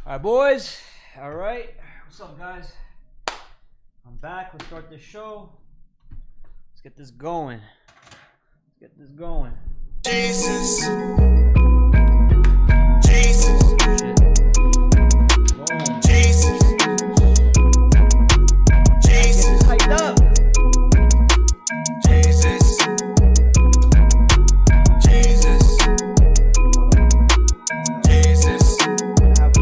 All right, boys. All right. What's up, guys? I'm back. Let's start this show. Let's get this going. Jesus. Jesus. Boom. Jesus. Jesus. Hyped up. Jesus. Jesus. Jesus. Have a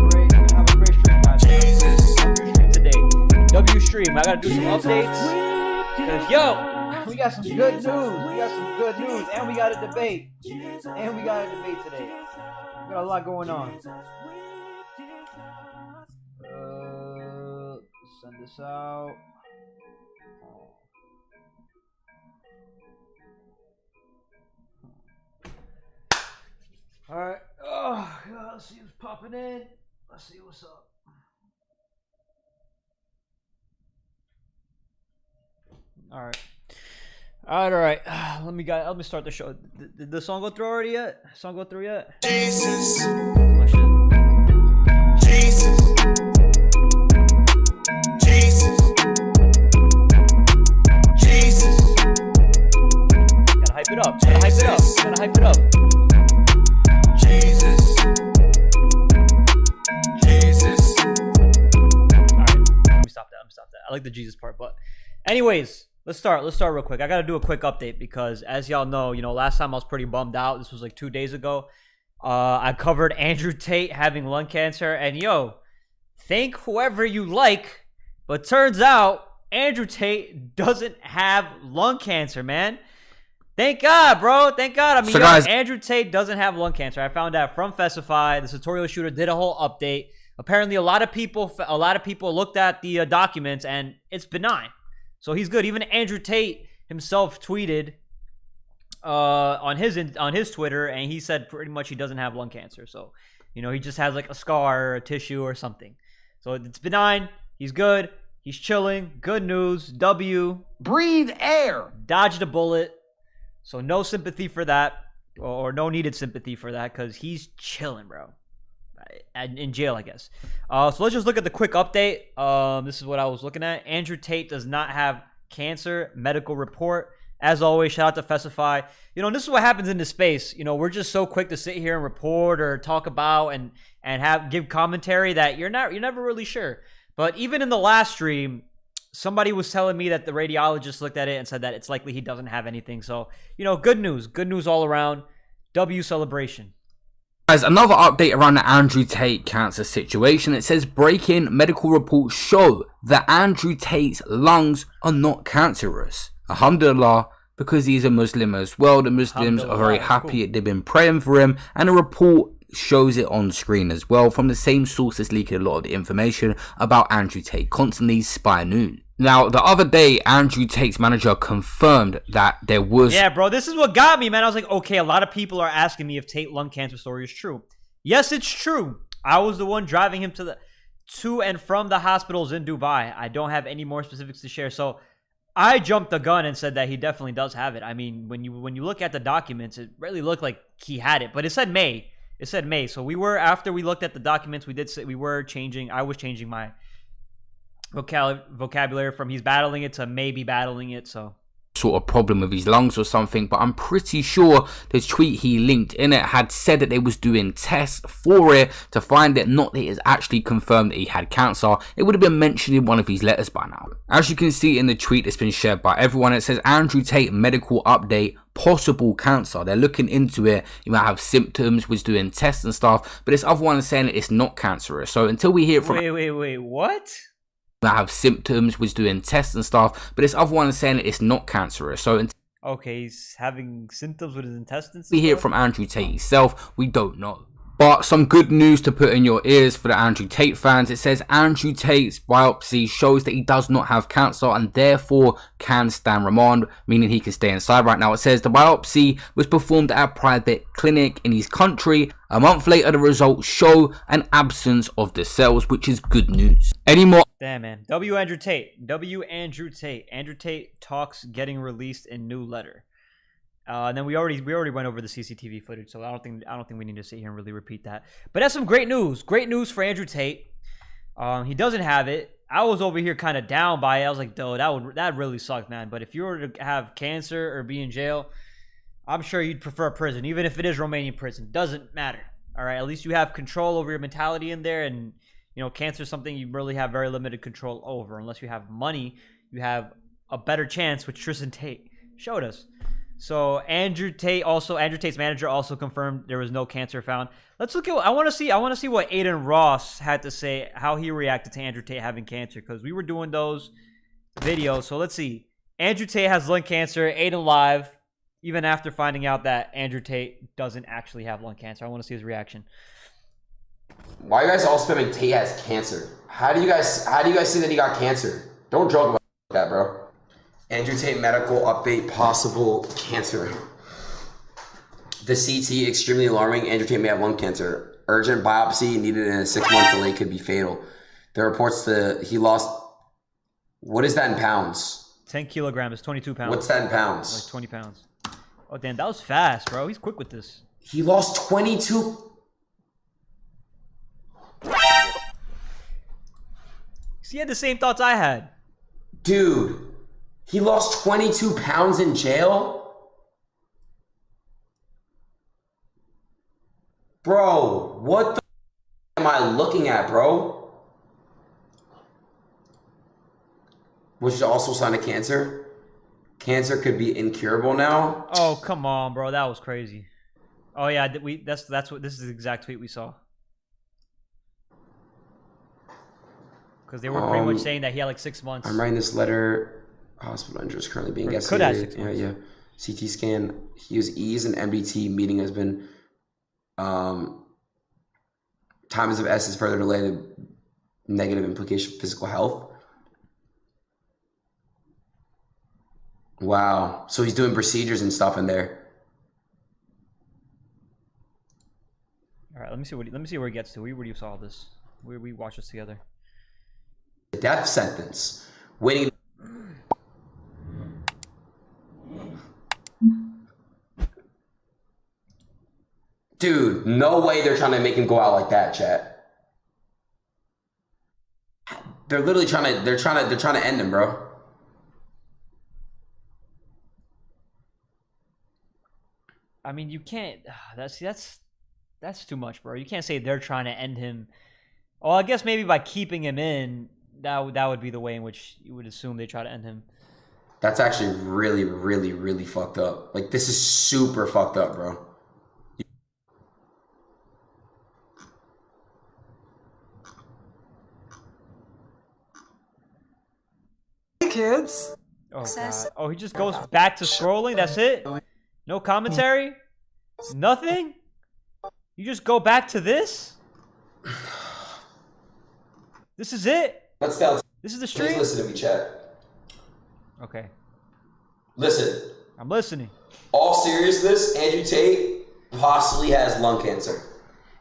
great stream, guys. Jesus. Stream today. W stream. I gotta do some updates. Cause yo, we got some good news. And we got a debate. Today. We got a lot going on. Send this out. All right. Oh, God, let's see who's popping in. Let's see what's up. All right. Let me start the show. Did the song go through already yet? Jesus. My shit. Jesus. Jesus. Jesus. Gotta hype it up. Jesus. Jesus. All right. Let me stop that. I like the Jesus part, but anyways. Let's start real quick. I got to do a quick update because as y'all know, last time I was pretty bummed out. This was like 2 days ago. I covered Andrew Tate having lung cancer. And yo, thank whoever you like. But turns out Andrew Tate doesn't have lung cancer, man. Thank God, bro. Thank God. I mean, guys, Andrew Tate doesn't have lung cancer. I found out from Festify. The tutorial shooter did a whole update. Apparently, a lot of people looked at the documents and it's benign. So he's good. Even Andrew Tate himself tweeted on his Twitter, and he said pretty much he doesn't have lung cancer. So, he just has like a scar or a tissue or something. So it's benign. He's good. He's chilling. Good news. W. Breathe air. Dodged a bullet. So no sympathy for that, or no needed sympathy for that, because he's chilling, bro. In jail, I guess. So let's just look at the quick update. This is what I was looking at. Andrew Tate does not have cancer. Medical report. As always, shout out to Festify. This is what happens in this space. We're just so quick to sit here and report or talk about and give commentary that you're never really sure. But even in the last stream, somebody was telling me that the radiologist looked at it and said that it's likely he doesn't have anything. So, good news all around. W celebration. Guys, another update around the Andrew Tate cancer situation. It says breaking medical reports show that Andrew Tate's lungs are not cancerous. Alhamdulillah, because he's a Muslim as well. The Muslims are very happy. They've been praying for him, and the report shows it on screen as well from the same source that's leaking a lot of the information about Andrew Tate, constantly Spy News. Now, the other day, Andrew Tate's manager confirmed that there was... Yeah, bro, this is what got me, man. I was like, okay, a lot of people are asking me if Tate lung cancer story is true. Yes, it's true. I was the one driving him to and from the hospitals in Dubai. I don't have any more specifics to share. So I jumped the gun and said that he definitely does have it. I mean, when you look at the documents, it really looked like he had it. But it said May. So after we looked at the documents, I was changing my vocabulary from he's battling it to maybe battling it. So sort of problem with his lungs or something, but I'm pretty sure the tweet he linked in it had said that they was doing tests for it to find it, not that it is actually confirmed that he had cancer. It would have been mentioned in one of his letters by now. As you can see in the tweet that's been shared by everyone, it says Andrew Tate medical update, possible cancer. They're looking into it. You might have symptoms, was doing tests and stuff, but this other one is saying that it's not cancerous. So until we hear from wait, what? That have symptoms, was doing tests and stuff, but this other one is saying that it's not cancerous. So okay, he's having symptoms with his intestines. We hear from Andrew Tate himself. We don't know. But some good news to put in your ears for the Andrew Tate fans. It says Andrew Tate's biopsy shows that he does not have cancer and therefore can stand remand, meaning he can stay inside right now. It says the biopsy was performed at a private clinic in his country. A month later, the results show an absence of the cells, which is good news. Any more? Damn, man. Andrew Tate. Andrew Tate talks getting released in new letter. And then we already went over the CCTV footage, so I don't think we need to sit here and really repeat that. But that's some great news. Great news for Andrew Tate. He doesn't have it. I was over here kind of down by it. I was like, dude, that really sucked, man. But if you were to have cancer or be in jail, I'm sure you'd prefer prison, even if it is Romanian prison. Doesn't matter. All right, at least you have control over your mentality in there, and you know, cancer is something you really have very limited control over. Unless you have money, you have a better chance, which Tristan Tate showed us. So Andrew Tate's manager also confirmed there was no cancer found. Let's look at. I want to see what Adin Ross had to say, how he reacted to Andrew Tate having cancer, because we were doing those videos. So let's see. Andrew Tate has lung cancer. Adin live, even after finding out that Andrew Tate doesn't actually have lung cancer. I want to see his reaction. Why are you guys all spamming Tate has cancer? How do you guys see that he got cancer? Don't joke about that, bro. Andrew Tate medical update, possible cancer. The CT extremely alarming. Andrew Tate may have lung cancer. Urgent biopsy needed and a 6-month delay could be fatal. The reports he lost. What is that in pounds? 10 kilograms, 22 pounds. What's that in pounds? Like 20 pounds. Oh damn, that was fast, bro. He's quick with this. He lost 22. He had the same thoughts I had. Dude, he lost 22 pounds in jail? Bro, what the am I looking at, bro? Which is also a sign of cancer. Cancer could be incurable now. Oh, come on, bro. That was crazy. Oh yeah, that's what this is the exact tweet we saw. Because they were pretty much saying that he had like 6 months. I'm writing this letter. Hospital injury is currently being investigated. Could have 6 months. Yeah. CT scan. He was ease and MDT meeting has been. Time is of essence. Further delay the negative implication of physical health. Wow. So he's doing procedures and stuff in there. All right. Let me see where he gets to. Where you saw this? Where we watched this together. Death sentence. Waiting. Dude, no way they're trying to make him go out like that, chat. They're literally they're trying to end him, bro. I mean, you can't. That's too much, bro. You can't say they're trying to end him. Well, I guess maybe by keeping him in, that would be the way in which you would assume they try to end him. That's actually really, really, really fucked up. Like, this is super fucked up, bro. Hey, kids. Oh, God. Oh, he just goes back to scrolling? That's it? No commentary? Nothing? You just go back to this? This is it? Let's tell. This is the stream? Please listen to me, chat. Okay. Listen. I'm listening. All seriousness, Andrew Tate possibly has lung cancer.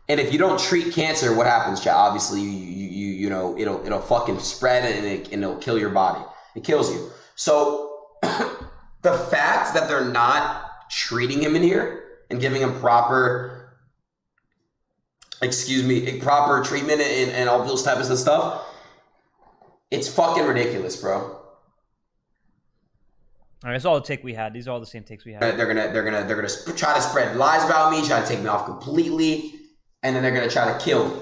And if you don't treat cancer, what happens, chat? Obviously, you know, it'll fucking spread and it'll kill your body. It kills you. So the fact that they're not treating him in here and giving him proper treatment and all those types of stuff, it's fucking ridiculous, bro. All right, that's all the take we had. These are all the same takes we had. They're gonna try to spread lies about me, try to take me off completely, and then they're gonna try to kill me.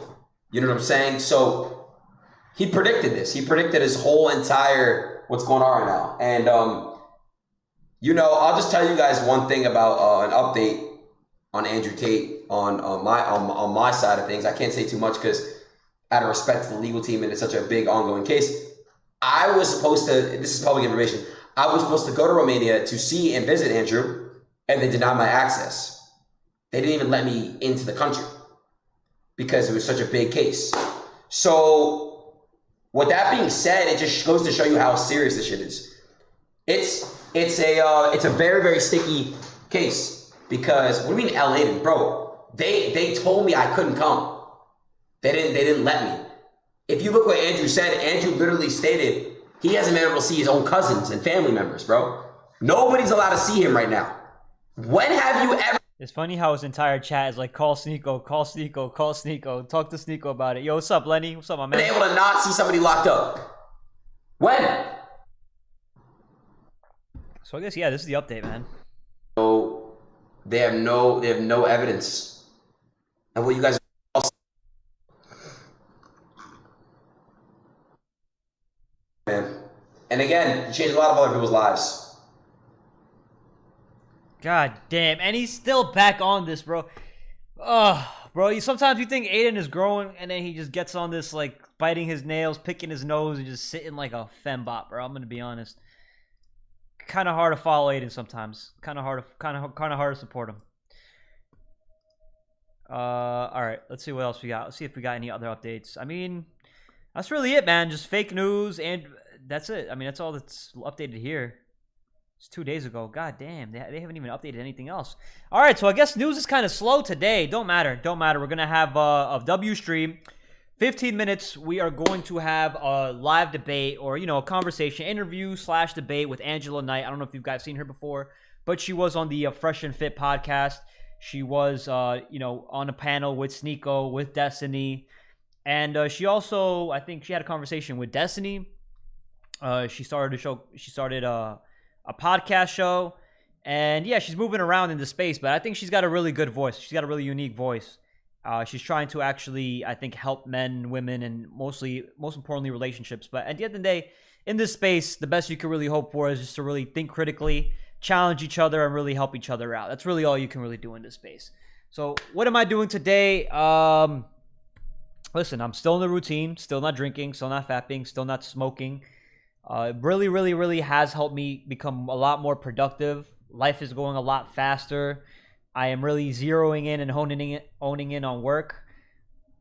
You know what I'm saying? So he predicted this. He predicted his whole entire what's going on right now. And you know, I'll just tell you guys one thing about an update on Andrew Tate on my side of things. I can't say too much because out of respect to the legal team and it's such a big ongoing case. I was supposed to, this is public information, I was supposed to go to Romania to see and visit Andrew, and they denied my access. They didn't even let me into the country because it was such a big case. So with that being said, it just goes to show you how serious this shit is. It's a very, very sticky case because what do you mean LA, bro? They told me I couldn't come. They didn't let me. If you look what Andrew said, Andrew literally stated he hasn't been able to see his own cousins and family members, bro. Nobody's allowed to see him right now. When have you ever It's funny how his entire chat is like, call Sneeko, call Sneeko, call Sneeko, talk to Sneeko about it. Yo, what's up, Lenny? What's up, my man? been able to not see somebody locked up? When? So I guess, yeah, this is the update, man. So they have no evidence. And what you guys man. And again, you changed a lot of other people's lives. God damn, and he's still back on this, bro. Bro, sometimes you think Adin is growing, and then he just gets on this, like, biting his nails, picking his nose, and just sitting like a fembot, bro. I'm gonna be honest. Kind of hard to follow Adin sometimes. Kind of hard to support him. All right, let's see what else we got. Let's see if we got any other updates. I mean, that's really it, man. Just fake news, and that's it. I mean, that's all that's updated here. It's 2 days ago. God damn, they haven't even updated anything else. All right, so I guess news is kind of slow today. Don't matter. We're gonna have a W stream. 15 minutes. We are going to have a live debate, or a conversation, interview / debate with Angela Knight. I don't know if you guys seen her before, but she was on the Fresh and Fit podcast. She was, on a panel with Sneeko, with Destiny, and she also, I think, she had a conversation with Destiny. She started a podcast show, and yeah, she's moving around in the space, but I think she's got a really good voice. She's got a really unique voice. She's trying to actually, I think, help men, women, and most importantly, relationships. But at the end of the day, in this space, the best you can really hope for is just to really think critically, challenge each other, and really help each other out. That's really all you can really do in this space. So what am I doing today? Listen, I'm still in the routine, still not drinking, still not fapping, still not smoking. It really, really, really has helped me become a lot more productive. Life is going a lot faster. I am really zeroing in and honing in on work.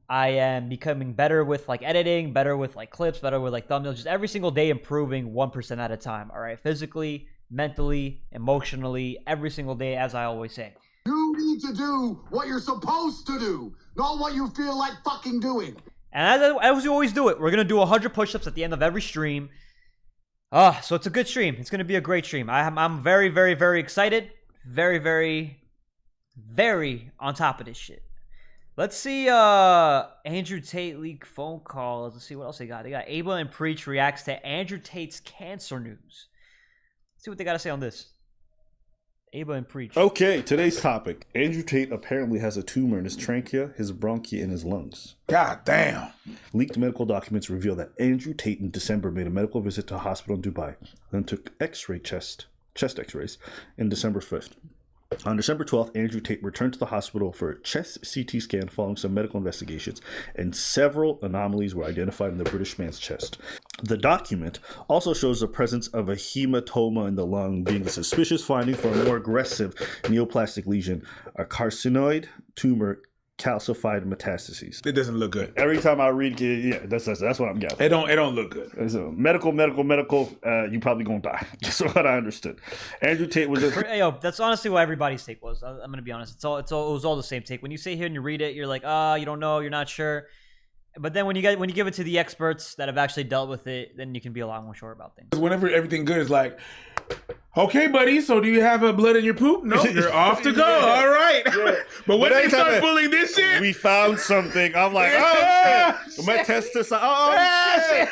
I am becoming better with like editing, better with like clips, better with like thumbnails, just every single day improving 1% at a time. All right, physically, mentally, emotionally, every single day, as I always say. You need to do what you're supposed to do, not what you feel like fucking doing. And as we always do it, we're gonna do 100 push-ups at the end of every stream. So it's a good stream. It's gonna be a great stream. I'm very, very, very excited. Very, very, very on top of this shit. Let's see Andrew Tate leak phone calls. Let's see what else they got. They got Aba and Preach reacts to Andrew Tate's cancer news. Let's see what they got to say on this. Aba and Preach. Okay, today's topic. Andrew Tate apparently has a tumor in his trachea, his bronchi, and his lungs. God damn. Leaked medical documents reveal that Andrew Tate in December made a medical visit to a hospital in Dubai, then took chest x-rays in December 5th. On December 12th, Andrew Tate returned to the hospital for a chest CT scan following some medical investigations, and several anomalies were identified in the British man's chest. The document also shows the presence of a hematoma in the lung being a suspicious finding for a more aggressive neoplastic lesion, a carcinoid tumor, calcified metastases. It doesn't look good. Every time I read it, yeah, that's what I'm getting. It don't look good. So medical, you probably gonna die. That's what I understood. Andrew Tate was Yo, that's honestly what everybody's take was. I'm gonna be honest. It was all the same take. When you sit here and you read it, you're like, you don't know, you're not sure. But then when you give it to the experts that have actually dealt with it, then you can be a lot more sure about things. Whenever everything good is like, okay, buddy, so do you have a blood in your poop? No, you're off to go. Yeah. All right. Yeah. But when they anytime start pulling this shit, we found something. I'm like, oh shit. My testis. Oh shit.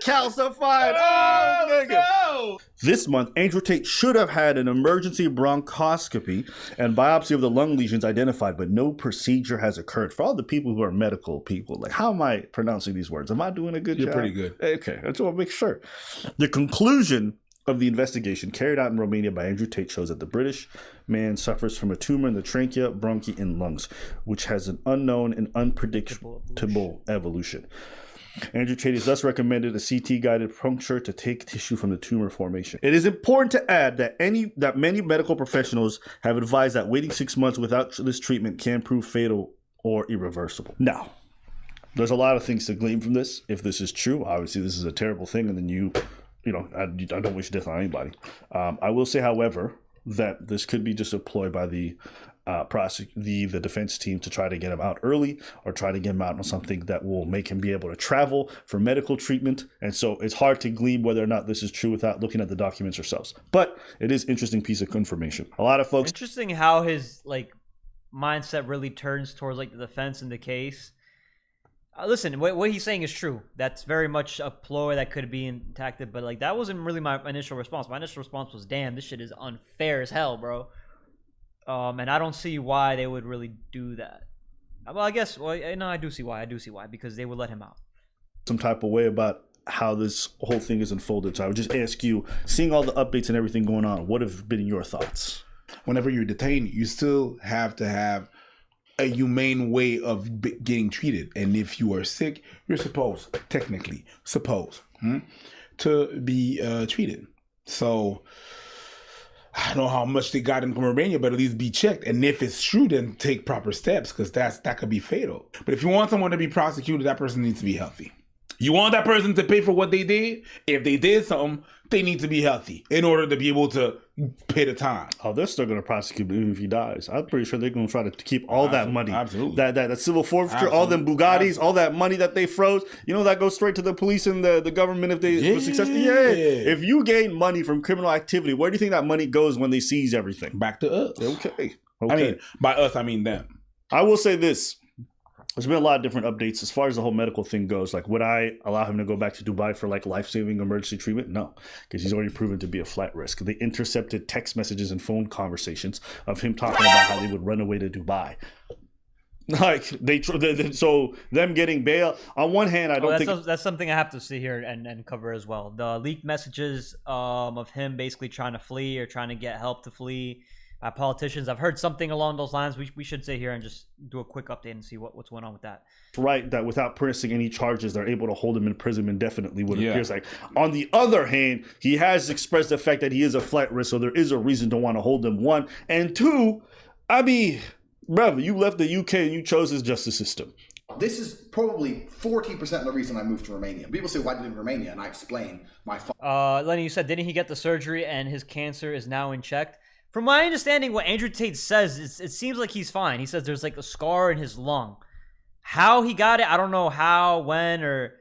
Calcified. Oh, nigga. no. This month, Andrew Tate should have had an emergency bronchoscopy and biopsy of the lung lesions identified, but no procedure has occurred. For all the people who are medical people, like, how am I pronouncing these words? Am I doing a good job? You're pretty good. Okay, I just want to make sure. The conclusion of the investigation carried out in Romania by Andrew Tate shows that the British man suffers from a tumor in the trachea, bronchi, and lungs, which has an unknown and unpredictable evolution. Andrew Tate has thus recommended a CT-guided puncture to take tissue from the tumor formation. It is important to add that many medical professionals have advised that waiting 6 months without this treatment can prove fatal or irreversible. Now, there's a lot of things to glean from this. If this is true, obviously this is a terrible thing, and then I don't wish death on anybody. I will say, however, that this could be just a ploy by the the defense team to try to get him out early or try to get him out on something that will make him be able to travel for medical treatment. And so it's hard to glean whether or not this is true without looking at the documents ourselves. But it is interesting piece of information. A lot of folks. Interesting how his like mindset really turns towards like the defense in the case. Listen, what he's saying is true. That's very much a ploy that could be enacted, but like that wasn't really my initial response. My initial response was, "Damn, this shit is unfair as hell, bro." And I don't see why they would really do that. Well, I guess, no, I do see why. Because they would let him out. Some type of way about how this whole thing is unfolded. So I would just ask you, seeing all the updates and everything going on, what have been your thoughts? Whenever you're detained, you still have to have a humane way of getting treated. And if you are sick, you're supposed to be treated. So I don't know how much they got him from Romania, but at least be checked. And if it's true, then take proper steps, because that could be fatal. But if you want someone to be prosecuted, that person needs to be healthy. You want that person to pay for what they did? If they did something, they need to be healthy in order to be able to pay the time. Oh, they're still going to prosecute him even if he dies. I'm pretty sure they're going to try to keep all that money. Absolutely. That civil forfeiture, all them Bugattis, all that money that they froze, that goes straight to the police and the government if they were successful. Yeah. If you gain money from criminal activity, where do you think that money goes when they seize everything? Back to us. Okay. I mean, by us, I mean them. I will say this. There's been a lot of different updates as far as the whole medical thing goes. Like, would I allow him to go back to Dubai for like life-saving emergency treatment? No, because he's already proven to be a flight risk. They intercepted text messages and phone conversations of him talking about how they would run away to Dubai. Like so them getting bail. On one hand, I don't think that's something I have to see here and cover as well. The leaked messages of him basically trying to flee or trying to get help to flee. Politicians, I've heard something along those lines. We should sit here and just do a quick update and see what's going on with that. Right, that without pressing any charges, they're able to hold him in prison indefinitely, what it appears like. On the other hand, he has expressed the fact that he is a flight risk, so there is a reason to want to hold him, one. And two, I mean, brother, you left the UK and you chose his justice system. This is probably 40% of the reason I moved to Romania. People say, why did you live in Romania? And I explain my... Lenny, you said, didn't he get the surgery and his cancer is now in check? From my understanding, what Andrew Tate says, it seems like he's fine. He says there's like a scar in his lung. How he got it, I don't know how, when, or...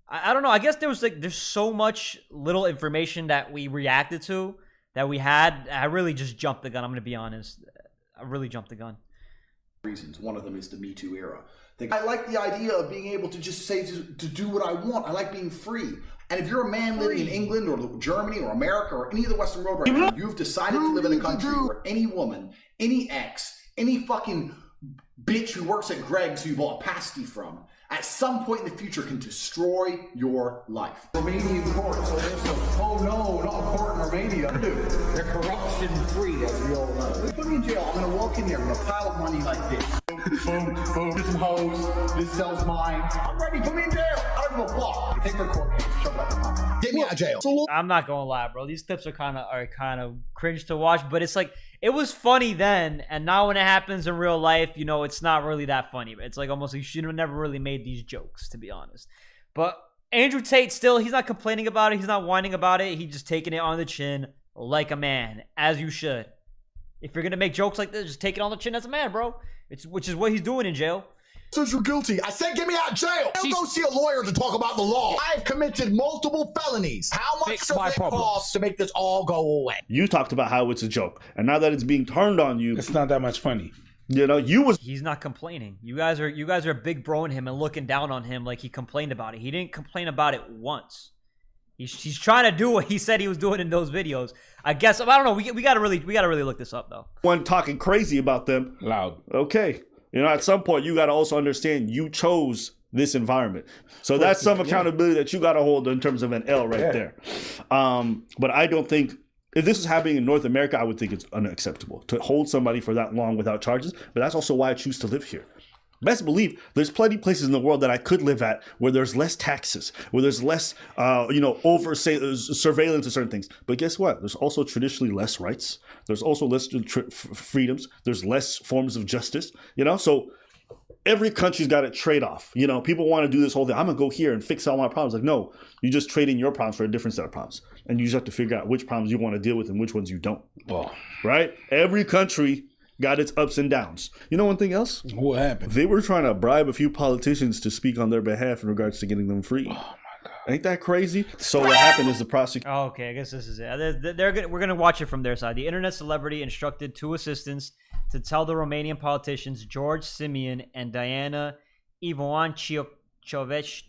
I don't know. I guess there's so much little information that we reacted to, that we had. I really just jumped the gun, I'm going to be honest. I really jumped the gun. Reasons. One of them is the Me Too era. I like the idea of being able to just say to do what I want. I like being free. And if you're a man living in England or Germany or America or any of the Western world right now, you've decided to live in a country where any woman, any ex, any fucking bitch who works at Greg's who you bought a pasty from, at some point in the future can destroy your life. Romanian courts, oh no, not a court in Romania. Dude, they're corruption free, as we all know. Put me in jail. I'm gonna walk in here with a pile of money like this. Boom, boom, this some hoes, this sells mine. I'm ready, put me in jail. I don't give a fuck. Take my court case, shove that in my mouth. Get me out of jail. I'm not gonna lie, bro. These clips are kind of cringe to watch, but it's like, it was funny then, and now when it happens in real life, it's not really that funny. It's like almost you should have never really made these jokes, to be honest. But Andrew Tate still, he's not complaining about it. He's not whining about it. He's just taking it on the chin like a man, as you should. If you're gonna make jokes like this, just take it on the chin as a man, bro. Which is what he's doing in jail. Since you're guilty, I said get me out of jail. I'll go see a lawyer to talk about the law. I've committed multiple felonies. How much does it cost to make this all go away? You talked about how it's a joke, and now that it's being turned on you, it's not that much funny. He's not complaining. You guys are big broing him and looking down on him like he complained about it. He didn't complain about it once. He's trying to do what he said he was doing in those videos. I guess I don't know. We gotta really look this up though. One talking crazy about them loud. Okay, at some point you gotta also understand you chose this environment, so that's some accountability that you gotta hold in terms of an L right there. But I don't think if this is happening in North America, I would think it's unacceptable to hold somebody for that long without charges. But that's also why I choose to live here. Best believe there's plenty of places in the world that I could live at where there's less taxes, where there's less, surveillance of certain things. But guess what? There's also traditionally less rights. There's also less freedoms. There's less forms of justice. So every country's got a trade-off. People want to do this whole thing. I'm gonna go here and fix all my problems. Like, no, you just trade in your problems for a different set of problems, and you just have to figure out which problems you want to deal with and which ones you don't. Oh. Right? Every country got its ups and downs. You know one thing else? What happened? They were trying to bribe a few politicians to speak on their behalf in regards to getting them free. Oh my God. Ain't that crazy? So what happened is the prosecutor... Oh, okay, I guess this is it. We're going to watch it from their side. The internet celebrity instructed 2 assistants to tell the Romanian politicians George Simeon and Diana Ivanciovich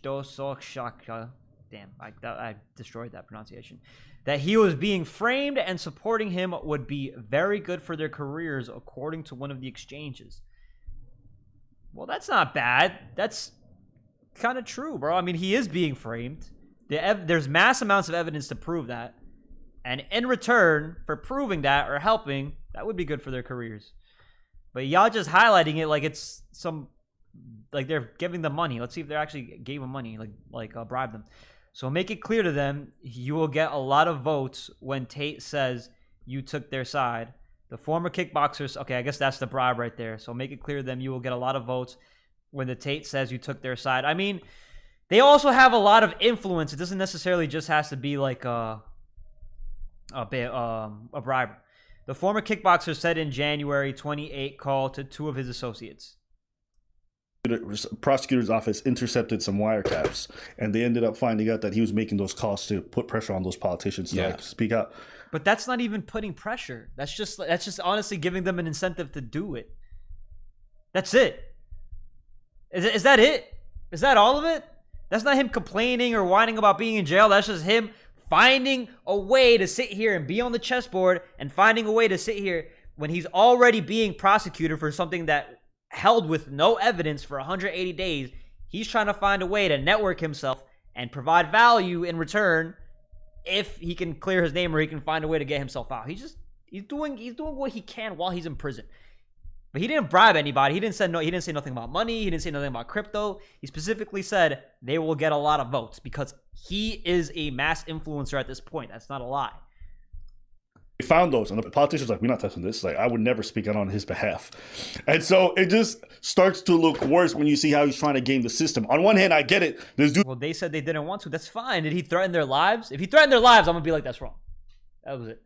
Dososhaka, damn, I destroyed that pronunciation, that he was being framed and supporting him would be very good for their careers, according to one of the exchanges. Well, that's not bad. That's kind of true, bro. I mean, he is being framed. There's mass amounts of evidence to prove that. And in return for proving that or helping, that would be good for their careers. But y'all just highlighting it like it's some... like they're giving them money. Let's see if they actually gave them money, like bribe them. So make it clear to them you will get a lot of votes when Tate says you took their side. The former kickboxers, okay, I guess that's the bribe right there. So make it clear to them you will get a lot of votes when the Tate says you took their side. I mean, they also have a lot of influence. It doesn't necessarily just has to be like a bribe. The former kickboxer said in January 28 call to 2 of his associates. Prosecutor's office intercepted some wiretaps, and they ended up finding out that he was making those calls to put pressure on those politicians to like speak out. But that's not even putting pressure. That's just honestly giving them an incentive to do it. That's it. Is that it? Is that all of it? That's not him complaining or whining about being in jail. That's just him finding a way to sit here and be on the chessboard and finding a way to sit here when he's already being prosecuted for something that held with no evidence for 180 days. He's trying to find a way to network himself and provide value in return if he can clear his name or he can find a way to get himself out. He's doing what he can while he's in prison. But he didn't bribe anybody. He didn't say nothing about money. He didn't say nothing about crypto. He specifically said they will get a lot of votes because he is a mass influencer at this point. That's not a lie. They found those, and the politician's like, we're not touching this. Like, I would never speak out on his behalf. And so it just starts to look worse when you see how he's trying to game the system. On one hand, I get it. Well, they said they didn't want to. That's fine. Did he threaten their lives? If he threatened their lives, I'm going to be like, that's wrong. That was it.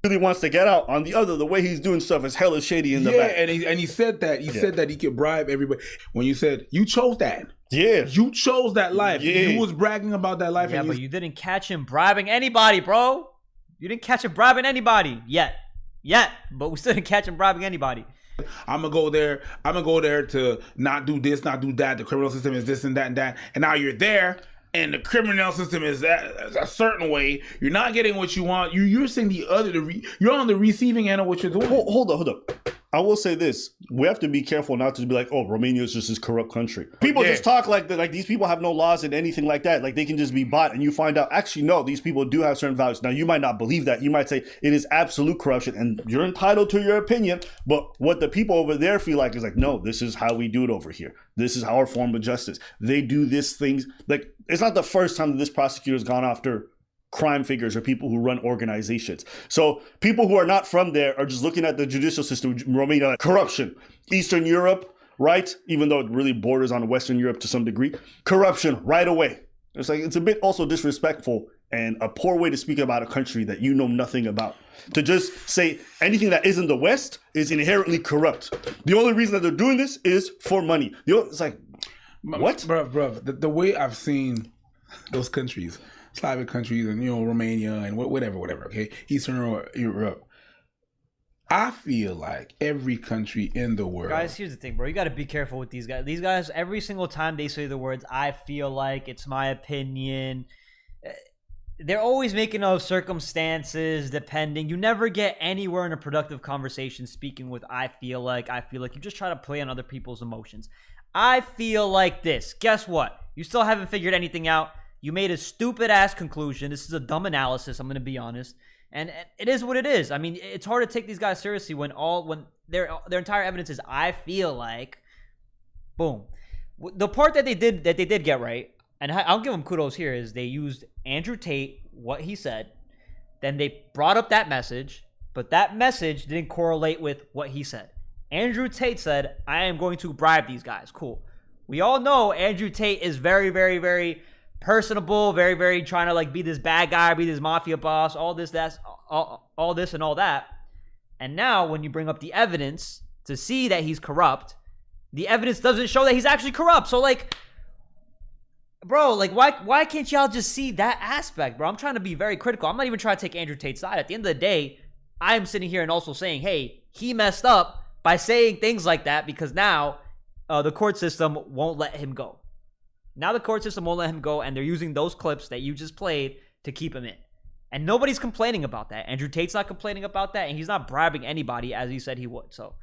Really wants to get out. On the other, the way he's doing stuff is hella shady in the back. And he said that. He said that he could bribe everybody. When you said, you chose that. Yeah. You chose that life. Yeah. You was bragging about that life. Yeah, but you didn't catch him bribing anybody, bro. You didn't catch him bribing anybody yet, but we still didn't catch him bribing anybody. I'm gonna go there to not do this, not do that. The criminal system is this and that and that. And now you're there, and the criminal system is a certain way. You're not getting what you want. You're saying you're on the receiving end of what you're doing. Hold up. I will say this. We have to be careful not to be like, oh, Romania is just this corrupt country. People just talk like that. Like, these people have no laws and anything like that. Like, they can just be bought. And you find out, actually, no, these people do have certain values. Now, you might not believe that. You might say it is absolute corruption. And you're entitled to your opinion. But what the people over there feel like is like, no, this is how we do it over here. This is our form of justice. They do these things. Like, it's not the first time that this prosecutor has gone after crime figures or people who run organizations. So people who are not from there are just looking at the judicial system, Romania, like corruption. Eastern Europe, right? Even though it really borders on Western Europe to some degree. Corruption right away. It's like, it's a bit also disrespectful and a poor way to speak about a country that you know nothing about. To just say anything that isn't the West is inherently corrupt. The only reason that they're doing this is for money. It's like, what? Bro, the way I've seen those countries, Slavic countries and, Romania and whatever, okay? Eastern Europe. I feel like every country in the world. Guys, here's the thing, bro. You got to be careful with these guys. These guys, every single time they say the words, I feel like, it's my opinion, they're always making up circumstances, depending. You never get anywhere in a productive conversation speaking with I feel like. You just try to play on other people's emotions. I feel like this. Guess what? You still haven't figured anything out. You made a stupid-ass conclusion. This is a dumb analysis, I'm going to be honest. And it is what it is. I mean, it's hard to take these guys seriously when their entire evidence is, I feel like, boom. The part that they did get right, and I'll give them kudos here, is they used Andrew Tate, what he said. Then they brought up that message, but that message didn't correlate with what he said. Andrew Tate said, I am going to bribe these guys. Cool. We all know Andrew Tate is very, very, very personable, very, very trying to like be this bad guy, be this mafia boss, all this and all that. And now when you bring up the evidence to see that he's corrupt, the evidence doesn't show that he's actually corrupt. So like, bro, like why can't y'all just see that aspect, bro? I'm trying to be very critical. I'm not even trying to take Andrew Tate's side. At the end of the day, I'm sitting here and also saying, hey, he messed up by saying things like that because now the court system won't let him go. Now the court system won't let him go, and they're using those clips that you just played to keep him in. And nobody's complaining about that. Andrew Tate's not complaining about that, and he's not bribing anybody as he said he would. So,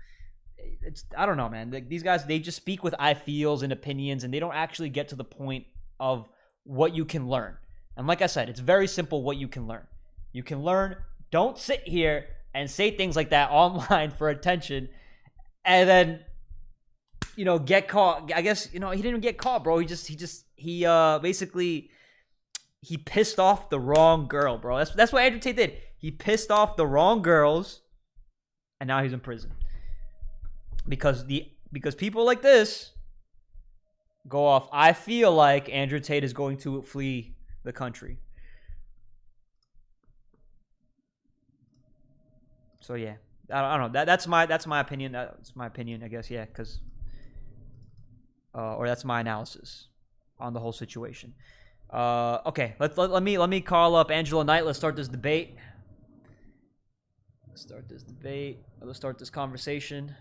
I don't know, man. Like, these guys, they just speak with I feels and opinions, and they don't actually get to the point of what you can learn. And like I said, it's very simple what you can learn. You can learn, don't sit here and say things like that online for attention, and then, you know, get caught. I guess, you know, he didn't even get caught, bro. He basically, he pissed off the wrong girl, bro. That's what Andrew Tate did. He pissed off the wrong girls, and now he's in prison. Because people like this go off, I feel like Andrew Tate is going to flee the country. So yeah, I don't know. That's my opinion. That's my opinion, I guess. Yeah, because or that's my analysis on the whole situation. Okay, let me call up Angela Knight. Let's start this debate. Let's start this conversation.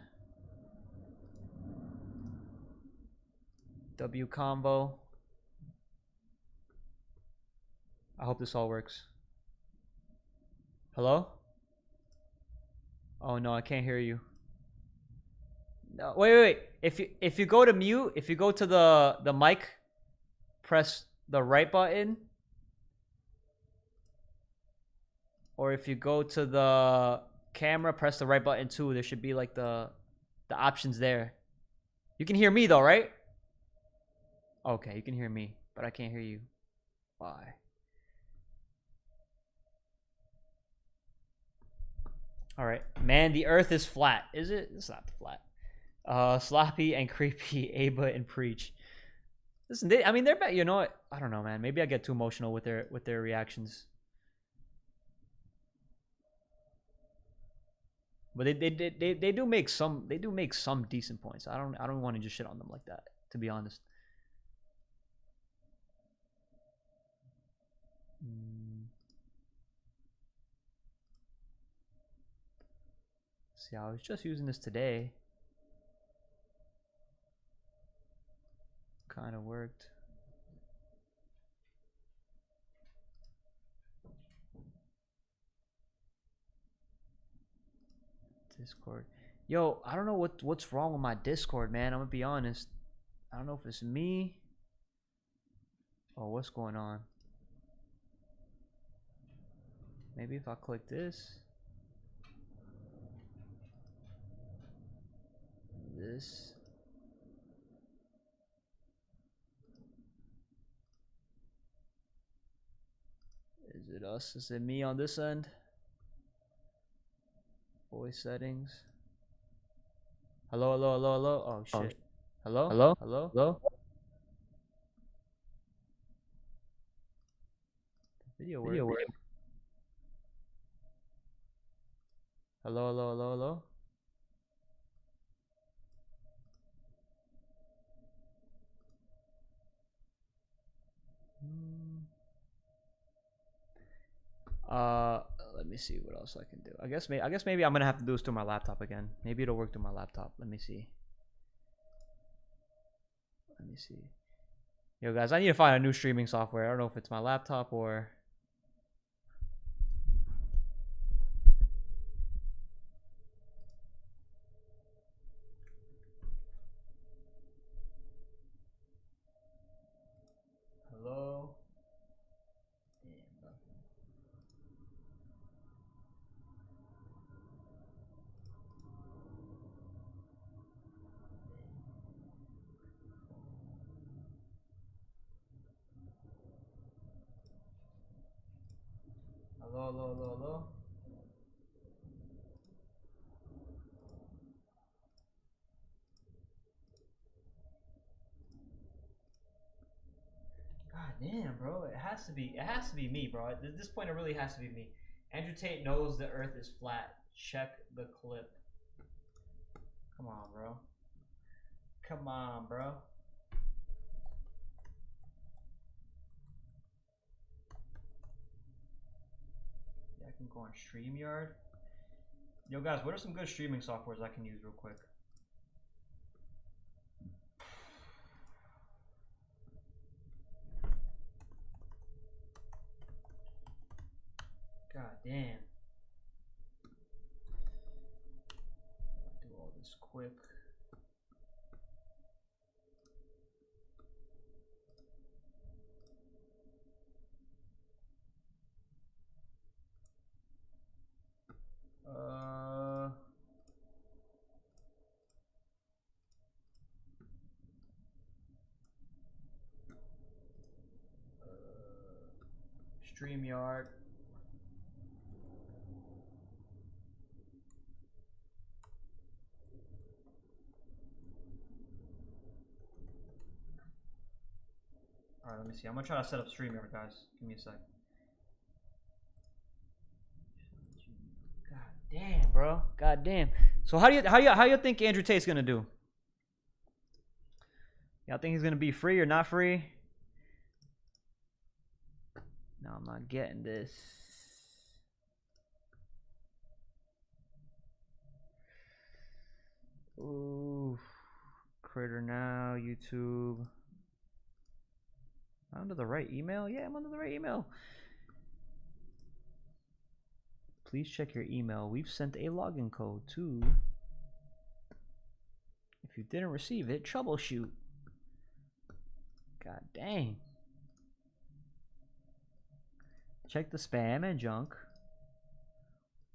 W combo. I hope this all works. Hello? Oh no, I can't hear you. No, wait. If you go to mute, if you go to the mic, press the right button. Or if you go to the camera, press the right button too. There should be like the options there. You can hear me though, right? Okay, you can hear me, but I can't hear you. Why? All right, man, the earth is flat. Is it? It's not flat. Sloppy and creepy, Aba and Preach. Listen, they're bad. You know what? I don't know, man. Maybe I get too emotional with their reactions. But they do make some decent points. I don't want to just shit on them like that, to be honest. See, I was just using this today. Kind of worked. Discord. Yo, I don't know what's wrong with my Discord, man. I'm gonna be honest. I don't know if it's me. Oh, what's going on? Maybe if I click this. This. Is it us? Is it me on this end? Voice settings. Hello. Oh shit. Hello. Video work. Hello. Let me see what else I can do. I guess maybe I'm gonna have to do this through my laptop again. Maybe it'll work through my laptop. Let me see. Yo, guys, I need to find a new streaming software. I don't know if it's my laptop or. Hello. Hello. God damn, bro. It has to be me, bro. At this point, it really has to be me. Andrew Tate knows the earth is flat. check the clip. Come on, bro. Come on, bro. Yeah, I can go on StreamYard. Yo, guys, what are some good streaming softwares I can use real quick? God damn. I'll do all this quick. StreamYard. Alright, let me see. I'm gonna try to set up StreamYard, guys. Give me a sec. God damn, bro. God damn. So how you think Andrew Tate's gonna do? Y'all think he's gonna be free or not free? No, I'm not getting this. Ooh, Critter Now, YouTube. Am I under the right email? Yeah, I'm under the right email. Please check your email. We've sent a login code to. If you didn't receive it, troubleshoot. God dang. Check the spam and junk.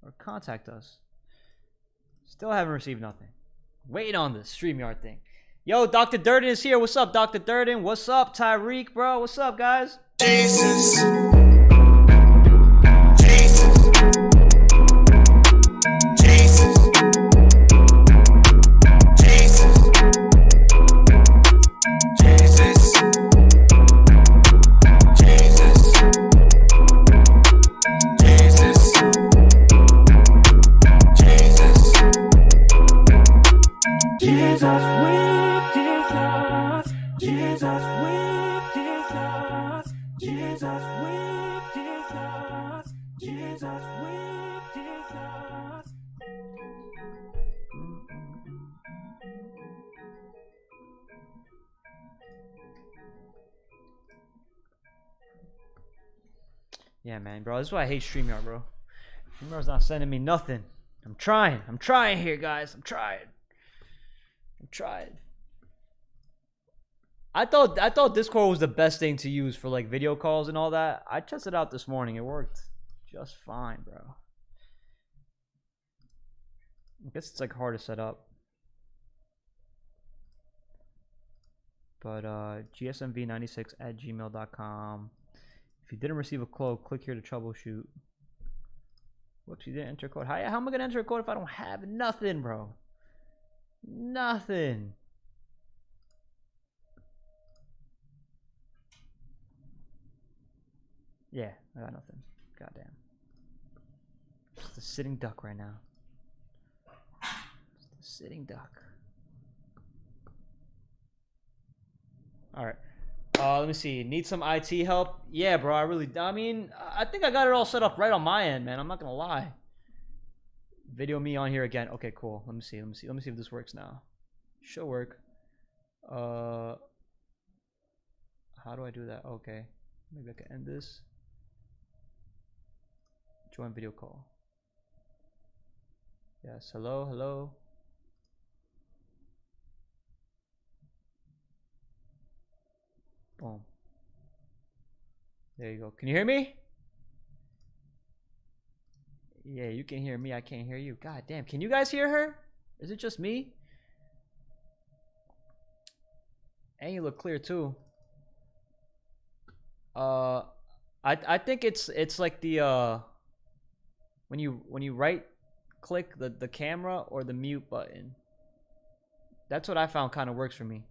Or contact us. Still haven't received nothing. Waiting on this StreamYard thing. Yo, Dr. Durden is here. What's up, Dr. Durden? What's up, Tyreek, bro? What's up, guys? Jesus. Yeah, man, bro. This is why I hate StreamYard, bro. StreamYard's not sending me nothing. I'm trying here, guys. I'm trying. I thought Discord was the best thing to use for like video calls and all that. I tested it out this morning. It worked just fine, bro. I guess it's like hard to set up. But gsmv96@gmail.com. If you didn't receive a code, click here to troubleshoot. Whoops, you didn't enter a code. How am I gonna enter a code if I don't have nothing, bro? Nothing. Yeah, I got nothing. Goddamn. Just a sitting duck right now. Just a sitting duck. Alright. Let me see. Need some IT help? Yeah, bro. I mean, I think I got it all set up right on my end, man. I'm not gonna lie. Video me on here again. Okay, cool. Let me see if this works now. Should work. How do I do that? Okay. Maybe I can end this. Join video call. Yes, hello. Boom. There you go. Can you hear me? Yeah, you can hear me. I can't hear you. God damn. Can you guys hear her? Is it just me? And you look clear too. I think it's like the when you right click the camera or the mute button. That's what I found kind of works for me.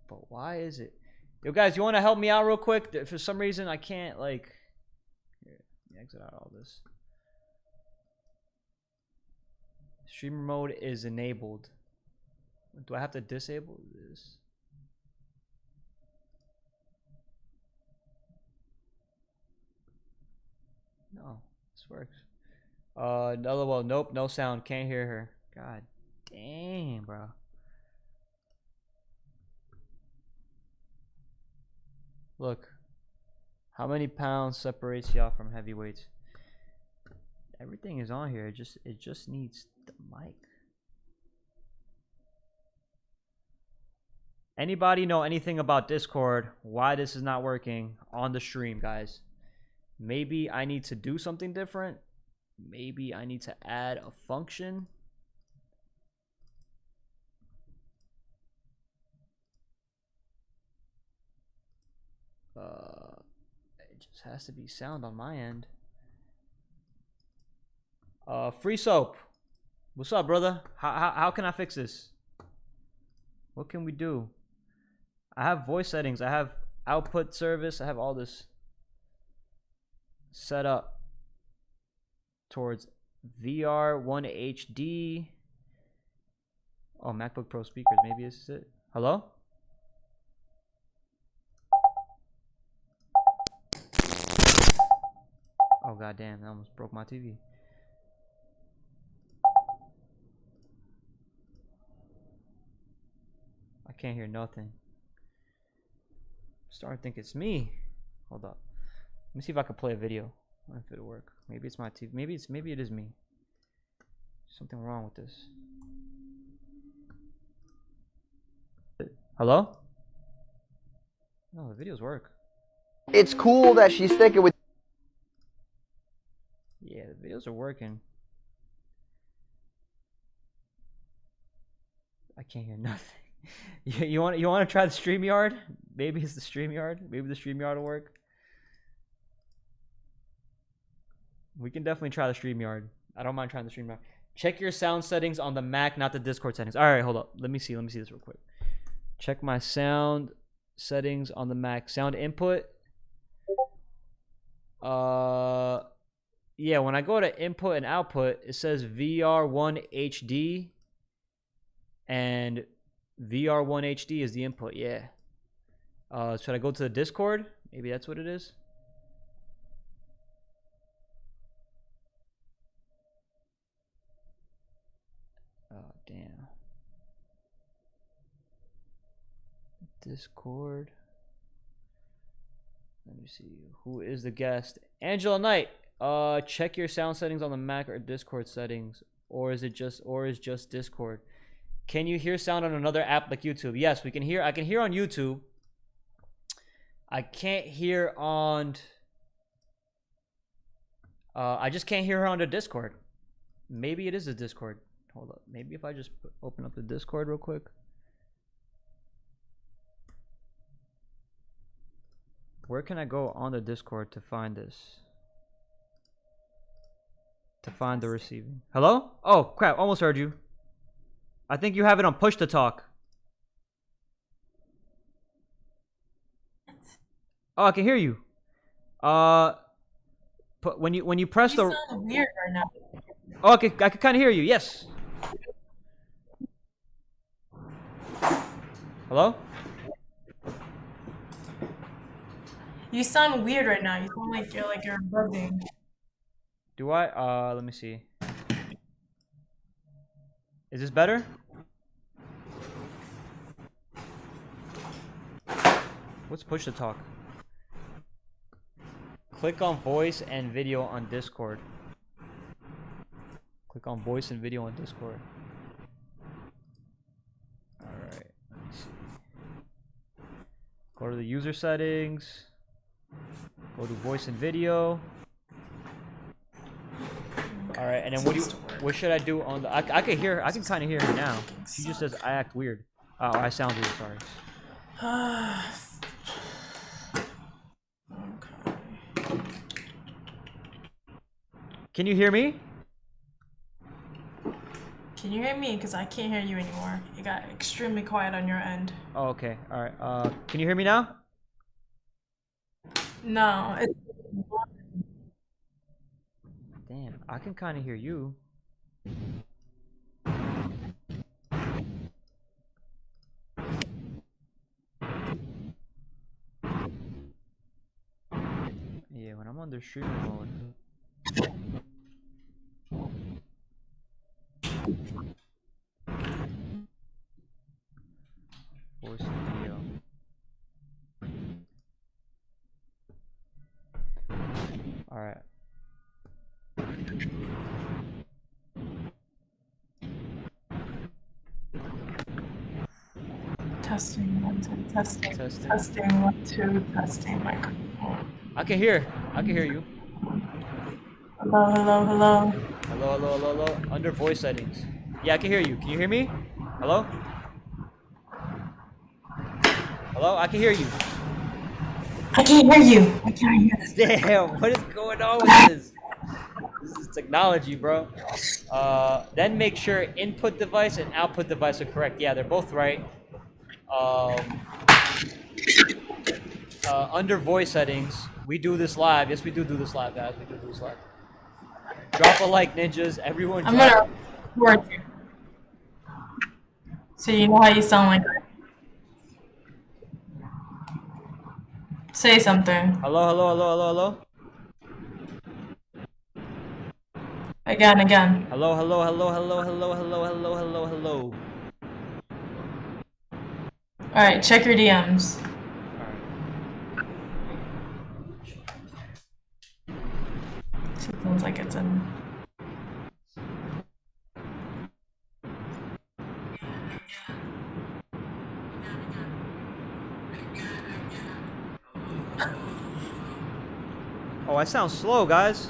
But why is it? Yo, guys, you want to help me out real quick? For some reason, I can't, like... Yeah, exit out all this. Streamer mode is enabled. Do I have to disable this? No, this works. LOL, nope, no sound, can't hear her. God damn, bro. Look, how many pounds separates y'all from heavyweights? Everything is on here. It just needs the mic. Anybody know anything about Discord? Why this is not working on the stream, guys? Maybe I need to do something different. Maybe I need to add a function. It just has to be sound on my end. Free soap. What's up, brother? How can I fix this? What can we do? I have voice settings. I have output service. I have all this set up towards VR 1 HD. Oh, MacBook Pro speakers. Maybe this is it. Hello? Oh, goddamn. That almost broke my TV. I can't hear nothing. I'm starting to think it's me. Hold up. Let me see if I can play a video. I don't know if it'll work. Maybe it's my TV. Maybe it is me. Something wrong with this. Hello? No, the videos work. It's cool that she's sticking with. Yeah, the videos are working. I can't hear nothing. You want to try the StreamYard? Maybe it's the StreamYard. Maybe the StreamYard will work. We can definitely try the StreamYard. I don't mind trying the StreamYard. Check your sound settings on the Mac, not the Discord settings. All right, hold up. Let me see this real quick. Check my sound settings on the Mac. Sound input. Yeah, when I go to input and output, it says VR1 HD, and VR1 HD is the input. Yeah. Should I go to the Discord? Maybe that's what it is. Oh, damn. Discord. Let me see. Who is the guest? Angela Knight. Check your sound settings on the Mac or Discord settings, or is just Discord? Can you hear sound on another app like YouTube? Yes, we can hear. I can hear on YouTube. I can't hear on. I just can't hear her on the Discord. Maybe it is the Discord. Hold up. Maybe if I just open up the Discord real quick. Where can I go on the Discord to find this? To find the receiving. Hello? Oh, crap. Almost heard you. I think you have it on push to talk. Oh, I can hear you. But when you press the. You sound weird right now. Oh, I can kind of hear you. Yes. Hello? You sound weird right now. You sound like you're buzzing. Do I? Let me see. Is this better? What's push to talk? Click on voice and video on Discord. Click on voice and video on Discord. Alright, let me see. Go to the user settings. Go to voice and video. All right, and then what should I do on the? I can kind of hear her now. She just says I act weird. Oh, I sound weird. Sorry. Okay. Can you hear me? Can you hear me? Because I can't hear you anymore. It got extremely quiet on your end. Oh, okay. All right. Can you hear me now? No. Damn, I can kind of hear you. Yeah, when I'm under streamer mode. Voice video. Alright. Testing 1 2 testing. Testing 1 2 testing microphone. I can hear you. Hello, hello, hello. Hello, hello, hello, hello. Under voice settings. Yeah, I can hear you. Can you hear me? Hello? Hello? I can hear you. I can't hear you. I can't hear this. Damn, what is going on with this? This is technology, bro. Then make sure input device and output device are correct. Yeah, they're both right. Under voice settings, we do this live. Yes, we do this live, guys. We do this live. Drop a like, ninjas. Everyone I'm drop. gonna record you. So you know how you sound like. Say something. Hello, hello, hello, hello, hello. Again. Hello, hello, hello, hello, hello, hello, hello, hello, hello. Alright, check your DMs. Sounds like it's in. Oh, I sound slow, guys.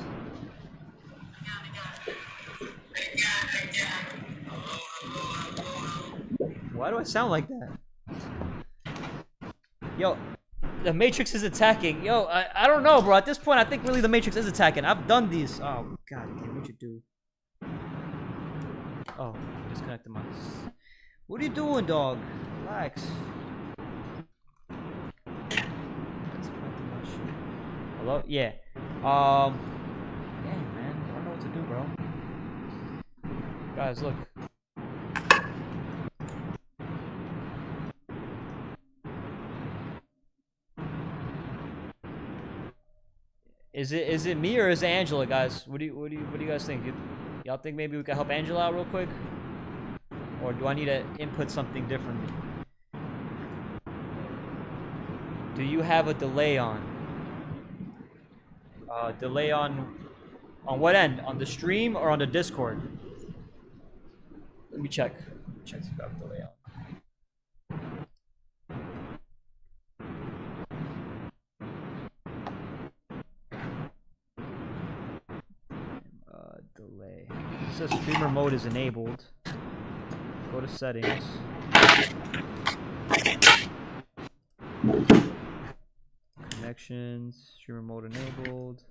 Why do I sound like that? Yo, the Matrix is attacking. Yo, I don't know, bro. At this point, I think really the Matrix is attacking. I've done these. Oh, God. Okay, what you do? Oh, disconnected my... What are you doing, dog? Relax. Hello? Yeah. Damn, man. I don't know what to do, bro. Guys, look. Is it me or is it Angela, guys? What do you guys think? Y'all think maybe we can help Angela out real quick? Or do I need to input something different? Do you have a delay on? Delay on what end? On the stream or on the Discord? Let me check. Check if I have a delay on. Delay. It says streamer mode is enabled. Go to settings. Connections. Streamer mode enabled.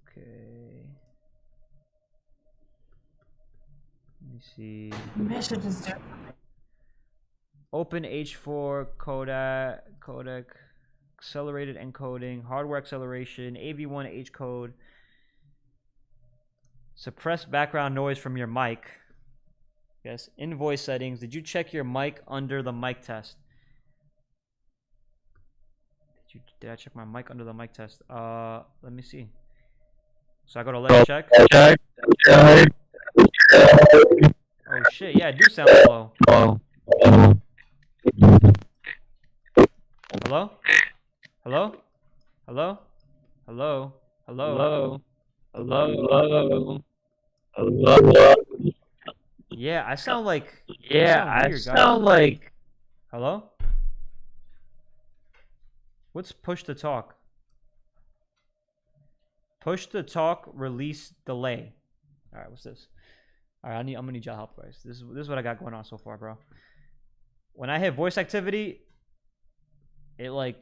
Okay. Let me see. Messages do. Open H4 codec. Accelerated encoding, hardware acceleration, AV1 H code, suppress background noise from your mic. Yes, in voice settings. Did you check your mic under the mic test? Did I check my mic under the mic test? Let me see. So I go to let's check. Oh shit, yeah, I do sound low. Hello? Hello? Hello? Hello? Hello? Hello? Hello? Yeah, I sound like... I sound like... Hello? What's push to talk? Push to talk, release, delay. Alright, what's this? Alright, I'm gonna need y'all help, guys. This is what I got going on so far, bro. When I hit voice activity, it like...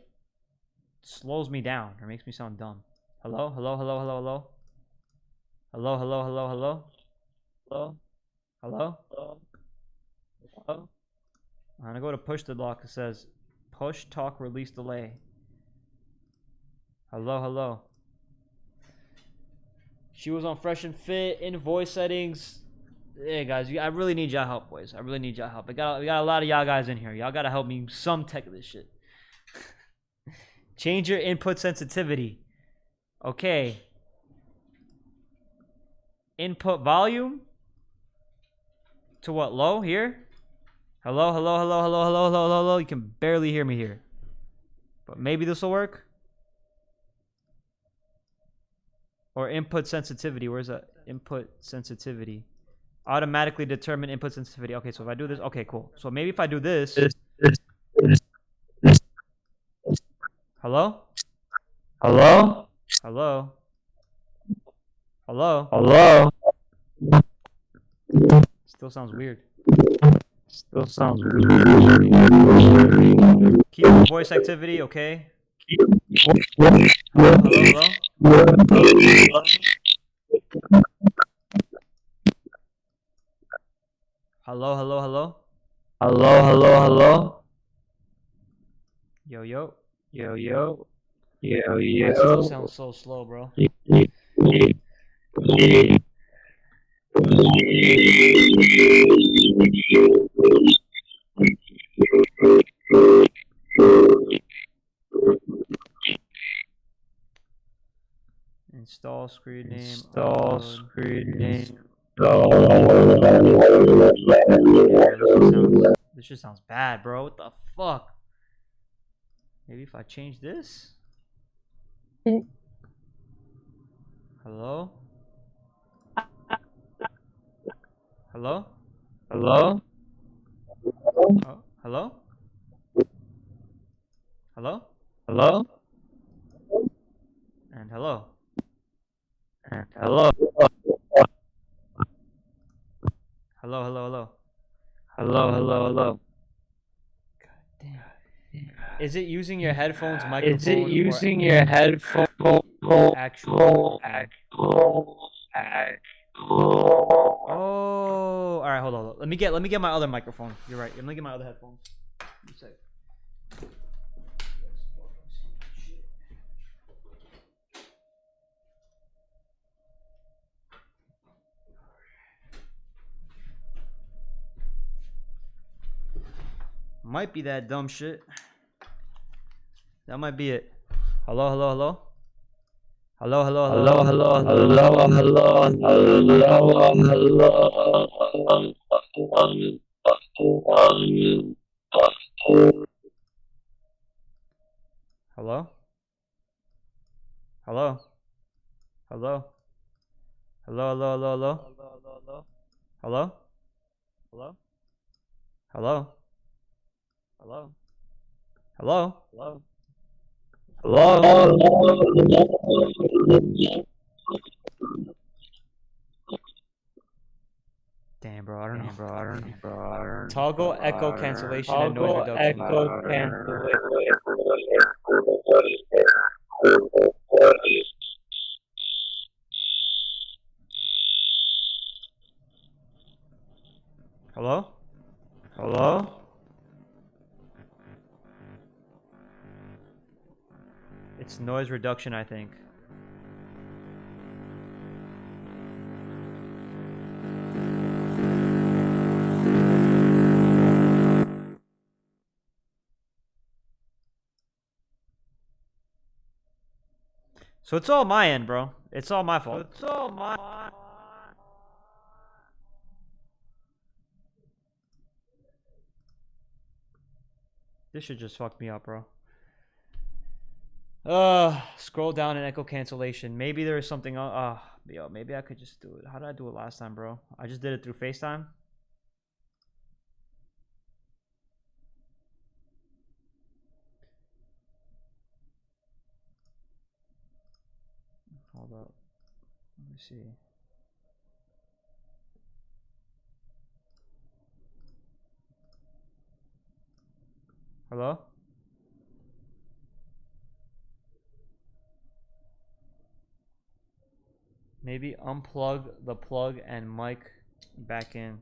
slows me down or makes me sound dumb. Hello? Hello? Hello? Hello? Hello? Hello? Hello? Hello? Hello? Hello? Hello? Hello? I'm gonna go to push to lock. It says push talk release delay. Hello, hello. She was on Fresh and Fit in voice settings. Hey guys, I really need y'all help, boys. I really need y'all help. We got a lot of y'all guys in here. Y'all gotta help me some tech of this shit. Change your input sensitivity. Okay. Input volume to what? Low here? Hello, hello, hello, hello, hello, hello, hello, hello. You can barely hear me here. But maybe this will work. Or input sensitivity. Where's that? Input sensitivity. Automatically determine input sensitivity. Okay, so if I do this, okay, cool. So maybe if I do this. Hello? Hello? Hello? Hello? Hello? Still sounds weird. Still sounds weird. Keyboard voice activity, okay. Hello, hello, hello? Hello, hello, hello? Hello, hello, hello? Yo, yo. Yo, yo. Yo, yo. It still sounds so slow, bro. Install screen name. Install screen name. This just sounds bad, bro. What the fuck? Maybe if I change this? Hello? Hello? Hello? Oh, hello? Hello? Hello? And hello? And hello? Hello, hello, hello. Hello, hello, hello. God damn. Is it using your headphones, microphone? Is it using your headphone? Actual. Oh, all right. Hold on. Let me get my other microphone. You're right. Let me get my other headphones. Give me a sec. Might be that dumb shit. That might be it. Hello, hello, hello. Hello, hello, hello, hello, hello, hello, hello. Hello. Hello. Hello, hello, hello, hello. Hello. Hello. Hello. Hello. Hello. Hello. Hello. Damn, bro. I don't know. Toggle echo cancellation and noise reduction. Echo cancellation. Hello? Hello? It's noise reduction, I think. So it's all my end, bro. It's all my fault. It's all my. This should just fuck me up, bro. Scroll down and echo cancellation. Maybe there is something. Yo, maybe I could just do it. How did I do it last time, bro? I just did it through FaceTime. Hold up. Let me see. Hello? Maybe unplug the plug and mic back in.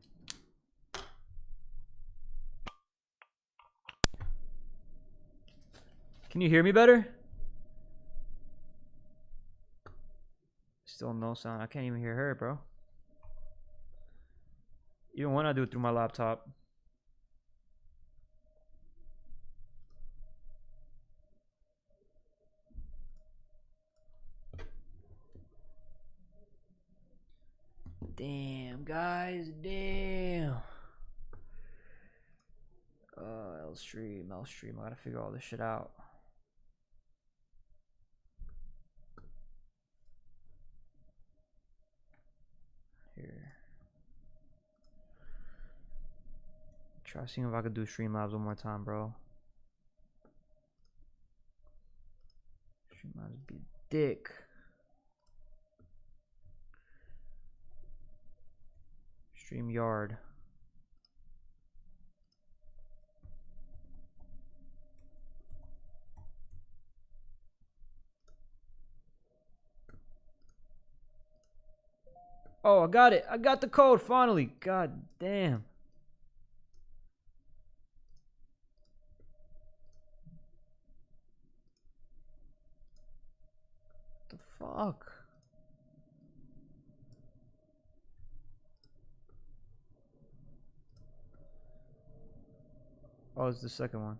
Can you hear me better? Still no sound. I can't even hear her, bro. Even when I do it through my laptop. Damn, guys, damn. L stream. I gotta figure all this shit out. Here. Try seeing if I could do Streamlabs one more time, bro. Streamlabs be dick. StreamYard. Oh, I got it. I got the code finally. God damn. What the fuck? Oh, it's the second one.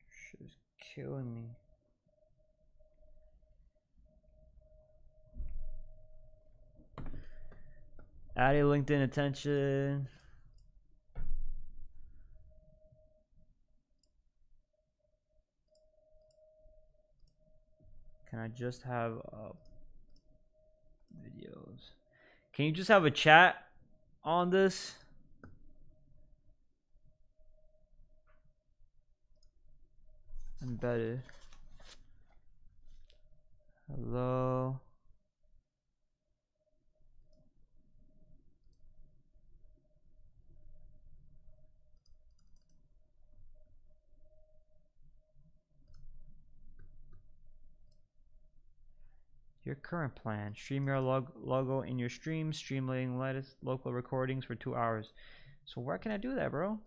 Shit is killing me. Adding LinkedIn attention. Can I just have videos? Can you just have a chat on this? Embedded. Hello. Your current plan. Stream your logo in your stream. Streaming latest local recordings for 2 hours. So where can I do that, bro?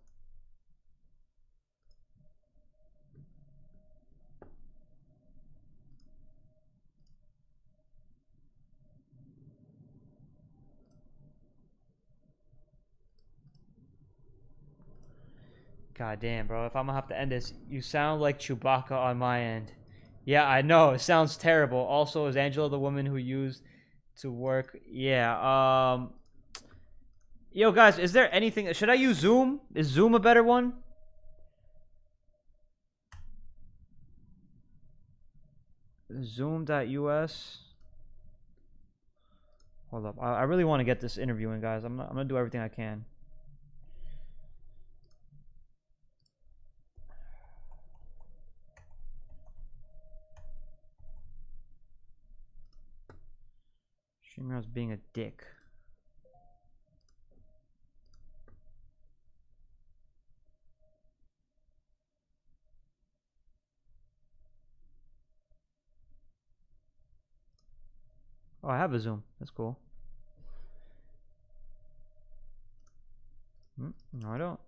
God damn, bro. If I'm gonna have to end this, you sound like Chewbacca on my end. Yeah, I know. It sounds terrible. Also, is Angela the woman who used to work? Yeah. Yo, guys, is there anything? Should I use Zoom? Is Zoom a better one? Zoom.us. Hold up. I really want to get this interview in, guys. I'm gonna do everything I can. Streamer's being a dick. Oh, I have a Zoom. That's cool. No, I don't.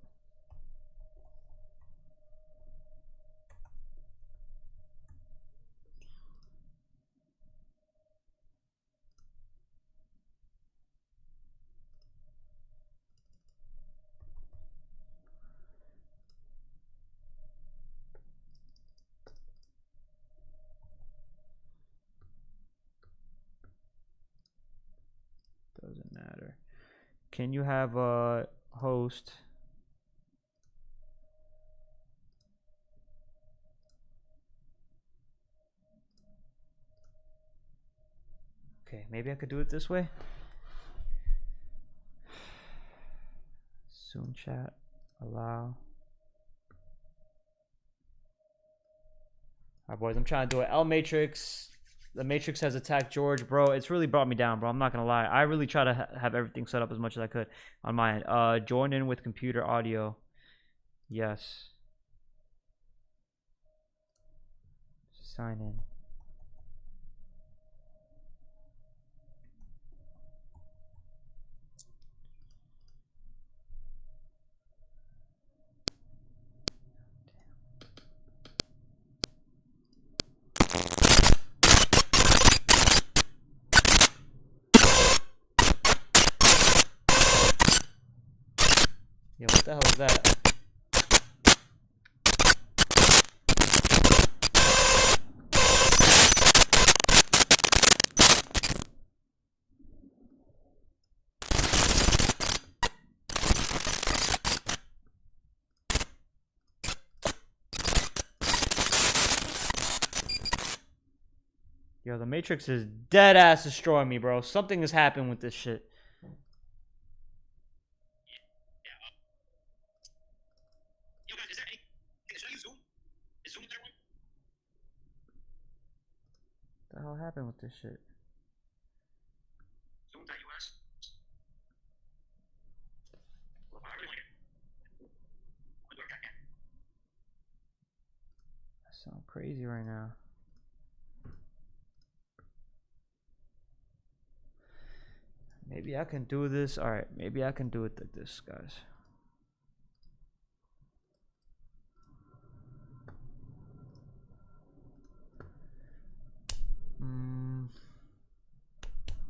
Doesn't matter. Can you have a host? Okay, maybe I could do it this way. Zoom chat, allow. Alright, boys, I'm trying to do it. L Matrix. The Matrix has attacked George, bro. It's really brought me down, bro. I'm not gonna lie. I really try to have everything set up as much as I could on my end. Join in with computer audio. Yes. Sign in. Yeah, what the hell is that? Yo, the Matrix is dead ass destroying me, bro. Something has happened with this shit. What the hell happened with this shit? That sounds crazy right now. Maybe I can do this. All right, maybe I can do it like this, guys.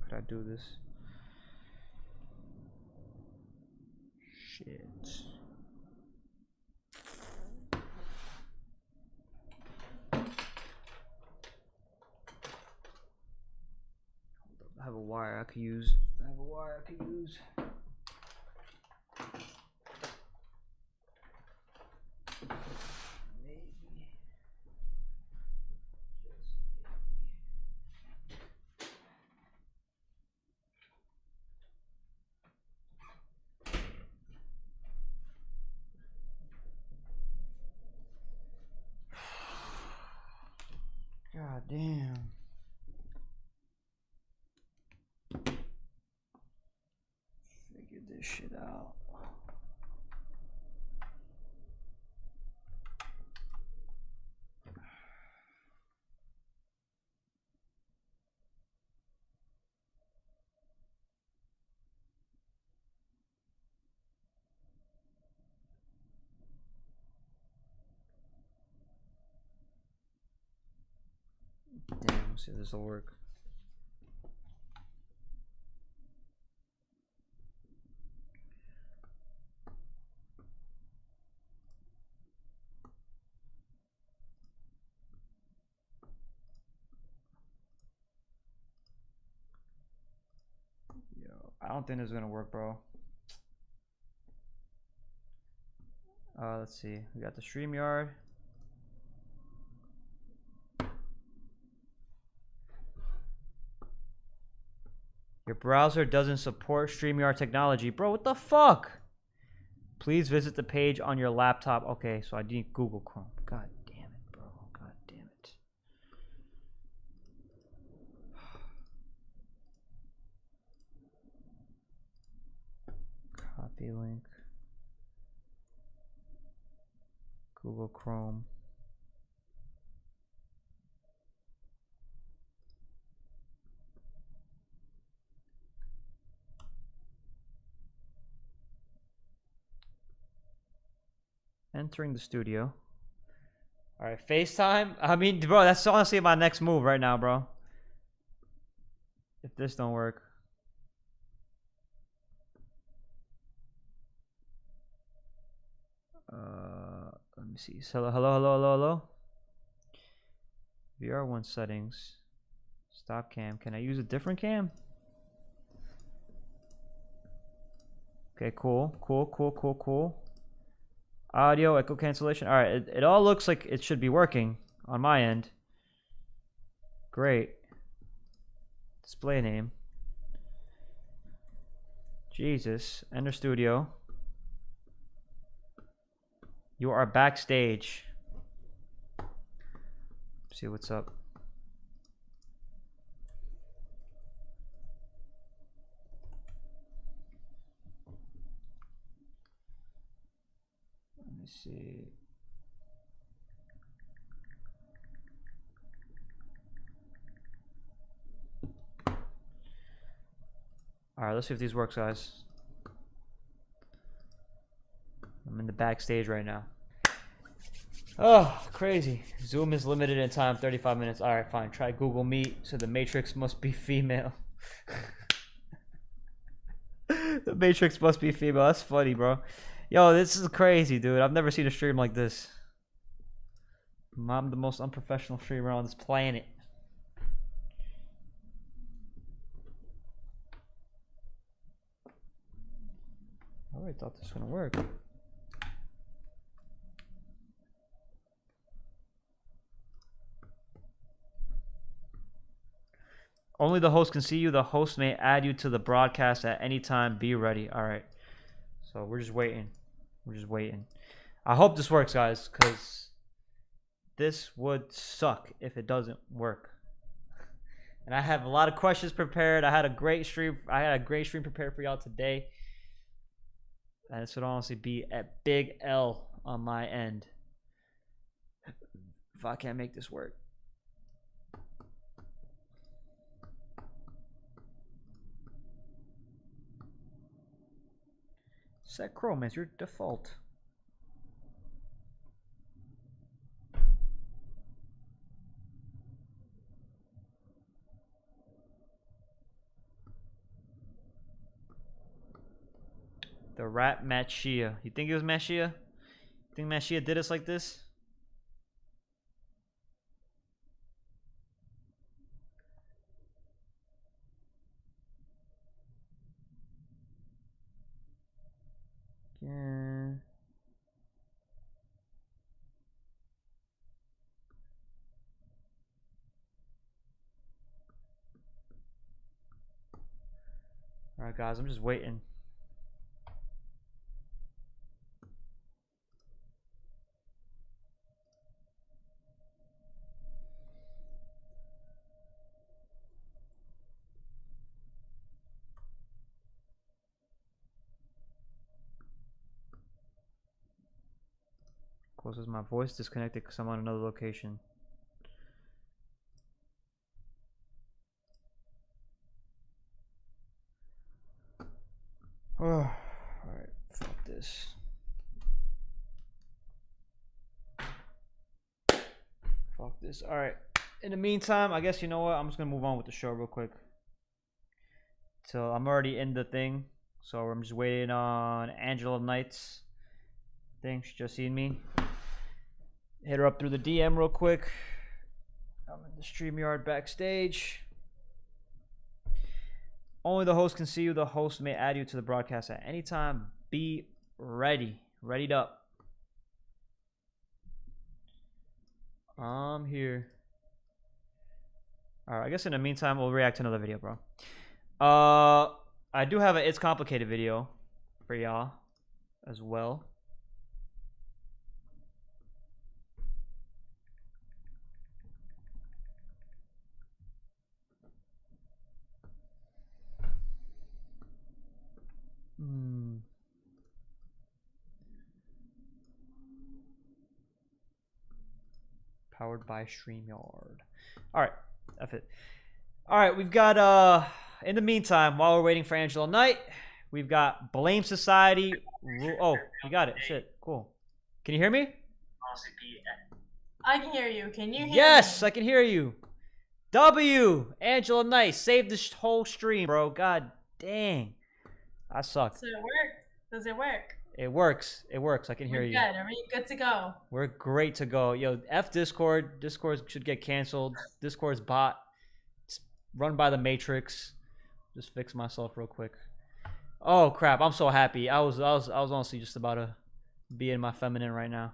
Could I do this? Shit. I have a wire I could use. Maybe. God damn. Figure this shit out. Damn, let's see if this will work. Yo, I don't think this is gonna work, bro. Let's see. We got the StreamYard. Your browser doesn't support StreamYard technology. Bro, what the fuck? Please visit the page on your laptop. Okay, so I need Google Chrome. God damn it, bro. God damn it. Copy link. Google Chrome. Entering the studio. All right, FaceTime. I mean, bro, that's honestly my next move right now, bro. If this don't work. Let me see. Hello. VR1 settings. Stop cam. Can I use a different cam? Okay, cool. Audio, echo cancellation. All right, it all looks like it should be working on my end. Great. Display name. Jesus. Enter studio. You are backstage. See what's up. Let me see. All right, let's see if these work, guys. I'm in the backstage right now. Oh, crazy. Zoom is limited in time, 35 minutes. All right, fine. Try Google Meet. So the Matrix must be female. The Matrix must be female. That's funny, bro. Yo, this is crazy, dude. I've never seen a stream like this. I'm the most unprofessional streamer on this planet. I already thought this was gonna work. Only the host can see you. The host may add you to the broadcast at any time. Be ready. All right. So we're just waiting. We're just waiting. I hope this works, guys, because this would suck if it doesn't work. And I have a lot of questions prepared. I had a great stream prepared for y'all today. And this would honestly be a big L on my end if I can't make this work. Set Chrome as your default. The rat Machia. You think it was Machia? You think Machia did us like this? Yeah. Alright guys, I'm just waiting. Closes my voice disconnected because I'm on another location. Oh, alright, fuck this. Fuck this. Alright. In the meantime, I guess you know what? I'm just gonna move on with the show real quick. So I'm already in the thing. So I'm just waiting on Angela Knight's thing. She just seen me. Hit her up through the DM real quick. I'm in the StreamYard backstage. Only the host can see you. The host may add you to the broadcast at any time. Be ready. Readied up. I'm here. Alright, I guess in the meantime, we'll react to another video, bro. I do have a It's Complicated video for y'all as well. Powered by StreamYard. Alright, that's it. Alright, we've got in the meantime, while we're waiting for Angela Knight, we've got Blame Society. Oh, you got it. Shit, cool. Can you hear me? I can hear you. Can you hear Yes, me? I can hear you. W, Angela Knight, save this whole stream, bro. God dang. I suck. So it worked. Does it work? It works. It works. I can hear you. Good. Are we good to go? We're great to go. Yo, F Discord. Discord should get canceled. Discord's bot. It's run by the Matrix. Just fix myself real quick. Oh crap! I'm so happy. I was honestly just about to be in my feminine right now.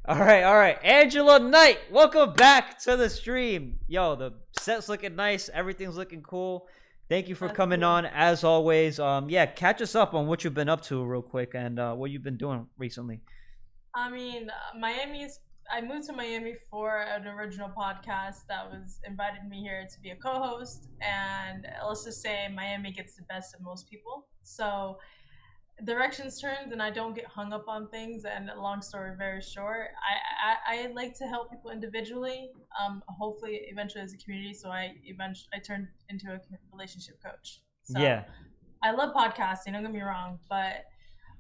All right. Angela Knight, welcome back to the stream. Yo, the set's looking nice. Everything's looking cool. Thank you for coming on as always. Yeah, catch us up on what you've been up to real quick and what you've been doing recently. I mean, I moved to Miami for an original podcast that was invited me here to be a co-host, and let's just say Miami gets the best of most people. So directions turned, and I don't get hung up on things. And long story very short, I like to help people individually. Hopefully, eventually as a community. So I turned into a relationship coach. So Yeah. I love podcasting. Don't get me wrong, but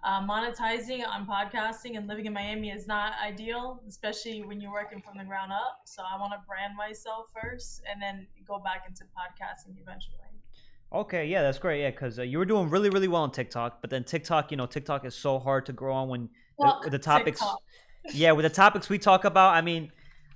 monetizing on podcasting and living in Miami is not ideal, especially when you're working from the ground up. So I want to brand myself first, and then go back into podcasting eventually. Okay, yeah, that's great. Yeah, because you were doing really, really well on TikTok, but then TikTok, TikTok is so hard to grow on when with the topics. TikTok. Yeah, with the topics we talk about. I mean,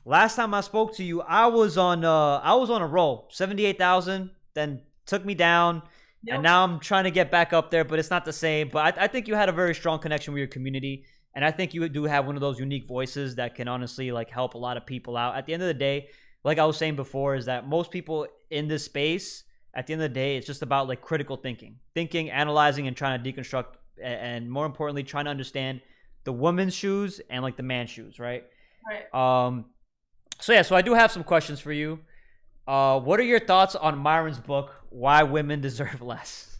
last time I spoke to you, I was on a roll, 78,000, then took me down, and now I'm trying to get back up there, but it's not the same. But I think you had a very strong connection with your community, and I think you do have one of those unique voices that can honestly like help a lot of people out. At the end of the day, like I was saying before, is that most people in this space, at the end of the day, it's just about like critical thinking, analyzing, and trying to deconstruct, and more importantly, trying to understand the woman's shoes and like the man's shoes, right? Right. So yeah, so I do have some questions for you. What are your thoughts on Myron's book, Why Women Deserve Less?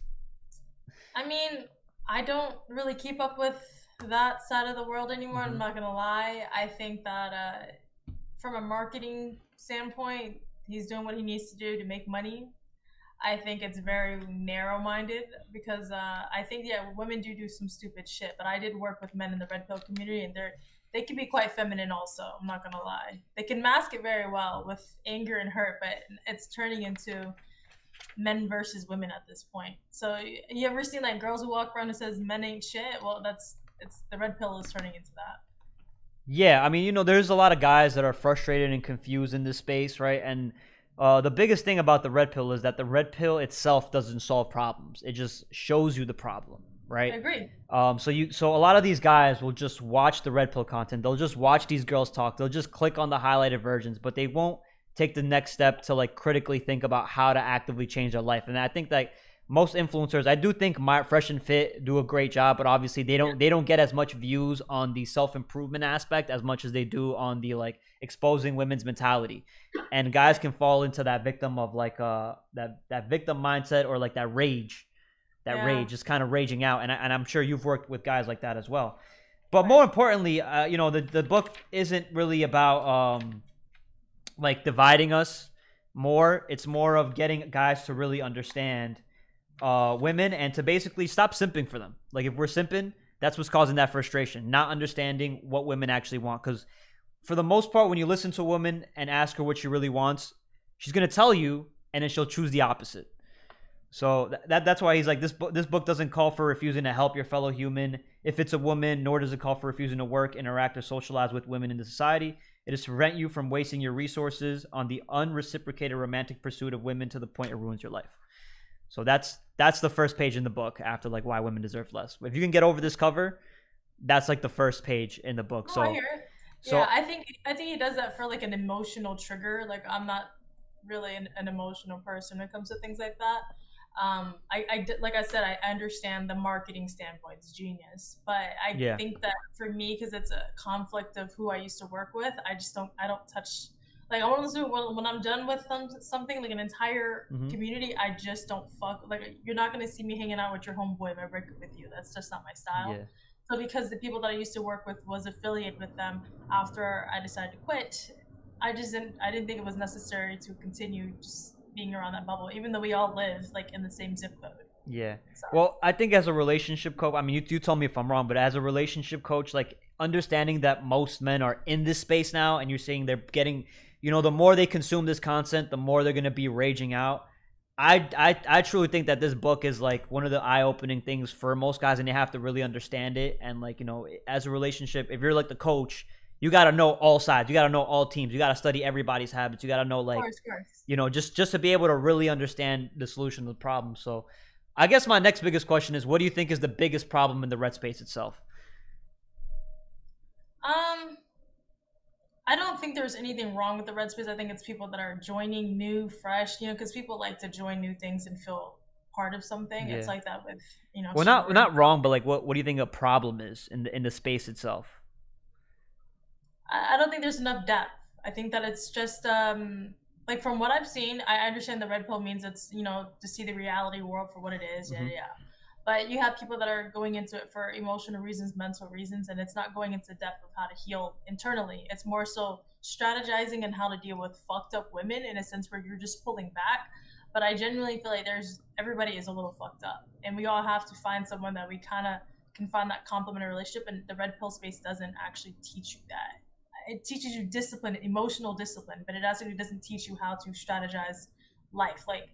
I mean, I don't really keep up with that side of the world anymore. I'm not gonna lie. I think that from a marketing standpoint, he's doing what he needs to do to make money. I think it's very narrow-minded because I think women do some stupid shit. But I did work with men in the red pill community, and they can be quite feminine. Also, I'm not gonna lie. They can mask it very well with anger and hurt, but it's turning into men versus women at this point. So you ever seen like girls who walk around and says men ain't shit? Well, it's the red pill is turning into that. Yeah, I mean, there's a lot of guys that are frustrated and confused in this space, right? And the biggest thing about the red pill is that the red pill itself doesn't solve problems. It just shows you the problem, right? I agree. So a lot of these guys will just watch the red pill content. They'll just watch these girls talk. They'll just click on the highlighted versions, but they won't take the next step to like critically think about how to actively change their life. And I think that most influencers, I do think my Fresh and Fit do a great job, but obviously they don't get as much views on the self-improvement aspect as much as they do on the like exposing women's mentality. And guys can fall into that victim of like that victim mindset, or like that rage, just kind of raging out. And I'm sure you've worked with guys like that as well. But more importantly, the book isn't really about like dividing us more. It's more of getting guys to really understand women and to basically stop simping for them. Like if we're simping, that's what's causing that frustration, not understanding what women actually want. Because for the most part, when you listen to a woman and ask her what she really wants, she's going to tell you, and then she'll choose the opposite. So that's why he's like, this book doesn't call for refusing to help your fellow human if it's a woman, nor does it call for refusing to work, interact, or socialize with women in the society. It is to prevent you from wasting your resources on the unreciprocated romantic pursuit of women to the point it ruins your life. So that's the first page in the book after like Why Women Deserve Less. If you can get over this cover, that's like the first page in the book. I hear it. Yeah, I think he does that for like an emotional trigger. Like I'm not really an emotional person when it comes to things like that. Like I said, I understand the marketing standpoint. It's genius, but I think that for me, because it's a conflict of who I used to work with, I don't touch. Like I want to do when I'm done with something like an entire community, I just don't fuck. Like you're not gonna see me hanging out with your homeboy if I break up with you. That's just not my style. Yeah. So because the people that I used to work with was affiliated with them after I decided to quit, I didn't think it was necessary to continue just being around that bubble, even though we all live like in the same zip code. Yeah. So. Well, I think as a relationship coach, I mean, you tell me if I'm wrong, but as a relationship coach, like understanding that most men are in this space now, and you're saying they're getting, the more they consume this content, the more they're going to be raging out. I truly think that this book is like one of the eye-opening things for most guys, and they have to really understand it. And like, as a relationship, if you're like the coach, you got to know all sides. You got to know all teams. You got to study everybody's habits. You got to know like, just to be able to really understand the solution to the problem. So I guess my next biggest question is, what do you think is the biggest problem in the red space itself? I don't think there's anything wrong with the red space. I think it's people that are joining new, fresh, because people like to join new things and feel part of something. Yeah. It's like that with, Well, not wrong, but like, what do you think a problem is in the space itself? I don't think there's enough depth. I think that it's just, like from what I've seen, I understand the red pill means it's, to see the reality world for what it is. Yeah. But you have people that are going into it for emotional reasons, mental reasons, and it's not going into depth of how to heal internally. It's more so strategizing and how to deal with fucked up women in a sense where you're just pulling back. But I genuinely feel like everybody is a little fucked up, and we all have to find someone that we kind of can find that complementary relationship. And the red pill space doesn't actually teach you that. It teaches you discipline, emotional discipline, but it actually doesn't teach you how to strategize life. Like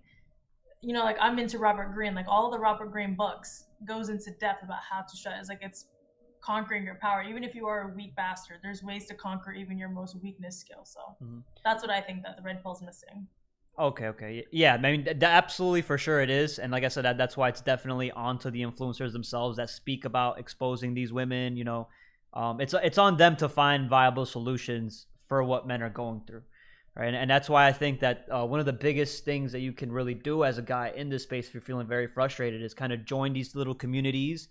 you know, like I'm into Robert Greene. Like all the Robert Greene books goes into depth about how to shut. It's like it's conquering your power. Even if you are a weak bastard, there's ways to conquer even your most weakness skill. So that's what I think that the red pill's missing. Okay. Yeah, I mean, absolutely, for sure it is. And like I said, that's why it's definitely onto the influencers themselves that speak about exposing these women. You know, it's on them to find viable solutions for what men are going through, right? And that's why I think that one of the biggest things that you can really do as a guy in this space, if you're feeling very frustrated, is kind of join these little communities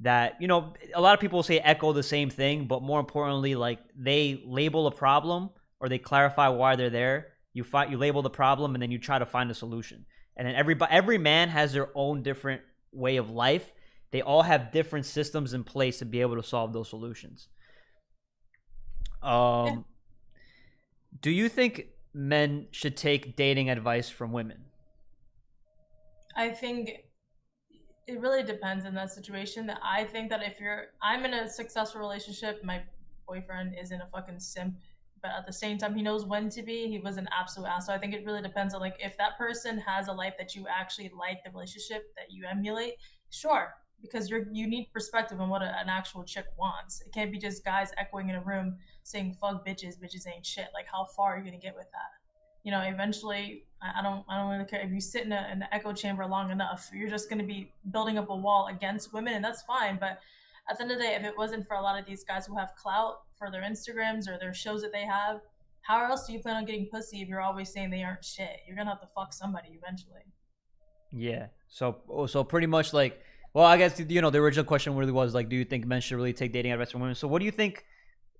that, you know, a lot of people say echo the same thing, but more importantly, like they label a problem or they clarify why they're there. You label the problem and then you try to find a solution. And then every man has their own different way of life. They all have different systems in place to be able to solve those solutions. Do you think men should take dating advice from women? I think it really depends in that situation. I think that if I'm in a successful relationship, my boyfriend isn't a fucking simp, but at the same time, he knows when to be. He was an absolute ass. So I think it really depends on like if that person has a life that you actually like, the relationship that you emulate, sure, because you need perspective on what an actual chick wants. It can't be just guys echoing in a room saying fuck bitches ain't shit. Like how far are you gonna get with that? You know, eventually, I don't really care if you sit in an echo chamber long enough. You're just gonna be building up a wall against women, and that's fine. But at the end of the day, if it wasn't for a lot of these guys who have clout for their Instagrams or their shows that they have, how else do you plan on getting pussy if you're always saying they aren't shit? You're gonna have to fuck somebody eventually. Yeah. So pretty much like, well, I guess, you know, the original question really was like, do you think men should really take dating advice from women? So what do you think?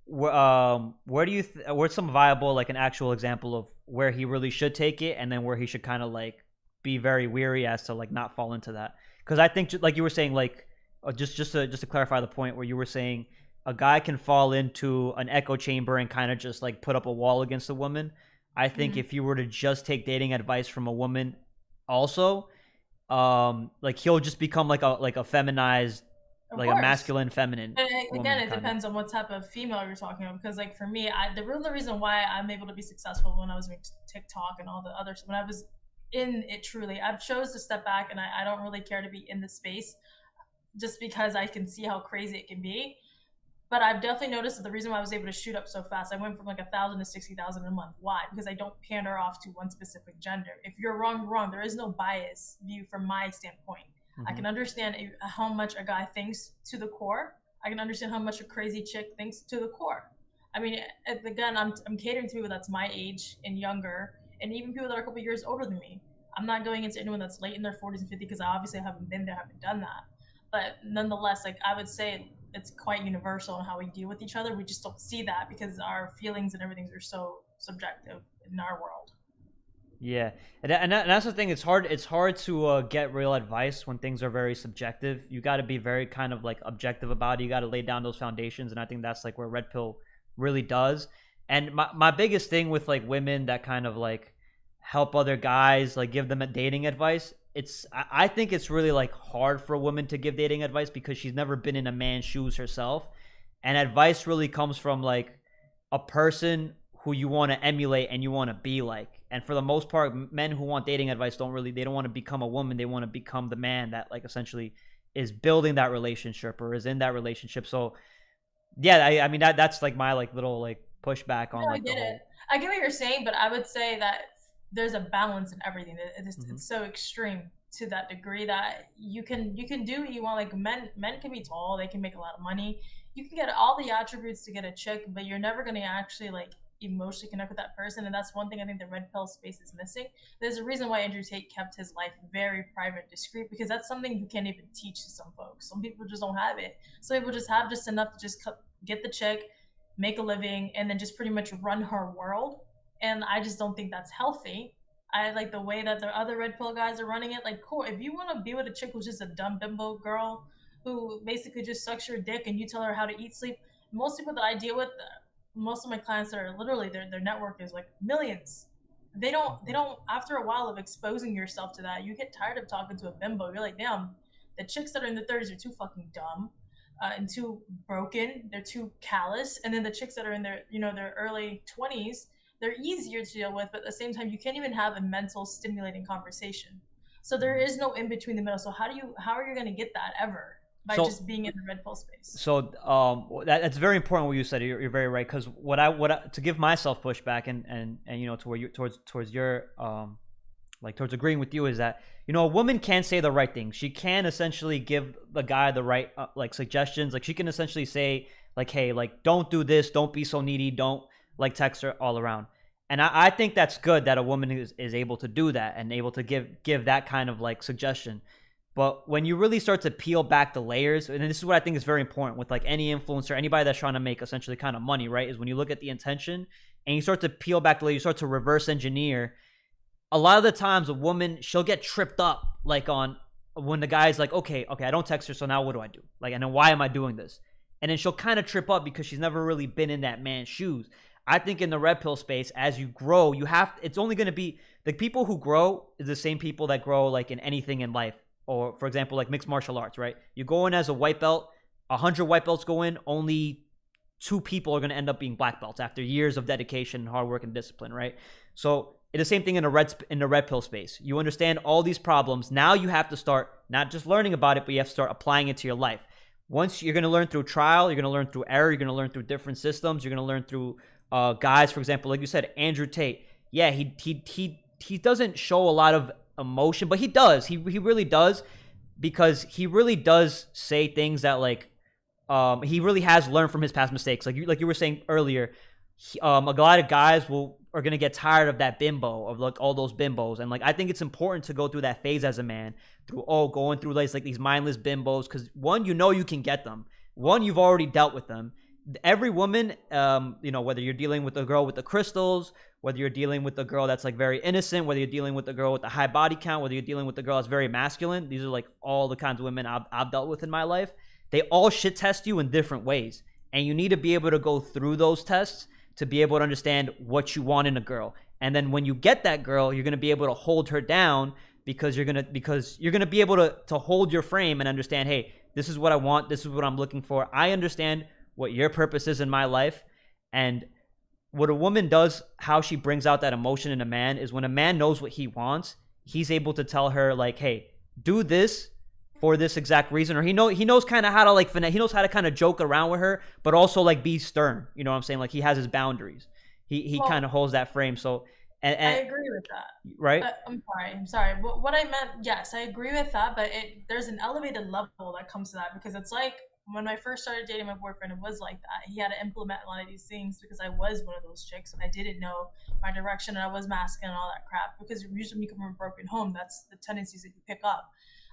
Where's some viable, like an actual example of where he really should take it, and then where he should kind of like be very weary as to like not fall into that? Because I think, like you were saying, like just to clarify the point where you were saying a guy can fall into an echo chamber and kind of just like put up a wall against a woman. I think if you were to just take dating advice from a woman, also, like he'll just become like a feminized, like a masculine feminine. And again, it depends on what type of female you're talking about. Because like for me, the reason why I'm able to be successful when I was doing TikTok and all the others, when I was in it truly, I've chose to step back and I don't really care to be in the space just because I can see how crazy it can be. But I've definitely noticed that the reason why I was able to shoot up so fast, I went from like 1,000 to 60,000 a month. Why? Because I don't pander off to one specific gender. If you're wrong, you're wrong. There is no bias view from my standpoint. I can understand how much a guy thinks to the core. I can understand how much a crazy chick thinks to the core. I mean, again, I'm catering to people that's my age and younger, and even people that are a couple years older than me. I'm not going into anyone that's late in their 40s and 50s because I obviously haven't been there, haven't done that. But nonetheless, like I would say it's quite universal in how we deal with each other. We just don't see that because our feelings and everything are so subjective in our world. Yeah, and that's the thing. It's hard to get real advice when things are very subjective. You got to be very kind of like objective about it. You got to lay down those foundations, and I think that's like where Red Pill really does. And my biggest thing with like women that kind of like help other guys, like give them a dating advice, I think it's really like hard for a woman to give dating advice because she's never been in a man's shoes herself, and advice really comes from like a person who you want to emulate and you want to be like. And for the most part, men who want dating advice they don't want to become a woman. They want to become the man that like essentially is building that relationship or is in that relationship. So yeah, I mean that's like my like little like pushback on like I get it. I get what you're saying, but I would say that there's a balance in everything. It's so extreme to that degree that you can do what you want. Like men can be tall, they can make a lot of money. You can get all the attributes to get a chick, but you're never going to actually like emotionally connect with that person. And that's one thing I think the red pill space is missing. There's a reason why Andrew Tate kept his life very private and discreet, because that's something you can't even teach to some folks. Some people just don't have it. Some people just have just enough to just get the chick, make a living, and then just pretty much run her world. And I just don't think that's healthy. I like the way that the other red pill guys are running it. Like, cool, if you want to be with a chick who's just a dumb bimbo girl who basically just sucks your dick and you tell her how to eat, sleep. Most people that I deal with, most of my clients are literally their network is like millions. They don't after a while of exposing yourself to that, you get tired of talking to a bimbo. You're like, damn, the chicks that are in their 30s are too fucking dumb and too broken. They're too callous. And then the chicks that are in their their early 20s, they're easier to deal with, but at the same time, you can't even have a mental stimulating conversation. So there is no in between the middle. So how are you going to get that ever? By just being in the red pill space. So that's very important what you said. You're very right, because what I to give myself pushback and you know, to where you towards your like towards agreeing with you, is that, you know, a woman can say the right thing. She can essentially give the guy the right like suggestions. Like she can essentially say like, hey, like don't do this, don't be so needy, don't like text her all around. And I think that's good that a woman is able to do that and able to give that kind of like suggestion. But when you really start to peel back the layers, and this is what I think is very important with like any influencer, anybody that's trying to make essentially kind of money, right? Is when you look at the intention and you start to peel back the layers, you start to reverse engineer. A lot of the times a woman, she'll get tripped up like on when the guy's like, okay, I don't text her, so now what do I do? Like, and then why am I doing this? And then she'll kind of trip up because she's never really been in that man's shoes. I think in the red pill space, as you grow, it's only going to be the people who grow is the same people that grow like in anything in life. Or, for example, like mixed martial arts, right? You go in as a white belt, 100 white belts go in, only 2 people are going to end up being black belts after years of dedication and hard work and discipline, right? So it's the same thing in the red pill space. You understand all these problems. Now you have to start not just learning about it, but you have to start applying it to your life. Once you're going to learn through trial, you're going to learn through error, you're going to learn through different systems, you're going to learn through guys, for example, like you said, Andrew Tate. Yeah, he doesn't show a lot of emotion, but he does. He really does, because he really does say things that like he really has learned from his past mistakes. Like you were saying earlier, a lot of guys are gonna get tired of that bimbo, of like all those bimbos, and like I think it's important to go through that phase as a man, going through like these mindless bimbos, because one, you know you can get them. One, you've already dealt with them. Every woman, you know, whether you're dealing with a girl with the crystals, whether you're dealing with a girl that's like very innocent, whether you're dealing with a girl with a high body count, whether you're dealing with a girl that's very masculine, these are like all the kinds of women I've dealt with in my life. They all shit test you in different ways. And you need to be able to go through those tests to be able to understand what you want in a girl. And then when you get that girl, you're going to be able to hold her down, because you're going to be able to hold your frame and understand, hey, this is what I want. This is what I'm looking for. I understand what your purpose is in my life. And what a woman does, how she brings out that emotion in a man, is when a man knows what he wants, he's able to tell her like, hey, do this for this exact reason. Or he knows kind of how to like finesse, he knows how to kind of joke around with her, but also like be stern. You know what I'm saying? Like he has his boundaries. He kind of holds that frame. So and I agree with that. Right? I'm sorry. What I meant, yes, I agree with that, but there's an elevated level that comes to that, because it's like, when I first started dating my boyfriend, it was like that. He had to implement a lot of these things, because I was one of those chicks and I didn't know my direction and I was masculine and all that crap. Because usually when you come from a broken home, that's the tendencies that you pick up.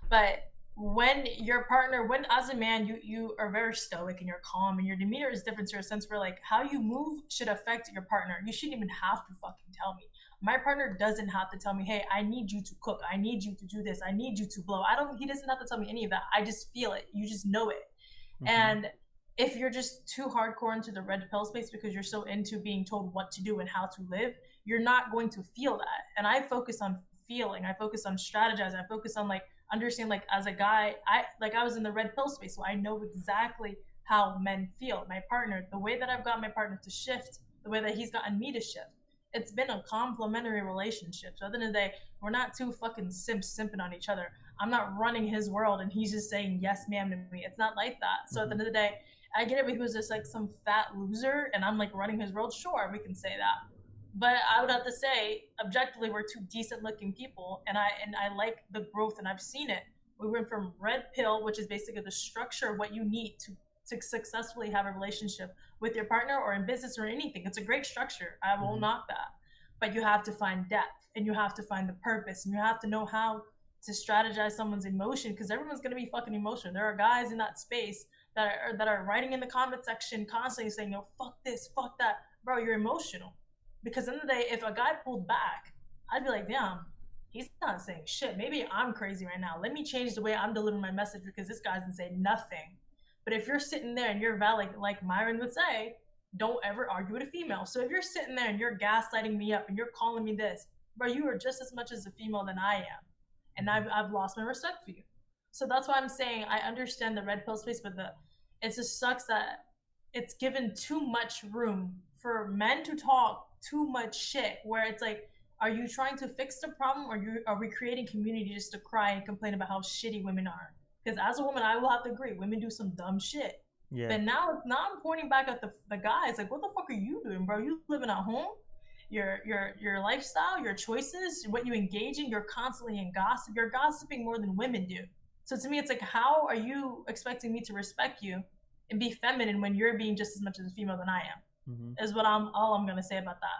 But when your partner, as a man, you are very stoic and you're calm and your demeanor is different to a sense where like how you move should affect your partner. You shouldn't even have to fucking tell me. My partner doesn't have to tell me, hey, I need you to cook. I need you to do this. I need you to blow. He doesn't have to tell me any of that. I just feel it. You just know it. And if you're just too hardcore into the red pill space because you're so into being told what to do and how to live, you're not going to feel that. And I focus on feeling. I focus on strategizing. I focus on like understand, like as a guy, I was in the red pill space, so I know exactly how men feel. My partner, the way that I've got my partner to shift, the way that he's gotten me to shift, it's been a complementary relationship. So at the end of the day, we're not two fucking simping on each other. I'm not running his world and he's just saying yes ma'am to me. It's not like that. So at the end of the day, I get it, but he was just like some fat loser and I'm like running his world. Sure, we can say that. But I would have to say, objectively, we're two decent looking people, and I like the growth, and I've seen it. We went from red pill, which is basically the structure of what you need to successfully have a relationship with your partner or in business or anything. It's a great structure. I will knock that. But you have to find depth, and you have to find the purpose, and you have to know how to strategize someone's emotion, because everyone's going to be fucking emotional. There are guys in that space that are writing in the comment section constantly saying, no, fuck this, fuck that. Bro, you're emotional. Because at the end of the day, if a guy pulled back, I'd be like, damn, he's not saying shit. Maybe I'm crazy right now. Let me change the way I'm delivering my message because this guy doesn't say nothing. But if you're sitting there and you're valid, like Myron would say, don't ever argue with a female. So if you're sitting there and you're gaslighting me up and you're calling me this, bro, you are just as much as a female than I am. And I've lost my respect for you. So that's why I'm saying I understand the red pill space, but it just sucks that it's given too much room for men to talk too much shit, where it's like, Are you trying to fix the problem, or are we creating community just to cry and complain about how shitty women are? Because as a woman, I will have to agree, women do some dumb shit. Yeah. But now I'm pointing back at the guys, like, what the fuck are you doing, bro? You living at home? Your lifestyle, your choices, what you engage in, you're constantly in gossip. You're gossiping more than women do. So to me, it's like, how are you expecting me to respect you and be feminine when you're being just as much as a female than I am? Is what all I'm gonna say about that.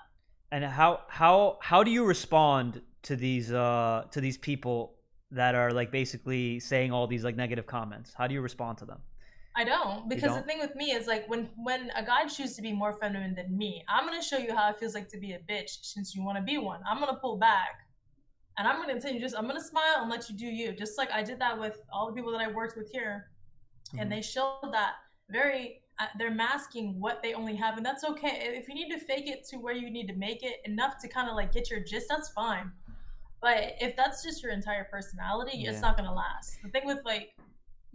And how do you respond to these people that are like basically saying all these like negative comments? How do you respond to them? I don't, because the thing with me is like when a guy chooses to be more feminine than me, I'm gonna show you how it feels like to be a bitch since you want to be one. I'm gonna pull back, and I'm gonna tell you I'm gonna smile and let you do you, just like I did that with all the people that I worked with here, and they showed that they're masking what they only have, and that's okay. If you need to fake it to where you need to make it enough to kind of like get your gist, that's fine. But if that's just your entire personality, it's not gonna last. The thing with like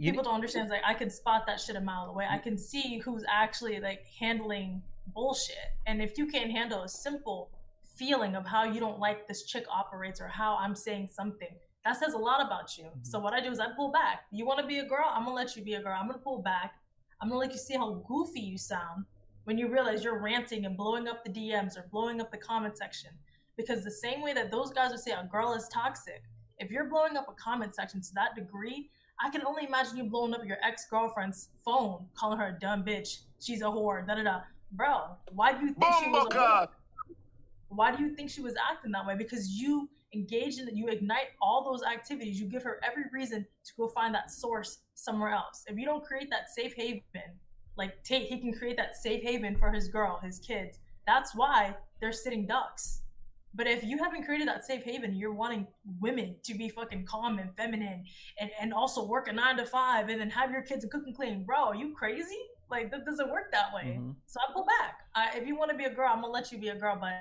people don't understand is like I can spot that shit a mile away. I can see who's actually like handling bullshit. And if you can't handle a simple feeling of how you don't like this chick operates or how I'm saying something, that says a lot about you. So what I do is I pull back. You want to be a girl? I'm gonna let you be a girl. I'm gonna pull back. I'm gonna let you see how goofy you sound when you realize you're ranting and blowing up the DMs or blowing up the comment section. Because the same way that those guys would say a girl is toxic, if you're blowing up a comment section to that degree, I can only imagine you blowing up your ex-girlfriend's phone, calling her a dumb bitch, she's a whore, da-da-da. Bro, why do you think she was a whore? Why do you think she was acting that way? Because you engage in it, you ignite all those activities, you give her every reason to go find that source somewhere else. If you don't create that safe haven, like Tate, he can create that safe haven for his girl, his kids. That's why they're sitting ducks. But if you haven't created that safe haven, you're wanting women to be fucking calm and feminine and also work a 9 to 5 and then have your kids and cook and clean. Bro, are you crazy? Like, that doesn't work that way. So I pull back. If you want to be a girl, I'm going to let you be a girl, but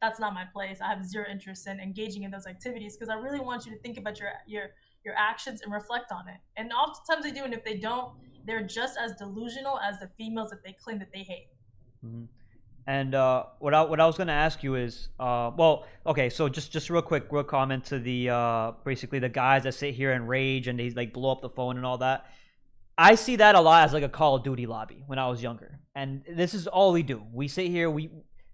that's not my place. I have zero interest in engaging in those activities because I really want you to think about your actions and reflect on it. And oftentimes they do, and if they don't, they're just as delusional as the females that they claim that they hate. And what I was going to ask you is, well, okay, so just real comment to the basically the guys that sit here and rage and they like blow up the phone and all that. I see that a lot as like a Call of Duty lobby when I was younger, and this is all we do. We sit here,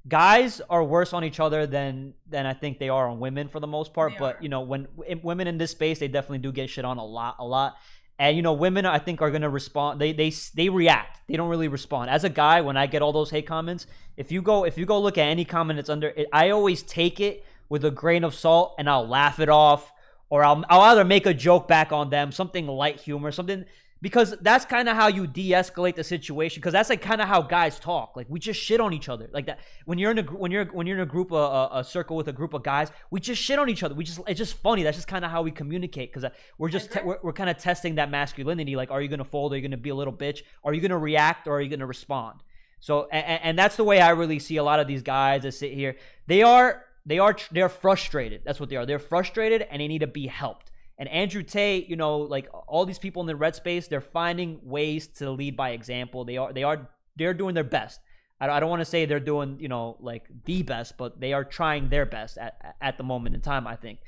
guys are worse on each other than I think they are on women for the most part. But you know, when women in this space, they definitely do get shit on a lot. And you know, women I think are gonna respond. They react. They don't really respond. As a guy, when I get all those hate comments, if you go look at any comment that's under it, I always take it with a grain of salt and I'll laugh it off, or I'll either make a joke back on them, something light humor, something. Because that's kind of how you de-escalate the situation. Because that's like kind of how guys talk. Like we just shit on each other. Like that when you're in a group, a circle with a group of guys, we just shit on each other. It's just funny. That's just kind of how we communicate. Because we're kind of testing that masculinity. Like, are you gonna fold? Are you gonna be a little bitch? Are you gonna react or are you gonna respond? So and that's the way I really see a lot of these guys that sit here. They're frustrated. That's what they are. They're frustrated and they need to be helped. And Andrew Tate, you know, like all these people in the red space, they're finding ways to lead by example. They're doing their best. I don't want to say they're doing, you know, like the best, but they are trying their best at the moment in time, I think.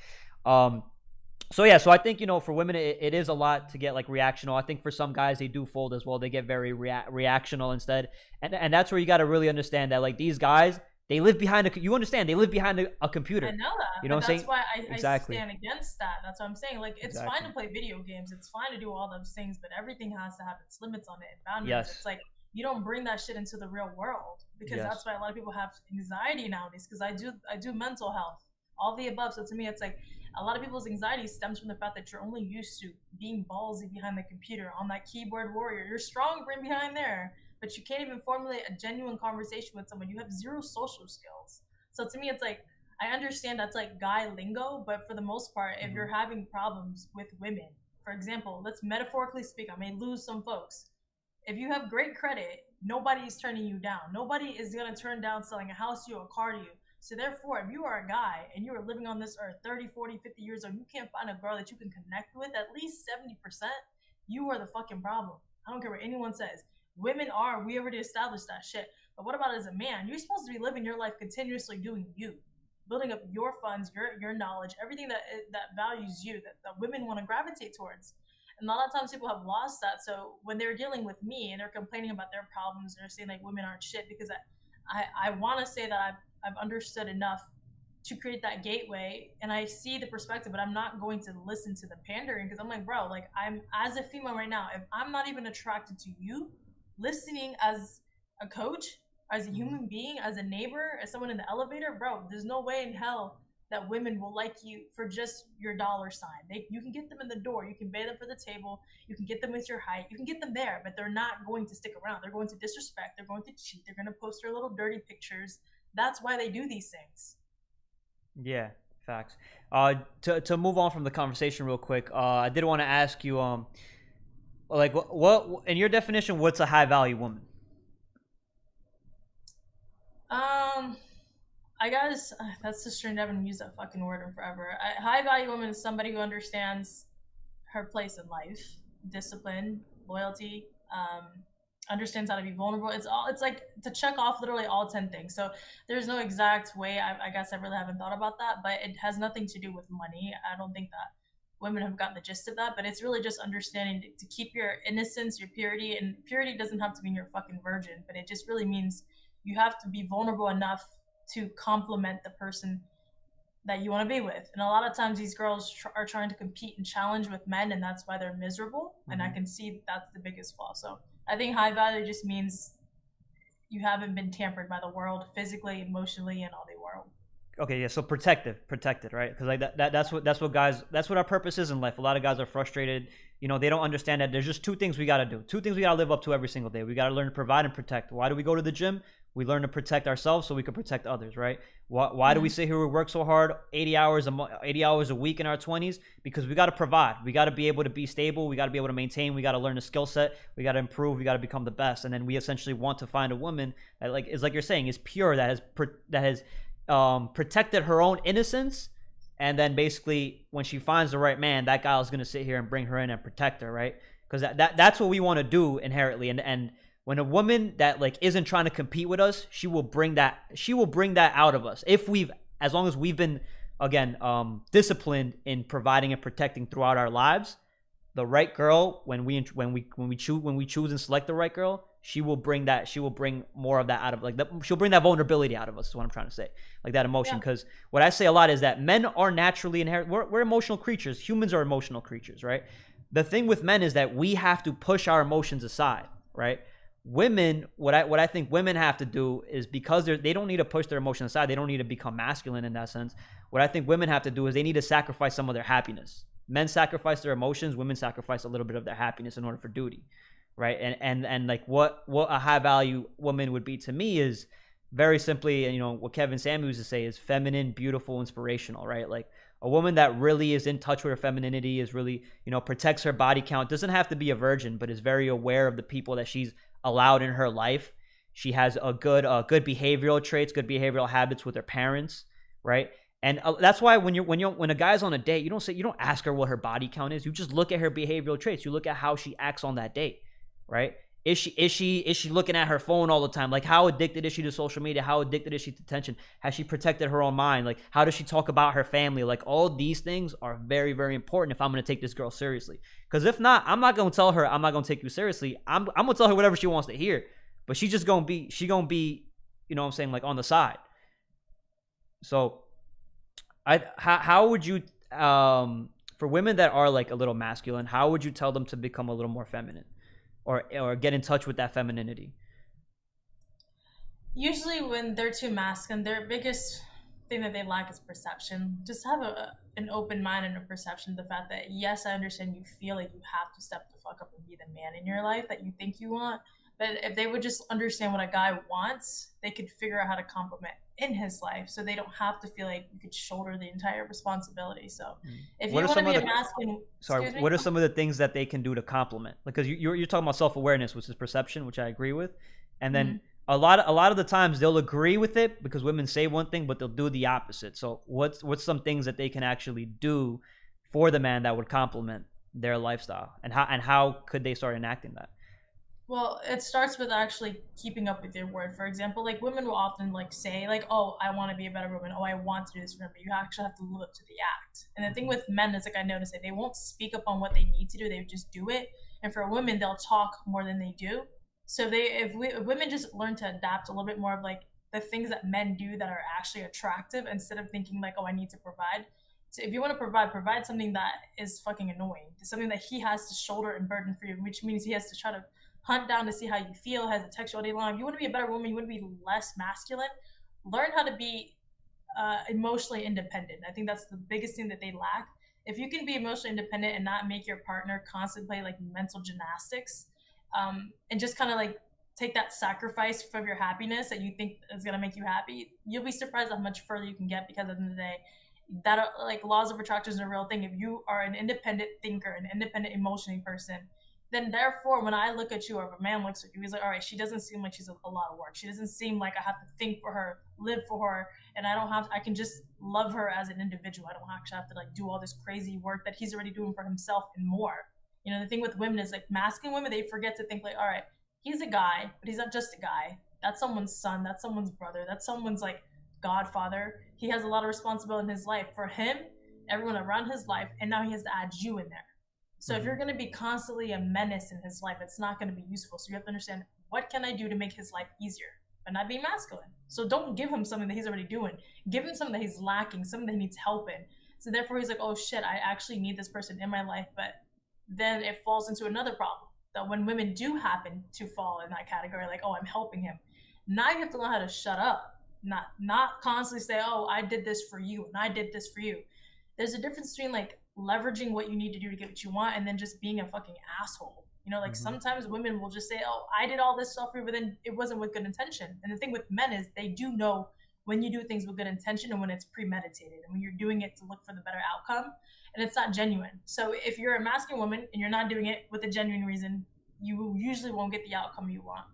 So I think, you know, for women, it is a lot to get like reactional. I think for some guys, they do fold as well. They get very reactional instead. And that's where you got to really understand that like these guys, they live behind they live behind a computer. I know that. You know what I'm saying? That's why I stand against that. That's what I'm saying. Like, it's fine to play video games. It's fine to do all those things, but everything has to have its limits on it and boundaries. It's like, you don't bring that shit into the real world because that's why a lot of people have anxiety nowadays because I do mental health, all the above. So to me, it's like a lot of people's anxiety stems from the fact that you're only used to being ballsy behind the computer on that keyboard warrior. You're strong behind there, but you can't even formulate a genuine conversation with someone. You have zero social skills. So to me, it's like, I understand that's like guy lingo, but for the most part, if you're having problems with women, for example, let's metaphorically speak, I may lose some folks. If you have great credit, nobody is turning you down. Nobody is going to turn down selling a house to you or a car to you. So therefore, if you are a guy and you are living on this earth 30, 40, 50 years old, you can't find a girl that you can connect with, at least 70%, you are the fucking problem. I don't care what anyone says. Women are, we already established that shit. But what about as a man? You're supposed to be living your life continuously doing you. building up your funds, your knowledge, everything that values you, that women want to gravitate towards. And a lot of times people have lost that. So when they're dealing with me and they're complaining about their problems, they're saying like women aren't shit, because I want to say that I've understood enough to create that gateway, and I see the perspective, but I'm not going to listen to the pandering, because I'm like, bro, like, I'm, as a female right now, if I'm not even attracted to you, listening as a coach, as a human being, as a neighbor, as someone in the elevator, bro, there's no way in hell that women will like you for just your dollar sign. You can get them in the door, you can pay them for the table, you can get them with your height, you can get them there, but they're not going to stick around. They're going to disrespect, they're going to cheat, they're going to post their little dirty pictures. That's why they do these things. Yeah, facts. To move on from the conversation real quick, I did want to ask you, like, what in your definition, what's a high value woman? I guess that's just strange. I haven't used that fucking word in forever. A high value woman is somebody who understands her place in life, discipline, loyalty, understands how to be vulnerable. It's like to check off literally all 10 things. So there's no exact way. I guess I really haven't thought about that, but it has nothing to do with money. I don't think that women have gotten the gist of that, but it's really just understanding to keep your innocence, your purity, and purity doesn't have to mean you're a fucking virgin, but it just really means you have to be vulnerable enough to complement the person that you want to be with. And a lot of times these girls are trying to compete and challenge with men, and that's why they're miserable. Mm-hmm. And I can see that's the biggest flaw. So I think high value just means you haven't been tampered by the world physically, emotionally, and all the world. Okay, yeah. So protected, right? Because like that's what our purpose is in life. A lot of guys are frustrated. You know, they don't understand that there's just two things we got to do. Two things we got to live up to every single day. We got to learn to provide and protect. Why do we go to the gym? We learn to protect ourselves so we can protect others, right? Why do we sit here, we work so hard, 80 hours a week in our 20s? Because we got to provide. We got to be able to be stable. We got to be able to maintain. We got to learn a skill set. We got to improve. We got to become the best. And then we essentially want to find a woman that, like, is like you're saying, is pure, that has protected her own innocence. And then basically when she finds the right man, that guy is going to sit here and bring her in and protect her, right? Because that's what we want to do inherently. And when a woman that like isn't trying to compete with us, she will bring that out of us. As long as we've been, again, disciplined in providing and protecting throughout our lives, the right girl, when we choose and select the right girl, she will bring more of that out of, like, she'll bring that vulnerability out of us, is what I'm trying to say, like that emotion. Because what I say a lot is that men are naturally inherent. We're emotional creatures. Humans are emotional creatures, right? The thing with men is that we have to push our emotions aside, right? Women, what I think women have to do is, because they don't need to push their emotions aside, they don't need to become masculine in that sense. What I think women have to do is they need to sacrifice some of their happiness. Men sacrifice their emotions, women sacrifice a little bit of their happiness in order for duty, right? And like what a high value woman would be to me is very simply, you know, what Kevin Samuels used to say is feminine, beautiful, inspirational, right? Like a woman that really is in touch with her femininity, is really, you know, protects her body count, doesn't have to be a virgin, but is very aware of the people that she's allowed in her life. She has a good behavioral traits, good behavioral habits with her parents, right? And that's why when a guy's on a date, you don't ask her what her body count is. You just look at her behavioral traits. You look at how she acts on that date, right? Is she looking at her phone all the time? Like, how addicted is she to social media? How addicted is she to attention? Has she protected her own mind? Like, how does she talk about her family? Like, all these things are very, very important if I'm going to take this girl seriously. Because if not, I'm not going to tell her I'm not going to take you seriously. I'm going to tell her whatever she wants to hear. But she's just going to be, you know what I'm saying, like, on the side. So how would you, for women that are like a little masculine, how would you tell them to become a little more feminine? Or get in touch with that femininity? Usually when they're too masculine, their biggest thing that they lack is perception. Just have an open mind and a perception of the fact that, yes, I understand you feel like you have to step the fuck up and be the man in your life that you think you want. But if they would just understand what a guy wants, they could figure out how to compliment in his life, so they don't have to feel like you could shoulder the entire responsibility. So if you want to be a masculine, what are some of the things that they can do to compliment? Because you're talking about self-awareness, which is perception, which I agree with, and then a lot of the times they'll agree with it because women say one thing, but they'll do the opposite. So what's some things that they can actually do for the man that would complement their lifestyle, and how could they start enacting that? Well, it starts with actually keeping up with your word. For example, like women will often like say like, "Oh, I want to be a better woman. Oh, I want to do this for him." But you actually have to live up to the act. And the thing with men is like I noticed that they won't speak up on what they need to do. They just do it. And for women, they'll talk more than they do. So if women just learn to adapt a little bit more of like the things that men do that are actually attractive instead of thinking like, "Oh, I need to provide." So if you want to provide something that is fucking annoying, something that he has to shoulder and burden for you, which means he has to try to hunt down to see how you feel, has a text all day long. If you want to be a better woman, you want to be less masculine, learn how to be emotionally independent. I think that's the biggest thing that they lack. If you can be emotionally independent and not make your partner constantly play like mental gymnastics, and just kind of like take that sacrifice for your happiness that you think is going to make you happy, you'll be surprised how much further you can get, because at the end of the day, that like laws of attraction is a real thing. If you are an independent thinker, an independent emotionally person, then therefore when I look at you, or if a man looks at you, he's like, all right, she doesn't seem like she's a lot of work. She doesn't seem like I have to think for her, live for her, and I can just love her as an individual. I don't actually have to like do all this crazy work that he's already doing for himself and more. You know, the thing with women is like masculine women, they forget to think like, all right, he's a guy, but he's not just a guy. That's someone's son, that's someone's brother, that's someone's like godfather. He has a lot of responsibility in his life. For him, everyone around his life, and now he has to add you in there. So if you're going to be constantly a menace in his life, it's not going to be useful. So you have to understand, what can I do to make his life easier, but not being masculine. So don't give him something that he's already doing. Give him something that he's lacking, something that he needs help in. So therefore he's like, oh shit, I actually need this person in my life. But then it falls into another problem, that when women do happen to fall in that category, like, oh, I'm helping him, now you have to learn how to shut up. Not constantly say, oh, I did this for you and I did this for you. There's a difference between like leveraging what you need to do to get what you want and then just being a fucking asshole. You know, like sometimes women will just say, oh, I did all this stuff for you, but then it wasn't with good intention. And the thing with men is they do know when you do things with good intention and when it's premeditated and when you're doing it to look for the better outcome and it's not genuine. So if you're a masculine woman and you're not doing it with a genuine reason, you usually won't get the outcome you want.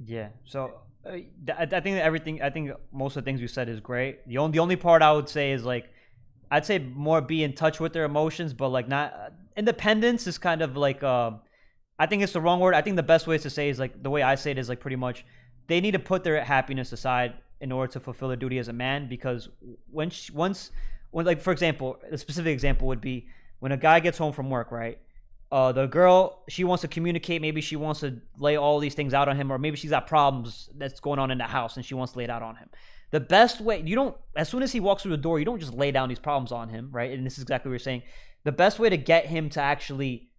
Yeah. So I think most of the things you said is great. The only part I would say is like, I'd say more be in touch with their emotions, but like not independence is kind of like I think it's the wrong word. I think the best way to say is like the way I say it is like pretty much they need to put their happiness aside in order to fulfill their duty as a man, because when like for example, a specific example would be when a guy gets home from work, right? The girl, she wants to communicate. Maybe she wants to lay all these things out on him, or maybe she's got problems that's going on in the house and she wants to lay it out on him. The best way, as soon as he walks through the door, you don't just lay down these problems on him, right? And this is exactly what you're saying. The best way to get him to actually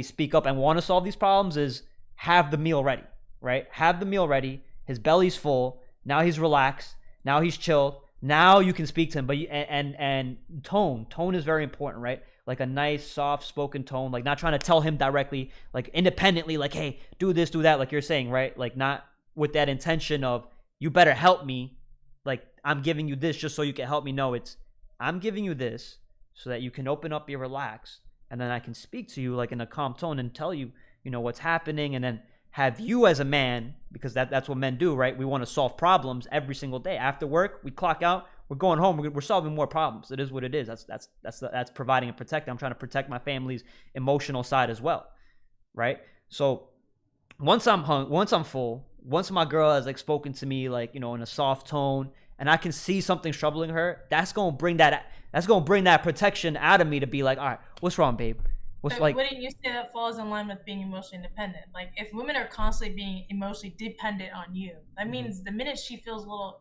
speak up and want to solve these problems is have the meal ready, right? Have the meal ready. His belly's full. Now he's relaxed. Now he's chilled. Now you can speak to him. But and tone is very important, right? Like a nice, soft-spoken tone, like not trying to tell him directly, like independently, like, hey, do this, do that, like you're saying, right? Like not with that intention of, you better help me, like I'm giving you this just so you can help me. No, it's I'm giving you this so that you can open up, be relaxed, and then I can speak to you like in a calm tone and tell you, you know, what's happening, and then have you as a man, because that's what men do, right? We want to solve problems every single day. After work, we clock out, we're going home, we're solving more problems. It is what it is. That's providing and protecting. I'm trying to protect my family's emotional side as well, right? So once I'm full, once my girl has like spoken to me like, you know, in a soft tone, and I can see something's troubling her, that's gonna bring that protection out of me to be like, all right, what's wrong, babe? What's like? Wouldn't you say that falls in line with being emotionally independent? Like if women are constantly being emotionally dependent on you, that means the minute she feels a little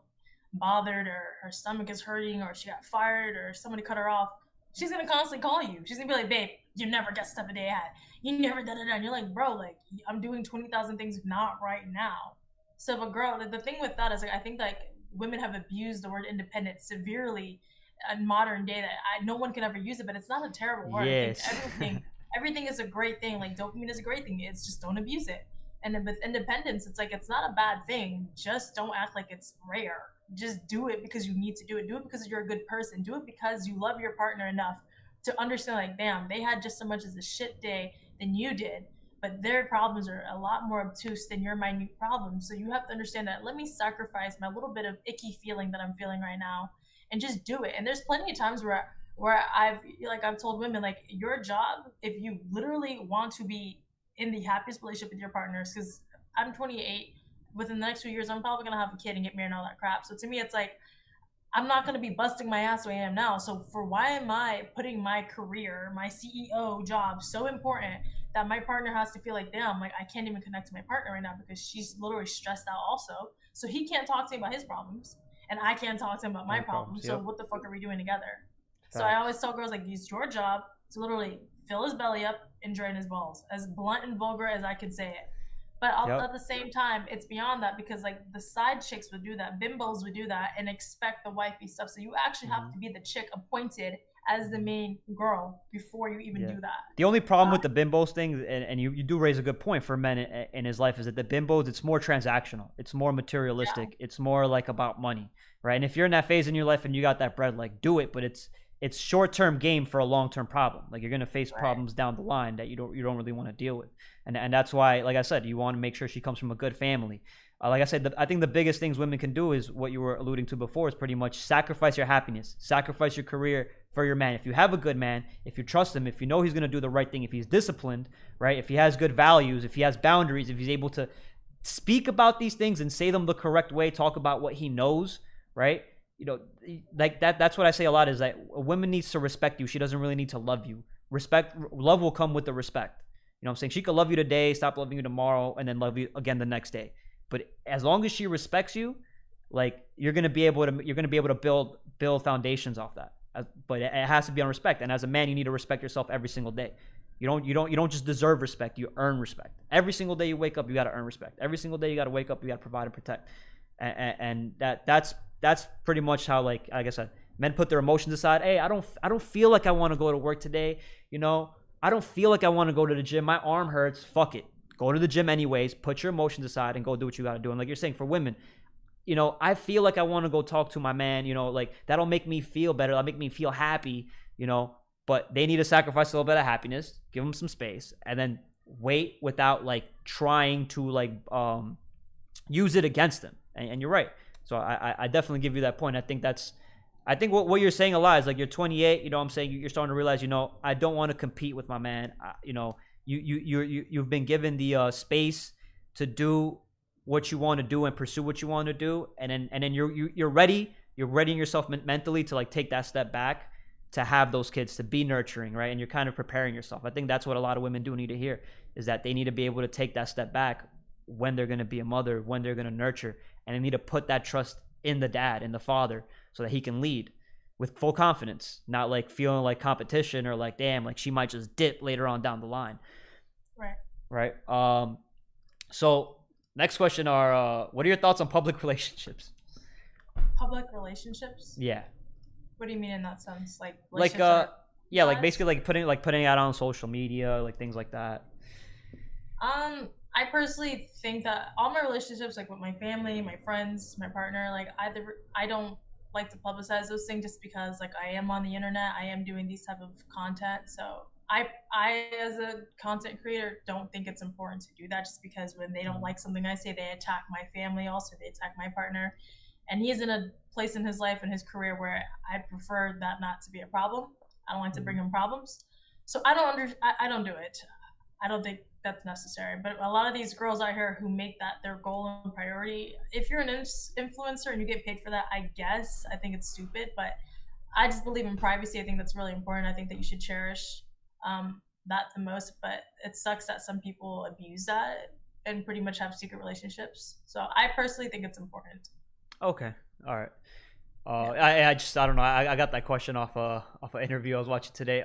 bothered or her stomach is hurting or she got fired or somebody cut her off, she's gonna constantly call you. She's gonna be like, babe, you never get stuff a day ahead. You never da da da. And you're like, bro, like I'm doing 20,000 things not right now. So if a girl, the thing with that is like I think like women have abused the word independent severely in modern day that no one can ever use it, but it's not a terrible word. Yes. I think everything is a great thing. Like dopamine is a great thing. It's just don't abuse it. And then with independence, it's like it's not a bad thing. Just don't act like it's rare. Just do it because you need to do it. Do it because you're a good person. Do it because you love your partner enough to understand like, damn, they had just as much as a shit day than you did, but their problems are a lot more obtuse than your minute problems. So you have to understand that let me sacrifice my little bit of icky feeling that I'm feeling right now and just do it. And there's plenty of times where I've told women like your job, if you literally want to be in the happiest relationship with your partners. Because I'm 28. Within the next few years, I'm probably gonna have a kid and get married and all that crap. So to me, it's like I'm not gonna be busting my ass the way I am now. So for why am I putting my career, my CEO job, so important that my partner has to feel like, damn, like I can't even connect to my partner right now because she's literally stressed out also. So he can't talk to me about his problems, and I can't talk to him about my problems. So what the fuck are we doing together? So I always tell girls, like, it's your job to literally fill his belly up and drain his balls, as blunt and vulgar as I can say it. But at the same time, it's beyond that, because like the side chicks would do that, bimbos would do that and expect the wifey stuff. So you actually have to be the chick appointed as the main girl before you even do that. The only problem with the bimbos thing, and you do raise a good point for men in his life, is that the bimbos, it's more transactional. It's more materialistic. It's more like about money, right? And if you're in that phase in your life and you got that bread, like do it, but it's short-term game for a long-term problem. Like you're going to face problems down the line that you don't really want to deal with. And that's why, like I said, you want to make sure she comes from a good family. Like I said, I think the biggest things women can do is what you were alluding to before, is pretty much sacrifice your happiness, sacrifice your career for your man. If you have a good man, if you trust him, if you know he's going to do the right thing, if he's disciplined, right? If he has good values, if he has boundaries, if he's able to speak about these things and say them the correct way, talk about what he knows, right? You know, like that's what I say a lot, is that a woman needs to respect you. She doesn't really need to love you. Love will come with the respect. You know what I'm saying? She could love you today, stop loving you tomorrow, and then love you again the next day. But as long as she respects you, like you're gonna be able to build foundations off that. But it has to be on respect. And as a man, you need to respect yourself every single day. You don't just deserve respect. You earn respect. Every single day you wake up, you got to earn respect. Every single day you got to wake up, you got to provide and protect. And that's pretty much how, like I said, men put their emotions aside. Hey, I don't feel like I want to go to work today. You know, I don't feel like I want to go to the gym. My arm hurts. Fuck it. Go to the gym anyways. Put your emotions aside and go do what you got to do. And like you're saying, for women, you know, I feel like I want to go talk to my man. You know, like that'll make me feel better. That'll make me feel happy. You know, but they need to sacrifice a little bit of happiness. Give them some space, and then wait without like trying to like use it against them. And you're right. So I definitely give you that point. I think what you're saying a lot is like, you're 28, you know what I'm saying? You're starting to realize, you know, I don't want to compete with my man. You know, you've been given the space to do what you want to do and pursue what you want to do. And then you're ready. You're readying yourself mentally to like take that step back, to have those kids, to be nurturing, right? And you're kind of preparing yourself. I think that's what a lot of women do need to hear, is that they need to be able to take that step back when they're going to be a mother, when they're going to nurture. And they need to put that trust in the dad, in the father, so that he can lead with full confidence, not like feeling like competition or like, damn, like she might just dip later on down the line. Right. So next question are, what are your thoughts on public relationships? Public relationships? Yeah. What do you mean in that sense? Like yeah, like basically like putting it out on social media, like things like that. I personally think that all my relationships, like with my family, my friends, my partner, like I don't like to publicize those things, just because like I am on the internet, I am doing these type of content. So I as a content creator don't think it's important to do that, just because when they don't like something I say, they attack my family, also they attack my partner, and he's in a place in his life and his career where I prefer that not to be a problem. I don't like to bring him problems, so I don't do it. I don't think that's necessary. But a lot of these girls out here who make that their goal and priority, if you're an influencer and you get paid for that, I think it's stupid. But I just believe in privacy. I think that's really important. I think that you should cherish that the most. But it sucks that some people abuse that and pretty much have secret relationships. So I personally think it's important. Okay. All right. I don't know. I got that question off an interview I was watching today.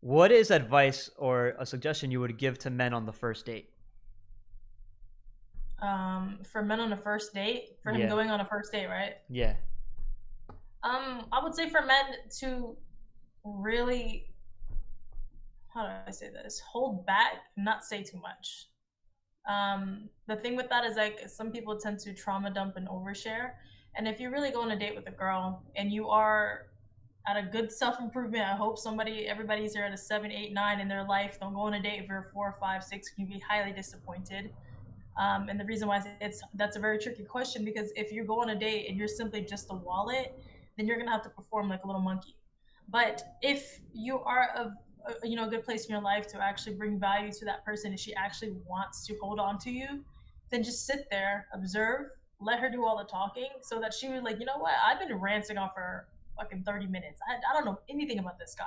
What is advice or a suggestion you would give to men on the first date? For men on a first date, for him going on a first date, right? Yeah. I would say for men to really, how do I say this? Hold back, not say too much. The thing with that is like some people tend to trauma dump and overshare. And if you really go on a date with a girl and you are at a good self-improvement, I hope everybody's here at a 7, 8, 9 in their life. Don't go on a date if you're 4, 5, 6, you'd be highly disappointed. And the reason why that's a very tricky question, because if you go on a date and you're simply just a wallet, then you're gonna have to perform like a little monkey. But if you are a good place in your life to actually bring value to that person, and she actually wants to hold on to you, then just sit there, observe, let her do all the talking, so that she was like, you know what, I've been ranting off for fucking 30 minutes. I don't know anything about this guy.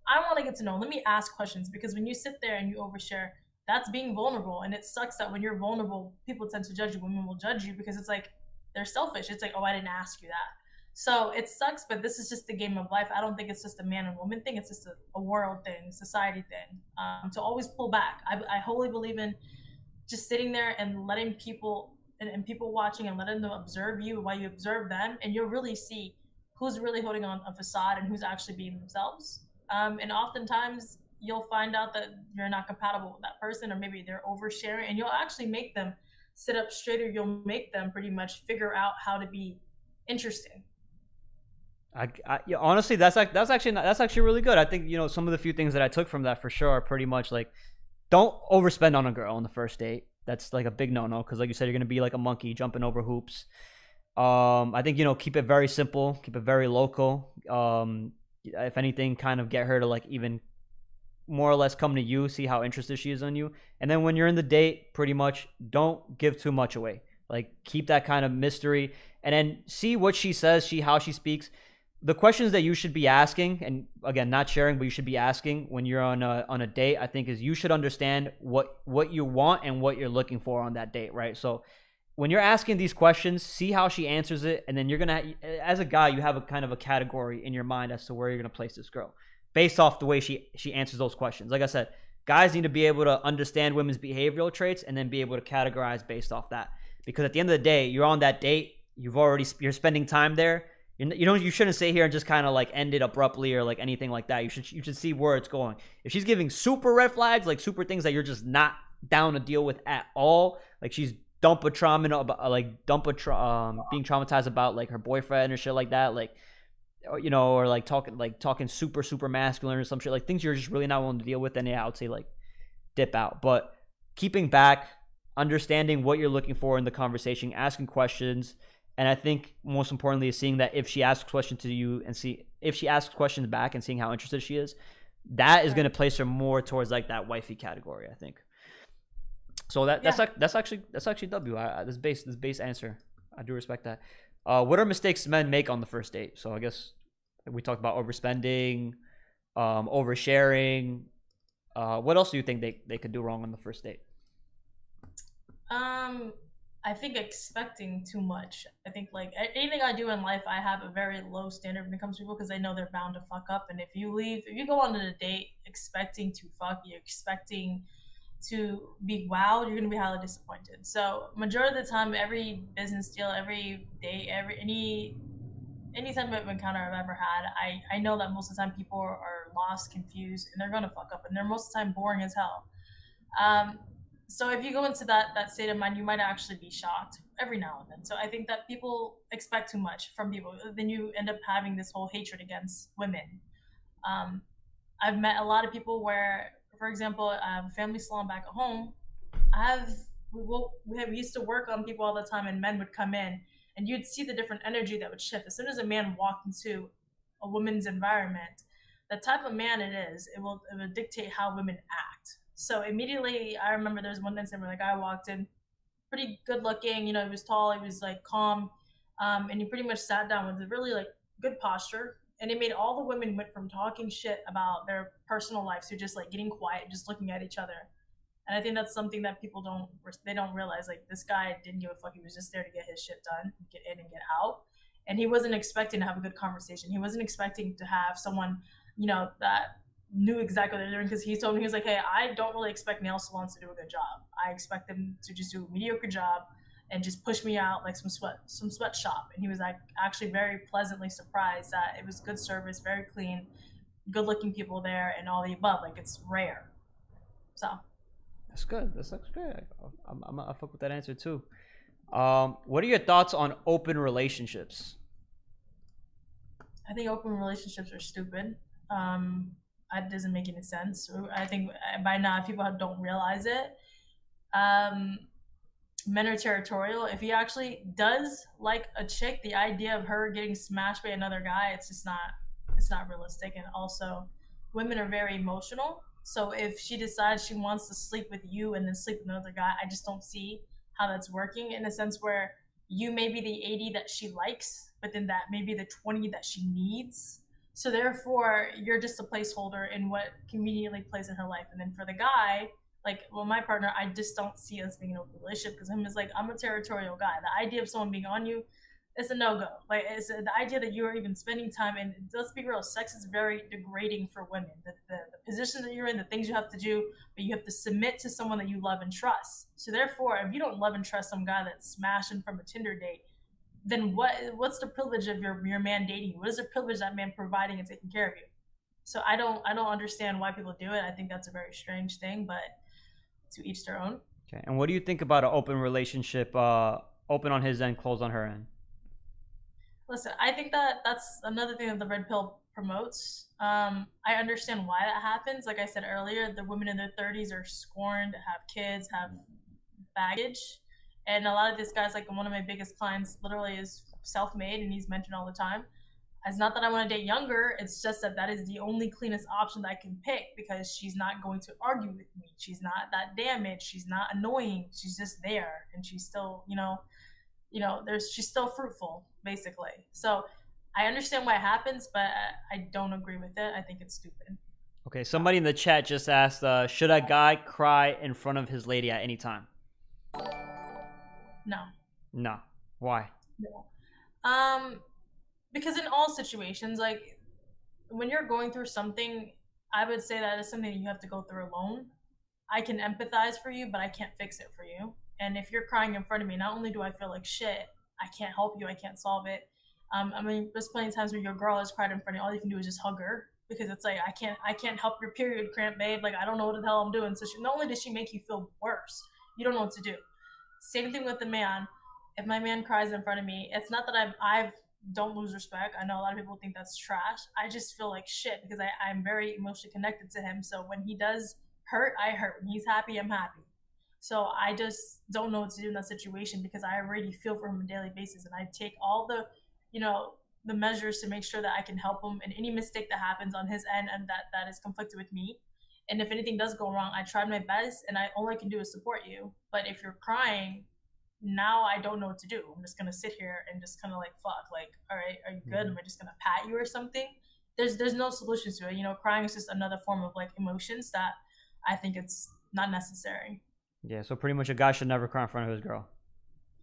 I want to get to know. Let me ask questions, because when you sit there and you overshare, that's being vulnerable. And it sucks that when you're vulnerable, people tend to judge you. Women will judge you because it's like they're selfish. It's like, oh, I didn't ask you that. So it sucks, but this is just the game of life. I don't think it's just a man and woman thing. It's just a world thing, society thing. To always pull back. I wholly believe in just sitting there and letting people and people watching and letting them observe you while you observe them, and you'll really see who's really holding on a facade and who's actually being themselves. And oftentimes you'll find out that you're not compatible with that person, or maybe they're oversharing, and you'll actually make them sit up straighter. You'll make them pretty much figure out how to be interesting. Yeah, honestly, that's actually really good. I think, you know, some of the few things that I took from that for sure are pretty much like, don't overspend on a girl on the first date. That's like a big no-no, because like you said, you're gonna be like a monkey jumping over hoops. I think, you know, keep it very simple, keep it very local. If anything, kind of get her to like even more or less come to you, see how interested she is in you. And then when you're in the date, pretty much don't give too much away. Like, keep that kind of mystery, and then see what she says, how she speaks. The questions that you should be asking, and again, not sharing, but you should be asking when you're on a date, I think, is you should understand what you want and what you're looking for on that date, right? So when you're asking these questions, see how she answers it, and then you're gonna, as a guy, you have a kind of a category in your mind as to where you're gonna place this girl based off the way she answers those questions. Like I said, guys need to be able to understand women's behavioral traits and then be able to categorize based off that. Because at the end of the day, you're on that date, you're spending time there. You shouldn't sit here and just kind of like end it abruptly or like anything like that. You should see where it's going. If she's giving super red flags, like super things that you're just not down to deal with at all, like she's being traumatized about like her boyfriend or shit like that, like, you know, or like talking super masculine or some shit, like things you're just really not willing to deal with, then yeah, I would say like dip out. But keeping back, understanding what you're looking for in the conversation, asking questions. And I think most importantly is seeing that if she asks questions to you and if she asks questions back and seeing how interested she is, that is going to place her more towards like that wifey category, I think. So that's actually W. This base answer. I do respect that. What are mistakes men make on the first date? So I guess we talked about overspending, oversharing. What else do you think they could do wrong on the first date? I think expecting too much. I think like anything I do in life, I have a very low standard when it comes to people, because I know they're bound to fuck up. And if you go on a date expecting to fuck, you're expecting to be wowed, you're gonna be highly disappointed. So majority of the time, every business deal, every date, any type of encounter I've ever had, I know that most of the time people are lost, confused, and they're gonna fuck up, and they're most of the time boring as hell. So if you go into that state of mind, you might actually be shocked every now and then. So I think that people expect too much from people. Then you end up having this whole hatred against women. I've met a lot of people where, for example, I have a family salon back at home. We used to work on people all the time, and men would come in, and you'd see the different energy that would shift. As soon as a man walked into a woman's environment, the type of man it is, it will dictate how women act. So immediately, I remember there's one incident where the guy walked in, pretty good looking, you know, he was tall, he was like calm, and he pretty much sat down with a really like good posture, and it made all the women went from talking shit about their personal lives to just like getting quiet, just looking at each other. And I think that's something that people don't realize. Like, this guy didn't give a fuck. He was just there to get his shit done, get in and get out. And he wasn't expecting to have a good conversation. He wasn't expecting to have someone, you know, that knew exactly what they're doing, because he told me, he was like, hey, I don't really expect nail salons to do a good job. I expect them to just do a mediocre job and just push me out like some sweatshop. And he was like actually very pleasantly surprised that it was good service, very clean, good looking people there, and all the above. Like, it's rare. So that's good. That's good. I fuck with that answer too. What are your thoughts on open relationships? I think open relationships are stupid. It doesn't make any sense. I think by now people don't realize it. Men are territorial. If he actually does like a chick, the idea of her getting smashed by another guy, it's not realistic. And also, women are very emotional. So if she decides she wants to sleep with you and then sleep with another guy, I just don't see how that's working, in a sense where you may be the 80 that she likes, but then that may be the 20 that she needs. So therefore, you're just a placeholder in what conveniently plays in her life. And then for the guy, like, well, my partner, I just don't see us being in an open relationship, because him is like, I'm a territorial guy. The idea of someone being on you, it's a no-go. Like, it's the idea that you're even spending time, and let's be real, sex is very degrading for women. The position that you're in, the things you have to do, but you have to submit to someone that you love and trust. So therefore, if you don't love and trust some guy that's smashing from a Tinder date, then what's the privilege of your man dating you? What is the privilege that man providing and taking care of you? So I don't understand why people do it. I think that's a very strange thing, but to each their own. Okay. And what do you think about an open relationship, open on his end, closed on her end? Listen, I think that's another thing that the red pill promotes. I understand why that happens. Like I said earlier, the women in their 30s are scorned, have kids, have baggage. And a lot of these guys, like one of my biggest clients literally is self-made, and he's mentioned all the time. It's not that I want to date younger, it's just that is the only cleanest option that I can pick, because she's not going to argue with me. She's not that damaged. She's not annoying. She's just there, and she's still, she's still fruitful, basically. So I understand why it happens, but I don't agree with it. I think it's stupid. Okay, somebody in the chat just asked, should a guy cry in front of his lady at any time? No. No. Why? No. Because in all situations, like when you're going through something, I would say that is something that you have to go through alone. I can empathize for you, but I can't fix it for you. And if you're crying in front of me, not only do I feel like shit, I can't help you, I can't solve it. I mean, there's plenty of times where your girl has cried in front of you, all you can do is just hug her, because it's like, I can't help your period cramp, babe. Like, I don't know what the hell I'm doing. So not only does she make you feel worse, you don't know what to do. Same thing with the man. If my man cries in front of me, it's not that I've don't lose respect. I know a lot of people think that's trash. I just feel like shit, because I'm very emotionally connected to him. So when he does hurt, I hurt. When he's happy, I'm happy. So I just don't know what to do in that situation, because I already feel for him on a daily basis, and I take all the measures to make sure that I can help him in any mistake that happens on his end and that is conflicted with me. And if anything does go wrong, I tried my best, and all I can do is support you. But if you're crying, now I don't know what to do. I'm just gonna sit here and just kind of like, fuck, like, all right, are you good? Am I just gonna pat you or something? There's no solutions to it. Crying is just another form of like emotions that I think it's not necessary. Yeah, so pretty much a guy should never cry in front of his girl.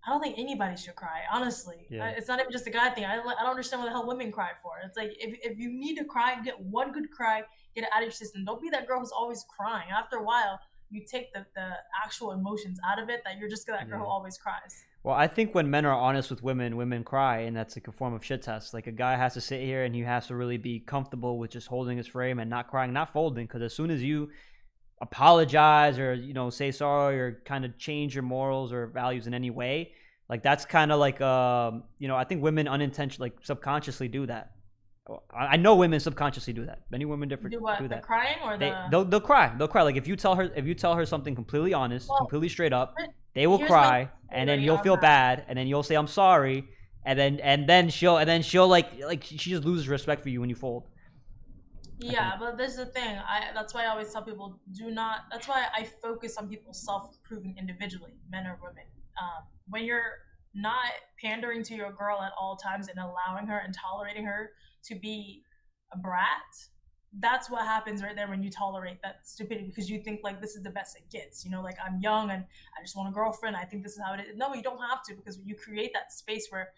I don't think anybody should cry, honestly. Yeah. It's not even just a guy thing. I don't understand what the hell women cry for. It's like, if you need to cry, get one good cry, get it out of your system. Don't be that girl who's always crying. After a while, you take the actual emotions out of it, that you're just that girl who always cries. Well, I think when men are honest with women, women cry, and that's like a form of shit test. Like, a guy has to sit here and he has to really be comfortable with just holding his frame and not crying, not folding, because as soon as you apologize or say sorry or kind of change your morals or values in any way, like, that's kind of like I think women unintentionally, like, subconsciously do that. I know women subconsciously do that. Many women do that. The crying or they'll cry. They'll cry. Like, if you tell her something completely honest, completely straight up, they will here's cry, and then you'll feel bad, and then you'll say I'm sorry, and then she'll like she just loses respect for you when you fold. Yeah, but this is the thing. That's why I always tell people, that's why I focus on people self-improving individually, men or women. When you're not pandering to your girl at all times and allowing her and tolerating her to be a brat, that's what happens right there when you tolerate that stupidity, because you think like this is the best it gets. Like, I'm young and I just want a girlfriend. I think this is how it is. No, you don't have to, because you create that space where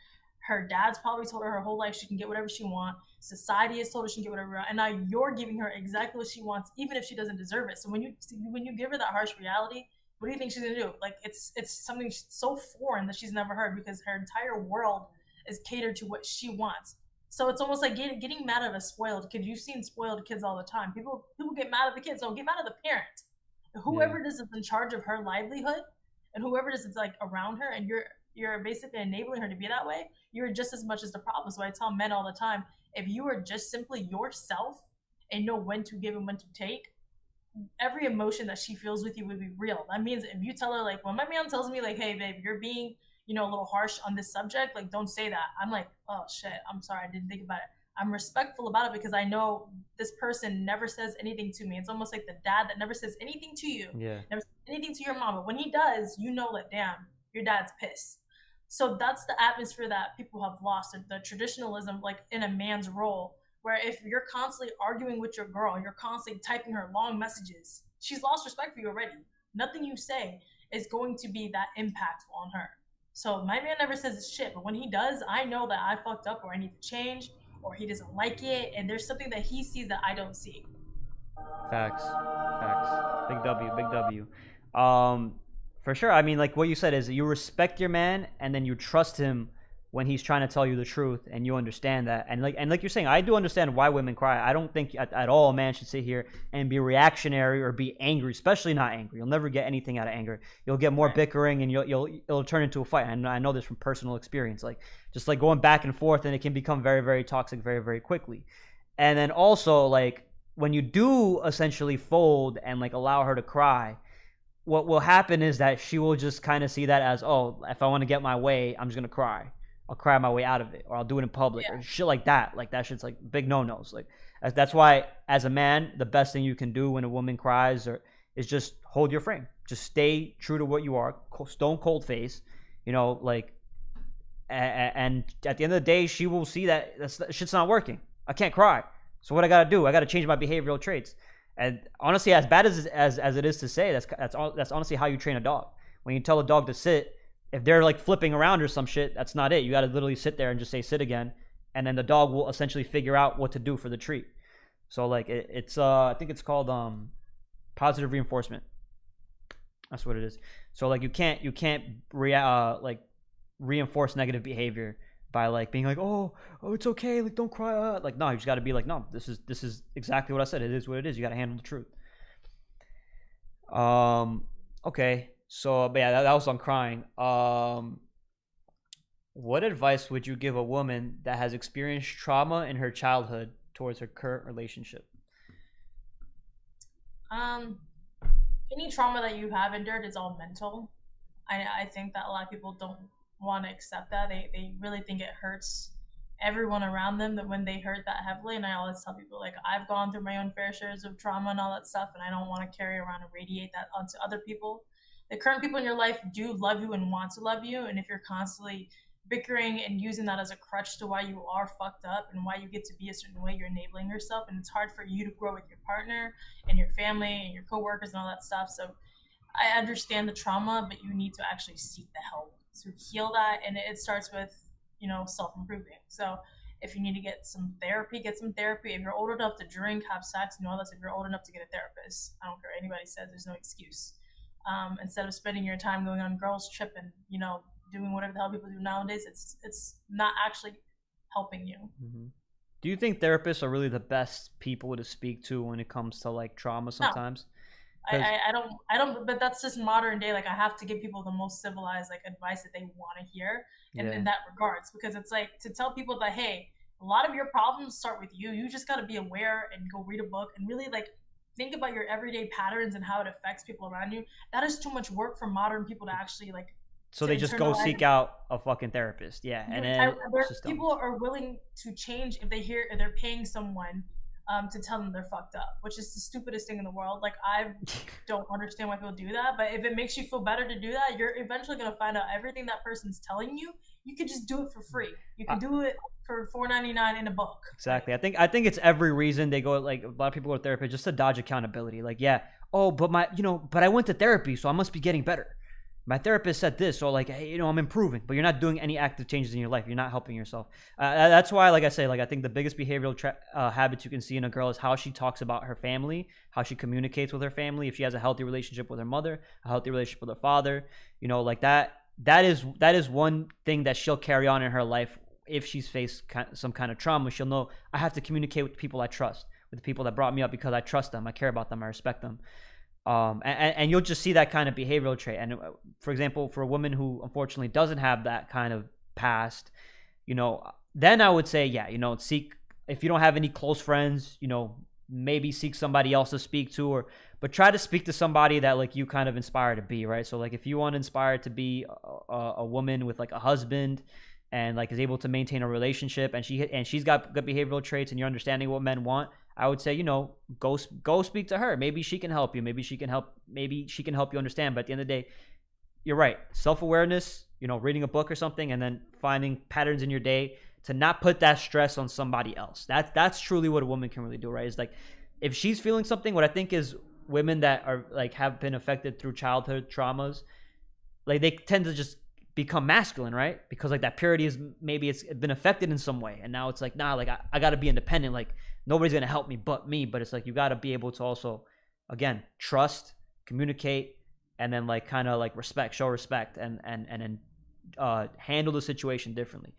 her dad's probably told her whole life she can get whatever she wants. Society has told her she can get whatever, and now you're giving her exactly what she wants, even if she doesn't deserve it. So when you give her that harsh reality, what do you think she's gonna do? Like, it's something so foreign that she's never heard, because her entire world is catered to what she wants. So it's almost like getting mad at a spoiled kid. You've seen spoiled kids all the time. People get mad at the kids. Don't get mad at the parent. Whoever it is that's in charge of her livelihood, and whoever it is that's like around her, and you're basically enabling her to be that way, you're just as much as the problem. So I tell men all the time, if you are just simply yourself and know when to give and when to take, every emotion that she feels with you would be real. That means if you tell her, like, when my man tells me like, hey babe, you're being a little harsh on this subject, like, don't say that, I'm like, oh shit, I'm sorry, I didn't think about it. I'm respectful about it because I know this person never says anything to me. It's almost like the dad that never says anything to you, never says anything to your mom. But when he does, you know that, damn, your dad's pissed. So that's the atmosphere that people have lost, the traditionalism, like in a man's role, where if you're constantly arguing with your girl, you're constantly typing her long messages, she's lost respect for you already. Nothing you say is going to be that impactful on her. So my man never says shit, but when he does, I know that I fucked up or I need to change or he doesn't like it, and there's something that he sees that I don't see. Facts. Big W, big W. For sure. I mean, like what you said is you respect your man and then you trust him when he's trying to tell you the truth, and you understand that. And like you're saying, I do understand why women cry. I don't think at all a man should sit here and be reactionary or be angry, especially not angry. You'll never get anything out of anger. You'll get more bickering, and it'll turn into a fight. And I know this from personal experience. Like just like going back and forth, and it can become very, very toxic very, very quickly. And then also like when you do essentially fold and like allow her to cry, what will happen is that she will just kind of see that as, oh, if I want to get my way, I'm just gonna cry. I'll cry my way out of it, or I'll do it in public, or shit like that. Like that shit's like big no-nos. Like that's why, as a man, the best thing you can do when a woman cries is just hold your frame. Just stay true to what you are, stone cold face. You know, like, and at the end of the day, she will see that shit's not working. I can't cry. So what I gotta do? I gotta change my behavioral traits. And honestly, as bad as it is to say, that's honestly how you train a dog. When you tell a dog to sit, if they're like flipping around or some shit, that's not it. You got to literally sit there and just say sit again, and then the dog will essentially figure out what to do for the treat. So like it's I think it's called positive reinforcement. That's what it is. So like you can't like reinforce negative behavior by like being like, oh it's okay, like don't cry, like no, you just got to be like, no, this is exactly what I said. It is what it is. You got to handle the truth. Okay. So, but yeah, that was on crying. What advice would you give a woman that has experienced trauma in her childhood towards her current relationship? Any trauma that you have endured is all mental. I think that a lot of people don't want to accept that. They really think it hurts everyone around them that when they hurt that heavily. And I always tell people, like, I've gone through my own fair shares of trauma and all that stuff, and I don't want to carry around and radiate that onto other people. The current people in your life do love you and want to love you, and if you're constantly bickering and using that as a crutch to why you are fucked up and why you get to be a certain way, you're enabling yourself, and it's hard for you to grow with your partner and your family and your coworkers and all that stuff. So I understand the trauma, but you need to actually seek the help to heal that, and it starts with, you know, self-improving. So if you need to get some therapy, get some therapy. If you're old enough to drink, have sex, and all that, if you're old enough to get a therapist, I don't care what anybody says, there's no excuse. Instead of spending your time going on girls' trip and, you know, doing whatever the hell people do nowadays, it's not actually helping you. Mm-hmm. Do you think therapists are really the best people to speak to when it comes to like trauma sometimes? No. I don't, but that's just modern day. Like, I have to give people the most civilized like advice that they want to hear in that regards, because it's like to tell people that, hey, a lot of your problems start with you. You just got to be aware and go read a book and really like think about your everyday patterns and how it affects people around you. That is too much work for modern people to actually like. So they just go seek out a fucking therapist. Yeah. And then people are willing to change if they're paying someone to tell them they're fucked up, which is the stupidest thing in the world. Like, I don't understand why people do that, but if it makes you feel better to do that, you're eventually going to find out everything that person's telling you. You could just do it for free. You can do it for $4.99 in a book. Exactly. I think it's every reason they go, like, a lot of people go to therapy just to dodge accountability. Like, yeah, oh, but I went to therapy, so I must be getting better. My therapist said this, so like, hey, I'm improving, but you're not doing any active changes in your life. You're not helping yourself. That's why, like I say, like I think the biggest behavioral habits you can see in a girl is how she talks about her family, how she communicates with her family. If she has a healthy relationship with her mother, a healthy relationship with her father, like that is one thing that she'll carry on in her life. If she's faced some kind of trauma, she'll know, I have to communicate with the people I trust, with the people that brought me up, because I trust them, I care about them, I respect them. And you'll just see that kind of behavioral trait. And for example, for a woman who unfortunately doesn't have that kind of past, then I would say, yeah, seek, if you don't have any close friends, maybe seek somebody else to speak to, but try to speak to somebody that like you kind of inspire to be, right? So like if you want to inspire to be a woman with like a husband, and like is able to maintain a relationship, and she's got good behavioral traits, and you're understanding what men want, I would say, you know, go speak to her. Maybe she can help you. Maybe she can help you understand. But at the end of the day, you're right. Self-awareness, you know, reading a book or something, and then finding patterns in your day to not put that stress on somebody else. That's truly what a woman can really do, right? Is like, if she's feeling something, what I think is women that are like have been affected through childhood traumas, like they tend to just become masculine, right? Because like that purity is, maybe it's been affected in some way, and now it's like, nah, like I got to be independent. Like nobody's gonna help me but me. But it's like you got to be able to also, again, trust, communicate, and then like kind of like show respect, and handle the situation differently.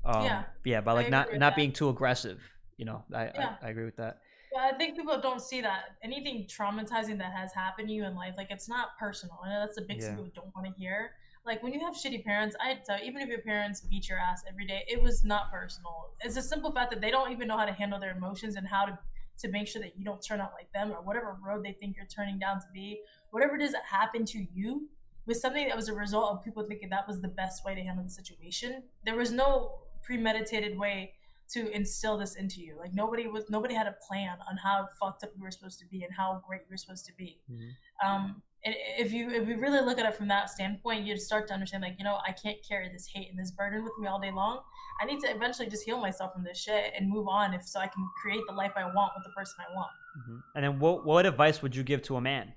By like not being too aggressive. You know, I agree with that. Yeah, I think people don't see that anything traumatizing that has happened to you in life, like it's not personal. I know that's the big thing people don't want to hear. Like when you have shitty parents, I tell you, even if your parents beat your ass every day, it was not personal. It's a simple fact that they don't even know how to handle their emotions and how to make sure that you don't turn out like them, or whatever road they think you're turning down to be. Whatever it is that happened to you was something that was a result of people thinking that was the best way to handle the situation. There was no premeditated way to instill this into you. Like nobody had a plan on how fucked up you were supposed to be and how great you were supposed to be. And if you really look at it from that standpoint, you'd start to understand, like, you know, I can't carry this hate and this burden with me all day long. I need to eventually just heal myself from this shit and move on, so I can create the life I want with the person I want. And then what advice would you give to a man?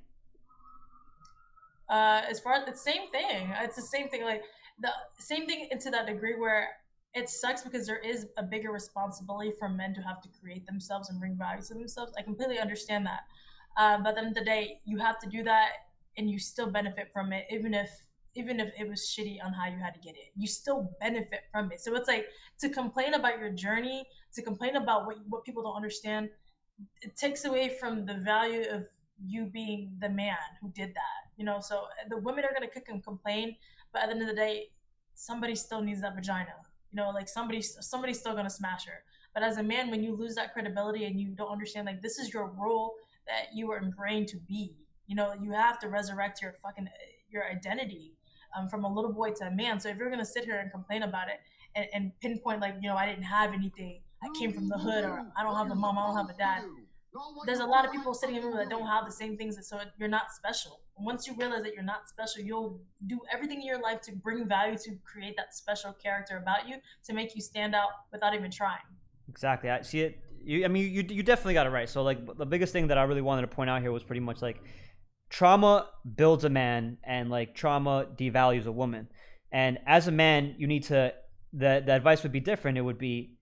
As far as the same thing, it's the same thing, like the same thing to that degree where it sucks because there is a bigger responsibility for men to have to create themselves and bring value to themselves. I completely understand that. But at the end of the day, you have to do that and you still benefit from it, even if it was shitty on how you had to get it. You still benefit from it. So it's like, to complain about your journey, to complain about what people don't understand, it takes away from the value of you being the man who did that. You know, so the women are gonna kick and complain, but at the end of the day, somebody still needs that vagina. You know, like somebody's still gonna smash her. But as a man, when you lose that credibility and you don't understand, like, this is your role that you were ingrained to be. You know, you have to resurrect your identity from a little boy to a man. So if you're gonna sit here and complain about it and pinpoint, like, you know, I didn't have anything, I came from the hood, or I don't have a mom, I don't have a dad. There's a lot of people sitting in the room that don't have the same things, so you're not special. Once you realize that you're not special, you'll do everything in your life to bring value, to create that special character about you, to make you stand out without even trying. Exactly. I see it. You definitely got it right. So like the biggest thing that I really wanted to point out here was pretty much like, trauma builds a man, and like trauma devalues a woman. And as a man, you need to, the advice would be different. It would be,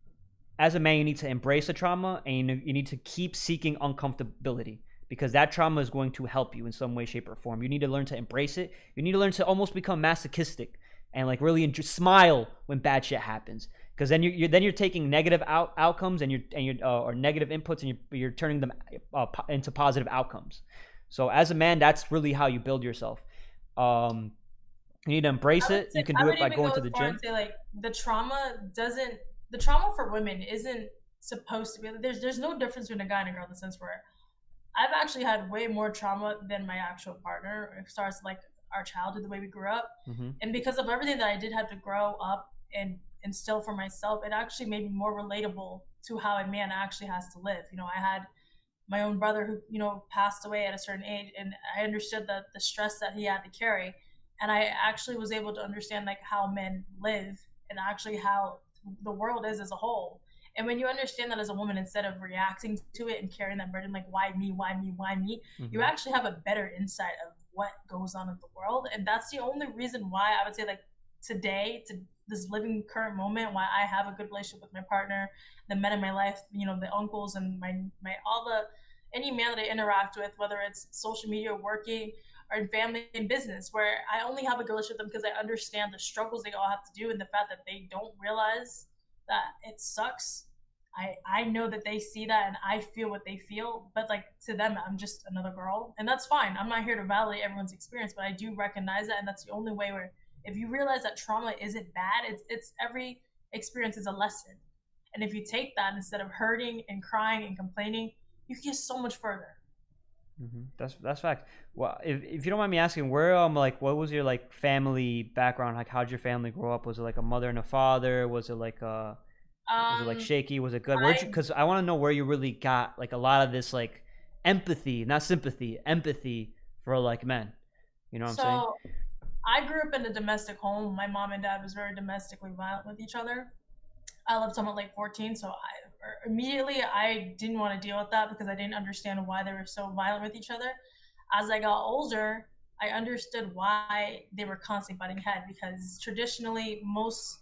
as a man, you need to embrace the trauma, and you need to keep seeking uncomfortability, because that trauma is going to help you in some way, shape, or form. You need to learn to embrace it. You need to learn to almost become masochistic and like really smile when bad shit happens, because then you're taking negative outcomes and or negative inputs, and you're turning them into positive outcomes. So as a man, that's really how you build yourself. You need to embrace it. You can do it by going to the gym. Say, like, the trauma for women isn't supposed to be, there's no difference between a guy and a girl in the sense where I've actually had way more trauma than my actual partner as far as like our childhood, the way we grew up. And because of everything that I did have to grow up and instill for myself, it actually made me more relatable to how a man actually has to live. You know, I had my own brother who, you know, passed away at a certain age, and I understood the stress that he had to carry. And I actually was able to understand like how men live and actually how the world is as a whole. And when you understand that as a woman, instead of reacting to it and carrying that burden, like, why me, you actually have a better insight of what goes on in the world. And that's the only reason why I would say, like, today, to this living current moment, why I have a good relationship with my partner, the men in my life, you know, the uncles and any man that I interact with, whether it's social media, working, or in family and business, where I only have a good relationship with them because I understand the struggles they all have to do, and the fact that they don't realize that it sucks. I know that they see that, and I feel what they feel, but like, to them, I'm just another girl, and that's fine. I'm not here to validate everyone's experience, but I do recognize that, and that's the only way where, if you realize that trauma isn't bad, it's every experience is a lesson. And if you take that, instead of hurting and crying and complaining, you can get so much further. That's fact. Well, if you don't mind me asking, where like what was your like family background? Like how'd your family grow up? Was it like a mother and a father? Was it like was it like shaky? Was it good? Where'd you? Because I want to know where you really got like a lot of this like empathy, not sympathy, empathy for like men. You know what I'm saying? So I grew up in a domestic home. My mom and dad was very domestically violent with each other. I left home at like 14, so immediately I didn't want to deal with that because I didn't understand why they were so violent with each other. As I got older, I understood why they were constantly butting head, because traditionally most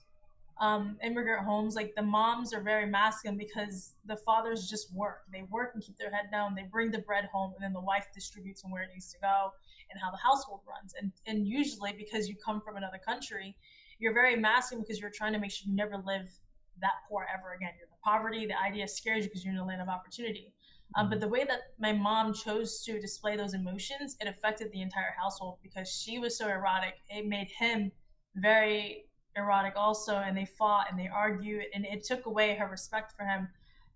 immigrant homes, like the moms are very masculine because the fathers just work. They work and keep their head down. They bring the bread home, and then the wife distributes them where it needs to go and how the household runs. And usually because you come from another country, you're very masculine because you're trying to make sure you never live that poor ever again. You're the poverty, the idea scares you because you're in a land of opportunity. But the way that my mom chose to display those emotions, it affected the entire household because she was so erotic. It made him very erotic also, and they fought and they argued, and it took away her respect for him.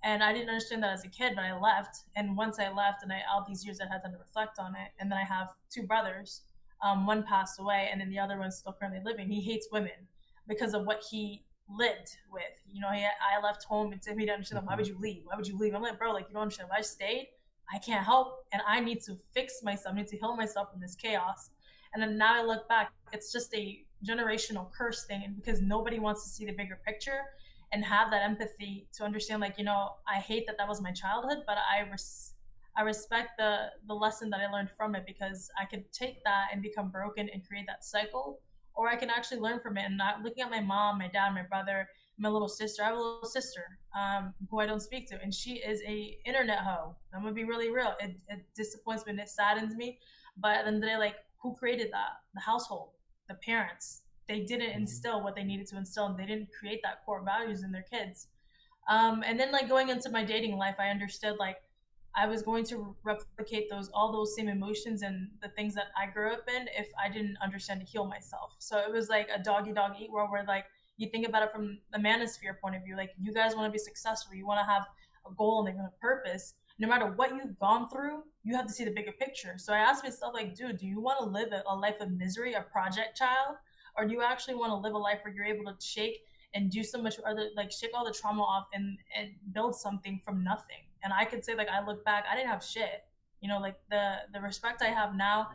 And I didn't understand that as a kid, but I left. And once I left, and all these years I had time to reflect on it. And then I have two brothers. One passed away, and then the other one's still currently living. He hates women because of what he lived with. You know, I left home and he didn't understand. Why would you leave? Why would you leave? I'm like, bro, like, you don't understand. If I stayed, I can't help, and I need to fix myself. I need to heal myself from this chaos. And then now I look back, it's just a generational curse thing, and because nobody wants to see the bigger picture and have that empathy to understand, like, you know, I hate that was my childhood, but I respect the lesson that I learned from it, because I could take that and become broken and create that cycle, or I can actually learn from it. And not looking at my mom, my dad, my brother, my little sister. I have a little sister who I don't speak to, and she is a internet hoe. I'm gonna be really real. It disappoints me and it saddens me, but at the end of the day, like, who created that? The household, the parents. They didn't instill what they needed to instill, and they didn't create that core values in their kids. And then, like, going into my dating life, I understood, like, I was going to replicate all those same emotions and the things that I grew up in if I didn't understand to heal myself. So it was like a dog eat world where, like, you think about it from the manosphere point of view. Like, you guys want to be successful, you want to have a goal and a purpose. No matter what you've gone through, you have to see the bigger picture. So I asked myself, like, dude, do you want to live a life of misery, a project child? Or do you actually want to live a life where you're able to shake and do so much other, like, shake all the trauma off and build something from nothing? And I could say, like, I look back, I didn't have shit. You know, like, the respect I have now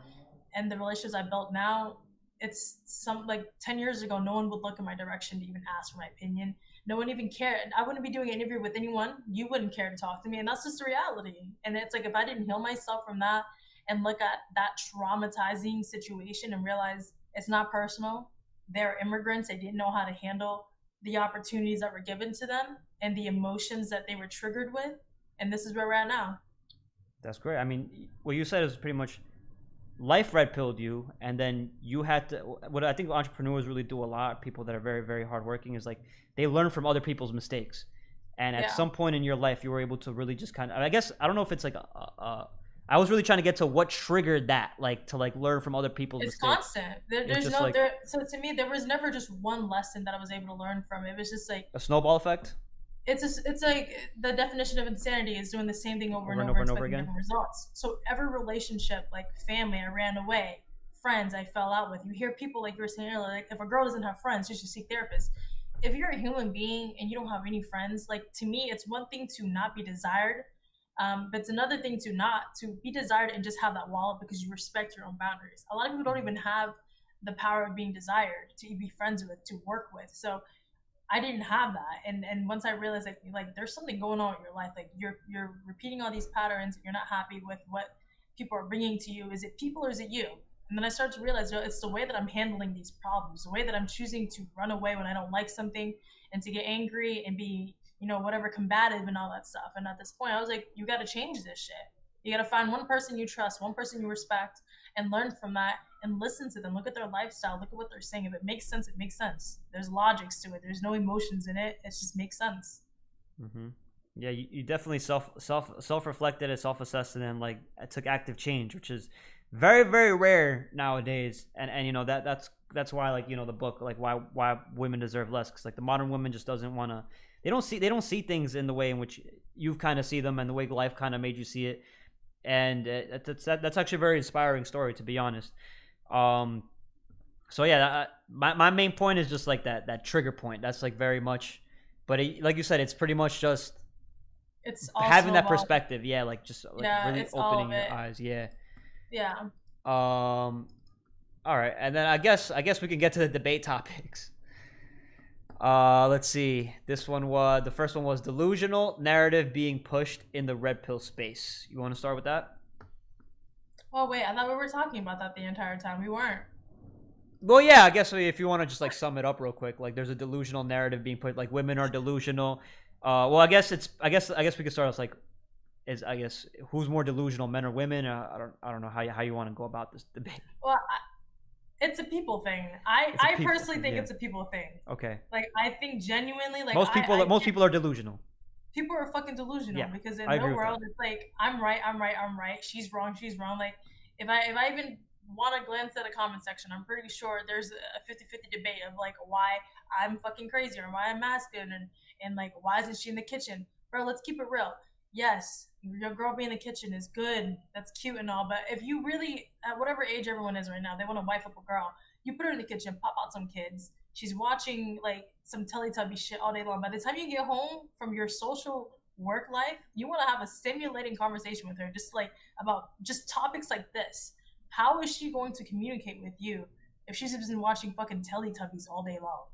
and the relationships I built now, it's like 10 years ago, no one would look in my direction to even ask for my opinion. No one even cared. I wouldn't be doing an interview with anyone. You wouldn't care to talk to me. And that's just the reality. And it's like, if I didn't heal myself from that and look at that traumatizing situation and realize it's not personal, they're immigrants, they didn't know how to handle the opportunities that were given to them and the emotions that they were triggered with. And this is where we're at now. That's great. I mean, what you said is pretty much life red pilled you, and then you had to. What I think entrepreneurs really do a lot, people that are very, very hardworking, is like they learn from other people's mistakes. And at some point in your life, you were able to really just kind of. I guess I don't know if it's like I was really trying to get to what triggered that, like to like learn from other people's mistakes. Constant. There's no like, so to me, there was never just one lesson that I was able to learn from. It was just like a snowball effect. It's like the definition of insanity is doing the same thing over and over again. Different results. So every relationship, like family, I ran away. Friends, I fell out with. You hear people like you were saying earlier, like if a girl doesn't have friends, she should seek therapists. If you're a human being and you don't have any friends, like to me, it's one thing to not be desired, but it's another thing to be desired and just have that wallet because you respect your own boundaries. A lot of people don't even have the power of being desired to be friends with, to work with. So I didn't have that, and once I realized like there's something going on in your life, like you're repeating all these patterns, and you're not happy with what people are bringing to you. Is it people or is it you? And then I started to realize, it's the way that I'm handling these problems, the way that I'm choosing to run away when I don't like something, and to get angry and be, you know, whatever, combative and all that stuff. And at this point, I was like, you got to change this shit. You got to find one person you trust, one person you respect, and learn from that and listen to them. Look at their lifestyle. Look at what they're saying. If it makes sense, it makes sense. There's logics to it. There's no emotions in it. It just makes sense. Mm-hmm. Yeah, you definitely self-reflected and self-assessed, and then like took active change, which is very, very rare nowadays. And you know that's why, like, you know, the book, like why women deserve less, because like the modern woman just doesn't want to. They don't see things in the way in which you've kind of see them, and the way life kind of made you see it. and that's actually a very inspiring story, to be honest. So yeah, my main point is just like that trigger point. That's like very much, but like you said, it's pretty much just it's having that perspective. Yeah, like just like really opening your eyes. Yeah. Yeah. All right, and then I guess we can get to the debate topics. Let's see. The first one was delusional narrative being pushed in the red pill space. You want to start with that? Oh wait, I thought we were talking about that the entire time. We weren't. Well, yeah, I guess if you want to just like sum it up real quick, like there's a delusional narrative being put, like women are delusional. Well, I guess we could start with like, who's more delusional, men or women? I don't know how you want to go about this debate. Well, it's a people thing. I personally think it's a people thing. Okay. Like I think genuinely, like most people are delusional. People are fucking delusional because in their world it's like I'm right. She's wrong. Like if I even want to glance at a comment section, I'm pretty sure there's a 50-50 debate of like why I'm fucking crazy or why I'm masculine and like why isn't she in the kitchen? Bro, let's keep it real. Yes, your girl being in the kitchen is good. That's cute and all, but if you really, at whatever age everyone is right now, they want to wife up a girl, you put her in the kitchen, pop out some kids. She's watching like some Teletubby shit all day long. By the time you get home from your social work life, you want to have a stimulating conversation with her, just like about just topics like this. How is she going to communicate with you if she's been watching fucking Teletubbies all day long?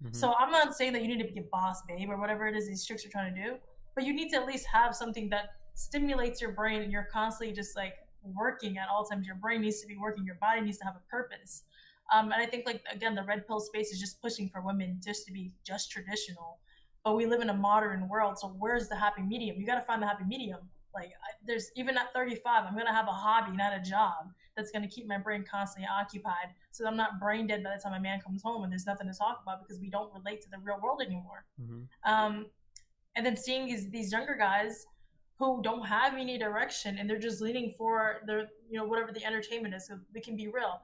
Mm-hmm. So I'm not saying that you need to be a boss babe or whatever it is these chicks are trying to do, but you need to at least have something that stimulates your brain and you're constantly just like working at all times. Your brain needs to be working, your body needs to have a purpose. And I think like, again, the red pill space is just pushing for women just to be just traditional, but we live in a modern world. So where's the happy medium? You got to find the happy medium. Like there's even at 35, I'm going to have a hobby, not a job that's going to keep my brain constantly occupied. So I'm not brain dead by the time my man comes home and there's nothing to talk about because we don't relate to the real world anymore. Mm-hmm. And then seeing these younger guys who don't have any direction and they're just leaning for their, whatever the entertainment is. So we can be real.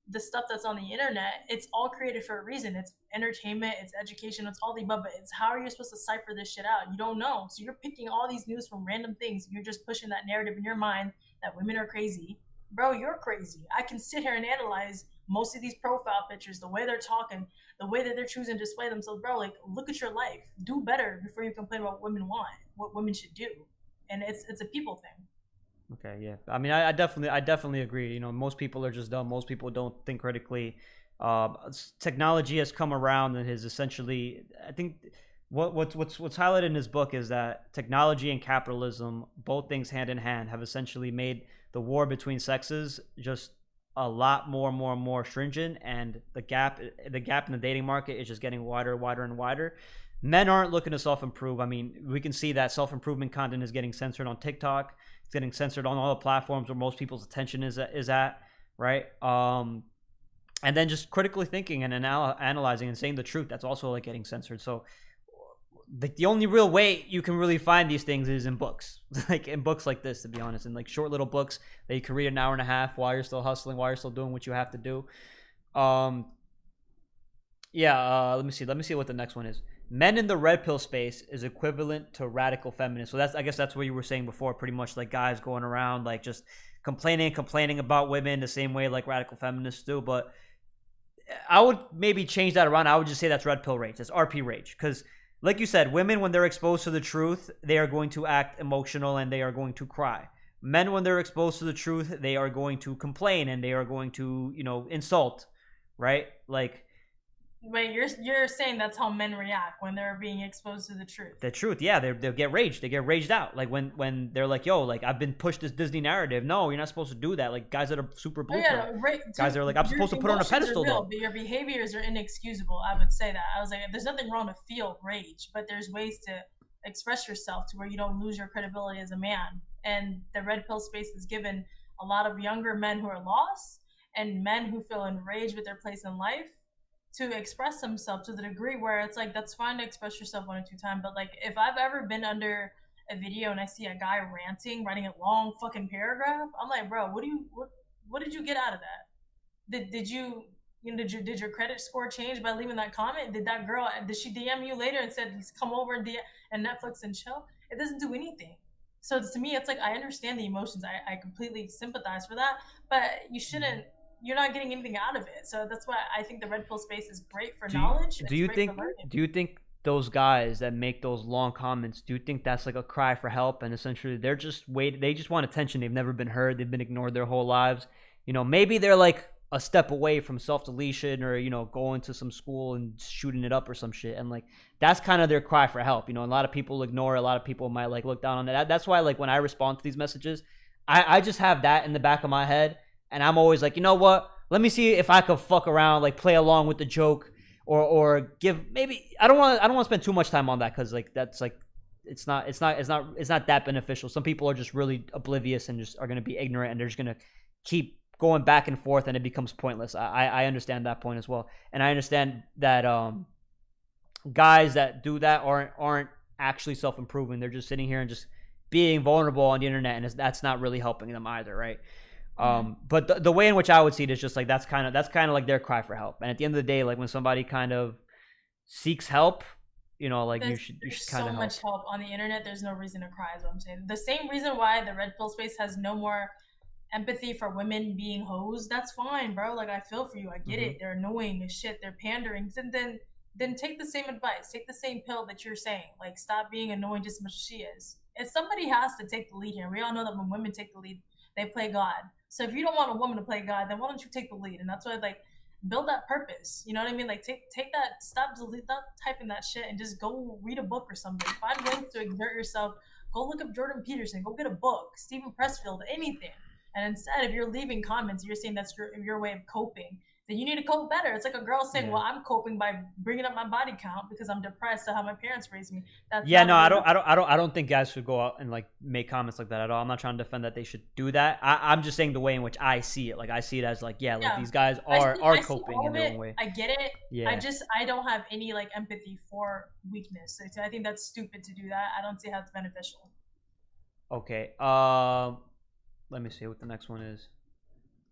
The stuff that's on the internet, it's all created for a reason. It's entertainment, it's education, it's all the above, but it's how are you supposed to cipher this shit out? You don't know. So you're picking all these news from random things. You're just pushing that narrative in your mind that women are crazy. Bro, you're crazy. I can sit here and analyze most of these profile pictures, the way they're talking, the way that they're choosing to display themselves. Bro, like, look at your life. Do better before you complain about what women want, what women should do. And it's a people thing. Okay, yeah. I mean, I definitely agree. Most people are just dumb. Most people don't think critically. Technology has come around and has essentially, I think, what's highlighted in his book is that technology and capitalism, both things hand in hand, have essentially made the war between sexes just a lot more stringent, and the gap in the dating market is just getting wider and wider. Men aren't looking to self-improve. I mean, we can see that self-improvement content is getting censored on TikTok. It's getting censored on all the platforms where most people's attention is at, right? And then just critically thinking and analyzing and saying the truth, that's also like getting censored. So the only real way you can really find these things is in books, like in books like this, to be honest, in like short little books that you can read an hour and a half while you're still hustling, while you're still doing what you have to do. Let me see what the next one is. Men in the red pill space is equivalent to radical feminists. So I guess that's what you were saying before, pretty much like guys going around like just complaining about women the same way like radical feminists do. But I would maybe change that around. I would just say that's red pill rage. That's RP rage. Because like you said, women, when they're exposed to the truth, they are going to act emotional and they are going to cry. Men, when they're exposed to the truth, they are going to complain and they are going to, insult, right? Like, wait, you're saying that's how men react when they're being exposed to the truth? The truth, yeah, they'll get raged. They get raged out. Like when they're like, "Yo, like I've been pushed this Disney narrative." No, you're not supposed to do that. Like guys that are super blue pill. Guys are like, "I'm supposed to put her on a pedestal." Though, but your behaviors are inexcusable. I would say that. I was like, there's nothing wrong to feel rage, but there's ways to express yourself to where you don't lose your credibility as a man. And the red pill space has given a lot of younger men who are lost and men who feel enraged with their place in life to express themselves to the degree where it's like, that's fine to express yourself 1 or 2 times, but like if I've ever been under a video and I see a guy ranting, writing a long fucking paragraph, I'm like, bro, what did you get out of that? Did your credit score change by leaving that comment? Did she DM you later and said, come over and Netflix and chill? It doesn't do anything. So to me, it's like, I understand the emotions. I completely sympathize for that, but you shouldn't. You're not getting anything out of it. So that's why I think the red pill space is great for knowledge. Do you think? Do you think those guys that make those long comments, do you think that's like a cry for help, and essentially they're just they just want attention? They've never been heard. They've been ignored their whole lives. You know, maybe they're like a step away from self-deletion, or, you know, going to some school and shooting it up or some shit, and like that's kind of their cry for help. You know, a lot of people ignore. A lot of people might like look down on that. That's why, like, when I respond to these messages, I just have that in the back of my head, and I'm always like, you know what? Let me see if I could fuck around, like play along with the joke, or give, maybe I don't want to spend too much time on that, because like that's like it's not that beneficial. Some people are just really oblivious and just are going to be ignorant, and they're just going to keep going back and forth, and it becomes pointless. I understand that point as well, and I understand that guys that do that aren't actually self-improving. They're just sitting here and just being vulnerable on the internet, and that's not really helping them either, right? But the way in which I would see it is just like that's kind of like their cry for help. And at the end of the day, like when somebody kind of seeks help, you know, like you should kind of help. So much help on the internet. There's no reason to cry, is what I'm saying. The same reason why the red pill space has no more empathy for women being hoes. That's fine, bro. Like, I feel for you. I get it. They're annoying as shit. They're pandering. And then take the same advice. Take the same pill that you're saying. Like, stop being annoying just as much as she is. If somebody has to take the lead here, we all know that when women take the lead, they play God. So if you don't want a woman to play God, then why don't you take the lead? And that's why, like, build that purpose. You know what I mean? Like, take that, stop typing that shit and just go read a book or something. Find ways to exert yourself. Go look up Jordan Peterson. Go get a book. Stephen Pressfield. Anything. And instead, if you're leaving comments, you're saying that's your way of coping, then you need to cope better. It's like a girl saying, well, I'm coping by bringing up my body count because I'm depressed to how my parents raised me. That's I don't think guys should go out and like make comments like that at all. I'm not trying to defend that they should do that. I'm just saying the way in which I see it. Like, I see it as like, like these guys are coping in their own way. I get it. Yeah. I don't have any like empathy for weakness. So I think that's stupid to do that. I don't see how it's beneficial. Okay. Let me see what the next one is.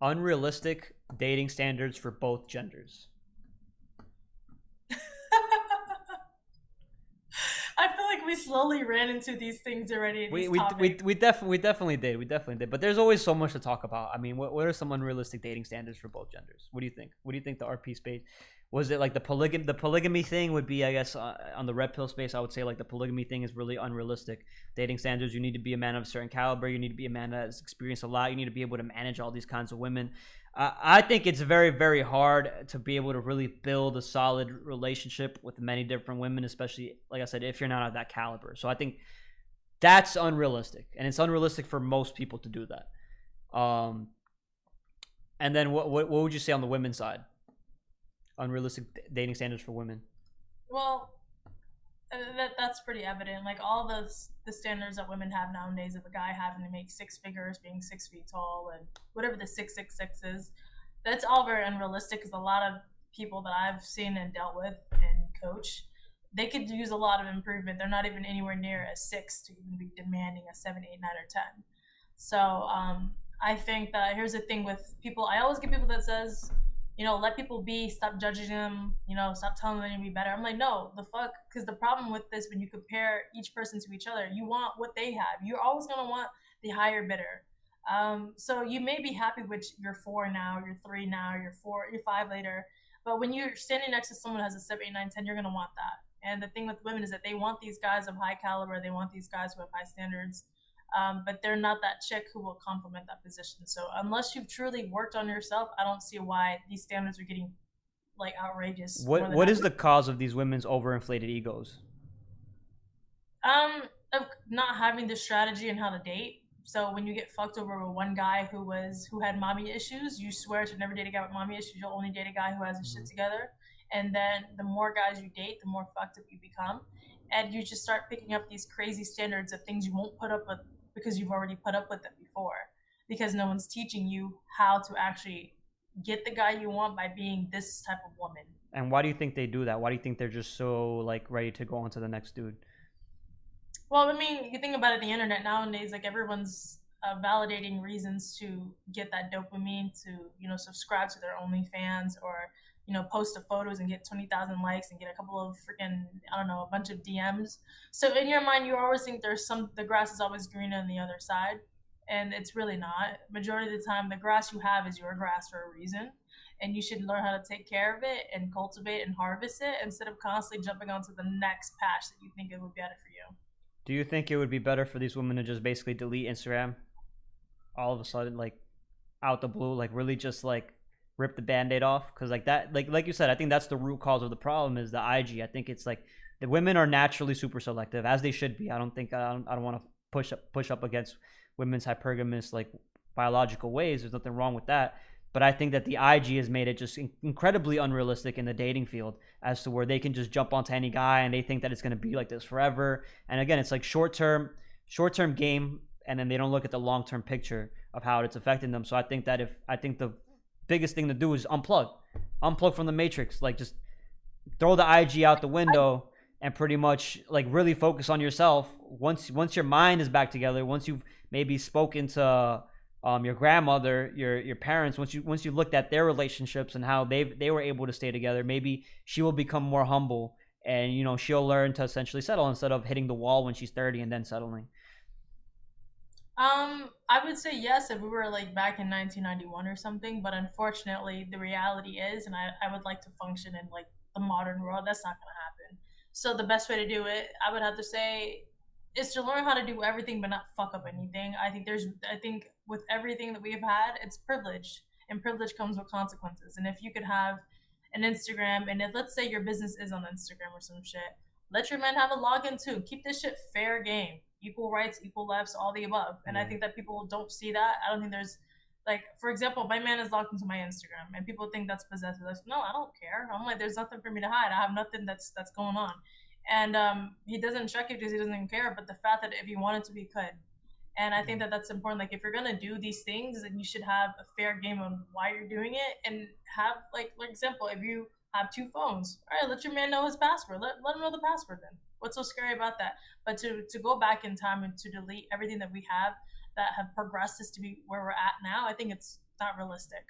Unrealistic dating standards for both genders. I feel like we slowly ran into these things already. We definitely did. But there's always so much to talk about. I mean, what are some unrealistic dating standards for both genders? What do you think? What do you think the RP space? Was it like the polygamy thing would be, I guess, on the red pill space, I would say like the polygamy thing is really unrealistic. Dating standards, you need to be a man of a certain caliber. You need to be a man that has experienced a lot. You need to be able to manage all these kinds of women. I think it's very, very hard to be able to really build a solid relationship with many different women, especially, like I said, if you're not at that caliber. So I think that's unrealistic, and it's unrealistic for most people to do that. And then what would you say on the women's side? Unrealistic dating standards for women. Well, that's pretty evident. Like, all the standards that women have nowadays of a guy having to make 6 figures, being 6 feet tall, and whatever the 666 is, that's all very unrealistic, because a lot of people that I've seen and dealt with and coach, they could use a lot of improvement. They're not even anywhere near a 6 to even be demanding a 7, 8, 9, or 10. So I think that here's the thing with people. I always get people that says, you know, let people be, stop judging them, you know, stop telling them to be better. I'm like, no, the fuck? Because the problem with this, when you compare each person to each other, you want what they have. You're always going to want the higher bidder. So you may be happy with your 4 now, your 3 now, your 4, your 5 later. But when you're standing next to someone who has a 7, 8, 9, 10, you're going to want that. And the thing with women is that they want these guys of high caliber. They want these guys who have high standards. But they're not that chick who will complement that position. So unless you've truly worked on yourself, I don't see why these standards are getting like outrageous. What is the cause of these women's overinflated egos? Of not having the strategy and how to date. So when you get fucked over with one guy who had mommy issues, you swear to never date a guy with mommy issues. You'll only date a guy who has his shit together. And then the more guys you date, the more fucked up you become. And you just start picking up these crazy standards of things you won't put up with because you've already put up with it before. Because no one's teaching you how to actually get the guy you want by being this type of woman. And why do you think they do that? Why do you think they're just so like ready to go on to the next dude? Well, I mean, you think about it, the internet nowadays, like everyone's validating reasons to get that dopamine to, you know, subscribe to their OnlyFans or, post the photos and get 20,000 likes and get a couple of freaking, I don't know, a bunch of DMs. So in your mind, you always think the grass is always greener on the other side. And it's really not. Majority of the time, the grass you have is your grass for a reason. And you should learn how to take care of it and cultivate and harvest it instead of constantly jumping onto the next patch that you think it would be better for you. Do you think it would be better for these women to just basically delete Instagram all of a sudden, like out the blue, like really just like rip the band-aid off? Because like that, like you said, I think that's the root cause of the problem is the IG. I think it's like the women are naturally super selective, as they should be. I don't want to push up against women's hypergamous like biological ways. There's nothing wrong with that. But I think that the IG has made it just incredibly unrealistic in the dating field as to where they can just jump onto any guy and they think that it's going to be like this forever. And again, it's like short-term game, and then they don't look at the long-term picture of how it's affecting them. So I think that I think the biggest thing to do is unplug from the matrix. Like just throw the IG out the window and pretty much like really focus on yourself. Once your mind is back together, once you've maybe spoken to your grandmother, your parents, once you looked at their relationships and how they were able to stay together, maybe she will become more humble and she'll learn to essentially settle instead of hitting the wall when she's 30 and then settling. I would say yes if we were like back in 1991 or something, but unfortunately the reality is, and I would like to function in like the modern world, that's not going to happen. So the best way to do it, I would have to say, is to learn how to do everything but not fuck up anything. I think with everything that we've had, it's privilege, and privilege comes with consequences. And if you could have an Instagram, and if let's say your business is on Instagram or some shit, let your men have a login too. Keep this shit fair game, equal rights, equal lefts, all the above. And I think that people don't see that. I don't think there's like, for example, my man is logged into my Instagram, and people think that's possessive. Like, no, I don't care. I'm like, there's nothing for me to hide. I have nothing that's going on. And he doesn't check it because he doesn't care, but the fact that if he wanted to, he could. And I think that that's important. Like, if you're going to do these things, then you should have a fair game on why you're doing it, and have, like, for example, if you have 2 phones, all right, let your man know his password. Let him know the password then. What's so scary about that? But to go back in time and to delete everything that we have that have progressed us to be where we're at now, I think it's not realistic.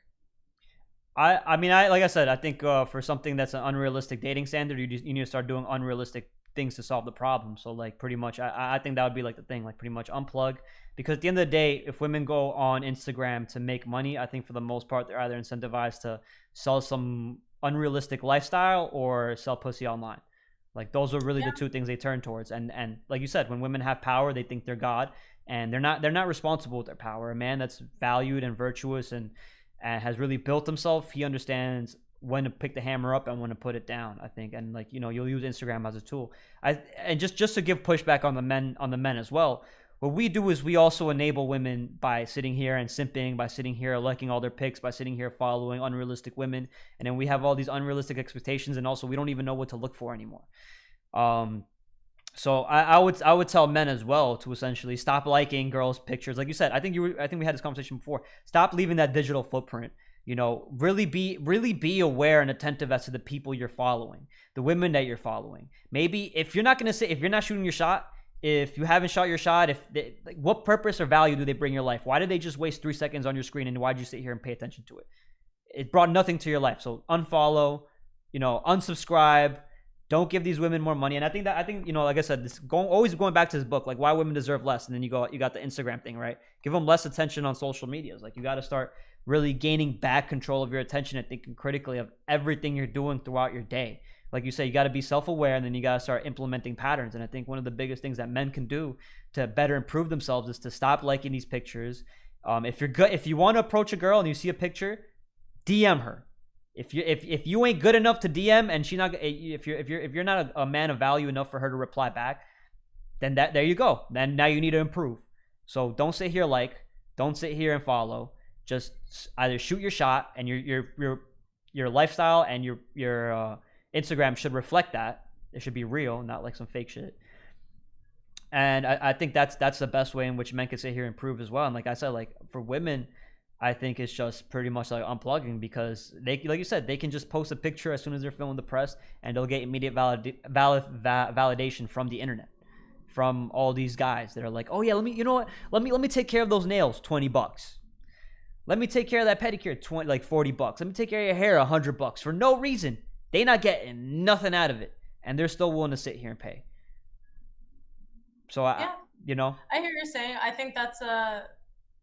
I mean, like I said, I think for something that's an unrealistic dating standard, you need to start doing unrealistic things to solve the problem. So like pretty much, I think that would be like the thing, like pretty much unplug. Because at the end of the day, if women go on Instagram to make money, I think for the most part, they're either incentivized to sell some unrealistic lifestyle or sell pussy online. Like those are really the two things they turn towards. And like you said, when women have power, they think they're God, and they're not responsible with their power. A man that's valued and virtuous and has really built himself, he understands when to pick the hammer up and when to put it down, I think. And like, you'll use Instagram as a tool. And just to give pushback on the men as well, what we do is we also enable women by sitting here and simping, by sitting here liking all their pics, by sitting here following unrealistic women, and then we have all these unrealistic expectations, and also we don't even know what to look for anymore. So I would tell men as well to essentially stop liking girls' pictures. Like you said, I think we had this conversation before. Stop leaving that digital footprint. Really be aware and attentive as to the people you're following, the women that you're following. Maybe if you're not shooting your shot, if you haven't shot your shot, what purpose or value do they bring your life? Why did they just waste 3 seconds on your screen, and why'd you sit here and pay attention to it? It brought nothing to your life. So unfollow, unsubscribe. Don't give these women more money. And I think like I said, always going back to this book, like Why Women Deserve Less. And then you got the Instagram thing, right? Give them less attention on social medias. Like you got to start really gaining back control of your attention and thinking critically of everything you're doing throughout your day. Like you say, you got to be self-aware, and then you got to start implementing patterns. And I think one of the biggest things that men can do to better improve themselves is to stop liking these pictures. If you want to approach a girl and you see a picture, DM her. If you ain't good enough to DM, and if you're not a man of value enough for her to reply back, then there you go. Then now you need to improve. So don't sit here don't sit here and follow. Just either shoot your shot, and your lifestyle and your Instagram should reflect that. It should be real, not like some fake shit. And I think that's the best way in which men can sit here and improve as well. And like I said, like for women, I think it's just pretty much like unplugging, because they, like you said, they can just post a picture as soon as they're feeling depressed, and they'll get immediate validation from the internet, from all these guys that are like, oh yeah, let me take care of those nails, $20. Let me take care of that pedicure, 40 bucks. Let me take care of your hair, $100 for no reason. They not getting nothing out of it, and they're still willing to sit here and pay. So I hear you're saying. I think that's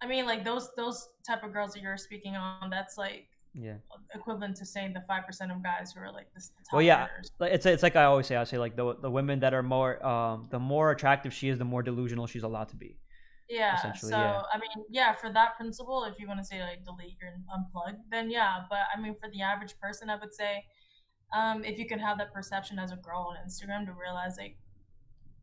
I mean, like those type of girls that you're speaking on, that's like equivalent to saying the 5% of guys who are like the top earners. It's like I say like the women that are more the more attractive she is, the more delusional she's allowed to be. Yeah. So I mean, for that principle, if you want to say like delete or unplug, then but I mean, for the average person, I would say if you can have that perception as a girl on Instagram to realize like,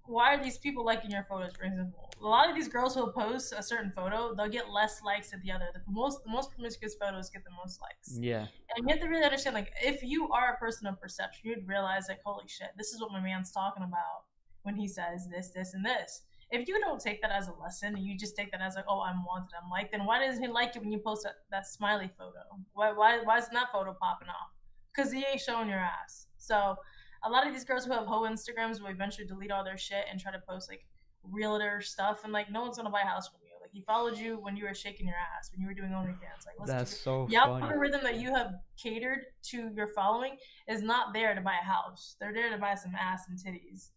why are these people liking your photos? For example, a lot of these girls who will post a certain photo, they'll get less likes than the other. The most promiscuous photos get the most likes. Yeah. And you have to really understand, like, if you are a person of perception, you'd realize, like, holy shit, this is what my man's talking about when he says this, this, and this. If you don't take that as a lesson, and you just take that as like, oh, I'm wanted, I'm liked, then why doesn't he like you when you post that smiley photo? Why isn't that photo popping off? Because he ain't showing your ass. So a lot of these girls who have hoe Instagrams will eventually delete all their shit and try to post like realtor stuff, and like no one's gonna buy a house from you. Like he followed you when you were shaking your ass, when you were doing OnlyFans. Like that's so the funny. algorithm that you have catered to your following is not there to buy a house. They're there to buy some ass and titties.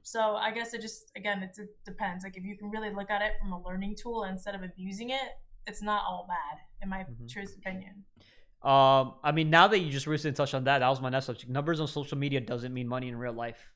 So I guess it just, again, it depends. Like if you can really look at it from a learning tool instead of abusing it, it's not all bad, in my truest opinion. I mean, now that you just recently touched on that was my next subject. Numbers on social media doesn't mean money in real life.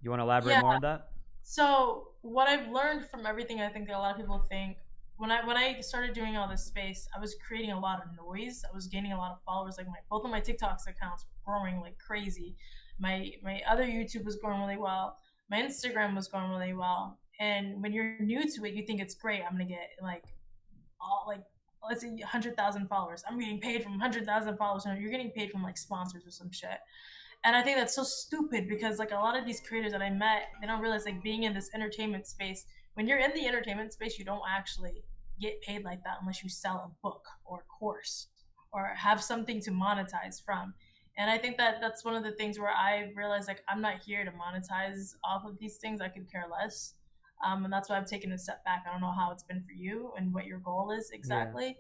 You want to elaborate more on that? So what I've learned from everything, I think that a lot of people think, when I started doing all this space, I was creating a lot of noise. I was gaining a lot of followers. Like both of my TikToks accounts were growing like crazy. My other YouTube was going really well. My Instagram was going really well. And when you're new to it, you think it's great. I'm gonna get let's say 100,000 followers. I'm getting paid from 100,000 followers. No, you're getting paid from like sponsors or some shit. And I think that's so stupid because like a lot of these creators that I met, they don't realize like being in this entertainment space, when you're in the entertainment space, you don't actually get paid like that unless you sell a book or a course or have something to monetize from. And I think that that's one of the things where I realized like I'm not here to monetize off of these things. I could care less. And that's why I've taken a step back. I don't know how it's been for you and what your goal is exactly.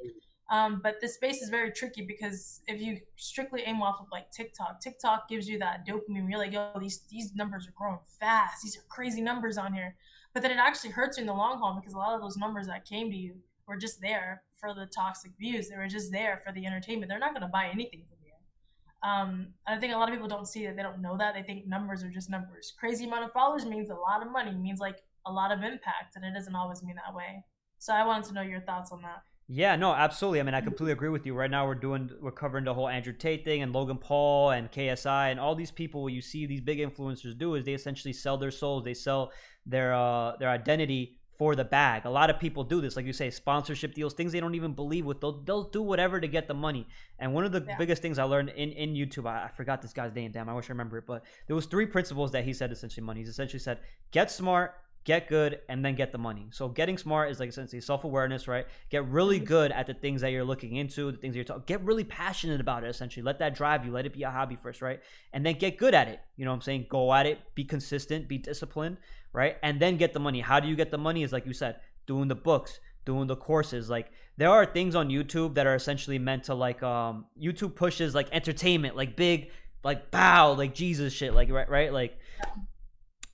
Yeah. But this space is very tricky because if you strictly aim off of like TikTok gives you that dopamine. You're like, yo, these numbers are growing fast. These are crazy numbers on here. But then it actually hurts you in the long haul because a lot of those numbers that came to you were just there for the toxic views. They were just there for the entertainment. They're not going to buy anything from you. I think a lot of people don't see that. They don't know that. They think numbers are just numbers. Crazy amount of followers means a lot of money, means like a lot of impact, and it doesn't always mean that way. So I wanted to know your thoughts on that. Yeah, no, absolutely. I mean, I completely agree with you. Right now, we're covering the whole Andrew Tate thing and Logan Paul and KSI and all these people. What you see these big influencers do is they essentially sell their souls. They sell their identity for the bag. A lot of people do this, like you say, sponsorship deals, things they don't even believe with. They'll do whatever to get the money. And one of the biggest things I learned in YouTube, I forgot this guy's name. Damn, I wish I remember it. But there was 3 principles that he said essentially money. He's essentially said, get smart, get good, and then get the money. So getting smart is like essentially self-awareness, right? Get really good at the things that you're looking into, the things that you're talking. Get really passionate about it, essentially. Let that drive you. Let it be a hobby first, right? And then get good at it. You know what I'm saying? Go at it. Be consistent. Be disciplined, right? And then get the money. How do you get the money? Is like you said, doing the books, doing the courses. Like there are things on YouTube that are essentially meant to like YouTube pushes like entertainment, like big, like bow, like Jesus shit, like right? Like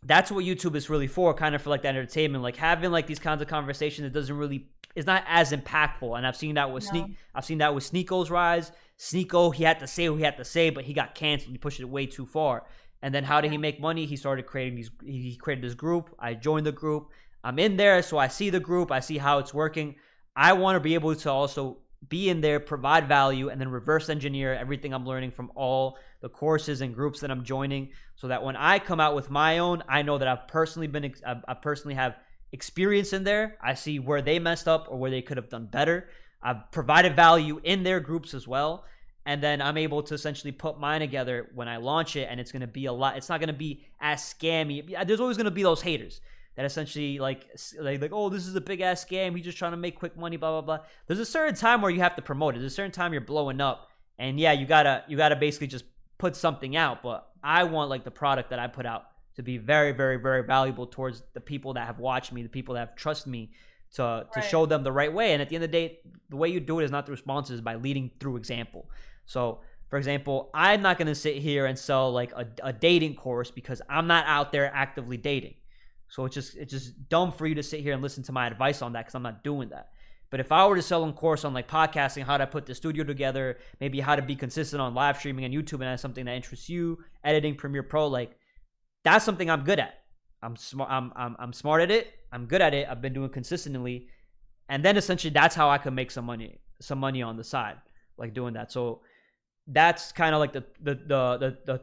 that's what YouTube is really for, kind of for like that entertainment, like having like these kinds of conversations. It doesn't really, it's not as impactful. And I've seen that with Sneako's rise. Sneako, he had to say what he had to say, but he got canceled. He pushed it way too far. And then how did he make money? He started creating he created this group. I joined the group. I'm in there, so I see the group. I see how it's working. I want to be able to also be in there, provide value, and then reverse engineer everything I'm learning from all the courses and groups that I'm joining, so that when I come out with my own, I know that I personally have experience in there. I see where they messed up or where they could have done better. I've provided value in their groups as well. And then I'm able to essentially put mine together when I launch it, and it's going to be a lot. It's not going to be as scammy. There's always going to be those haters that essentially like, oh, this is a big ass scam. He's just trying to make quick money, blah, blah, blah. There's a certain time where you have to promote it. There's a certain time you're blowing up. And yeah, you gotta basically just put something out. But I want like the product that I put out to be very, very, very valuable towards the people that have watched me, the people that have trusted me to Right. show them the right way. And at the end of the day, the way you do it is not through sponsors, by leading through example. So for example, I'm not going to sit here and sell like a dating course because I'm not out there actively dating. So it's just dumb for you to sit here and listen to my advice on that, because I'm not doing that. But if I were to sell a course on like podcasting, how to put the studio together, maybe how to be consistent on live streaming and YouTube, and that's something that interests you, editing Premiere Pro, like that's something I'm good at. I'm smart at it. I'm good at it. I've been doing it consistently. And then essentially that's how I can make some money on the side, like doing that. So that's kind of like the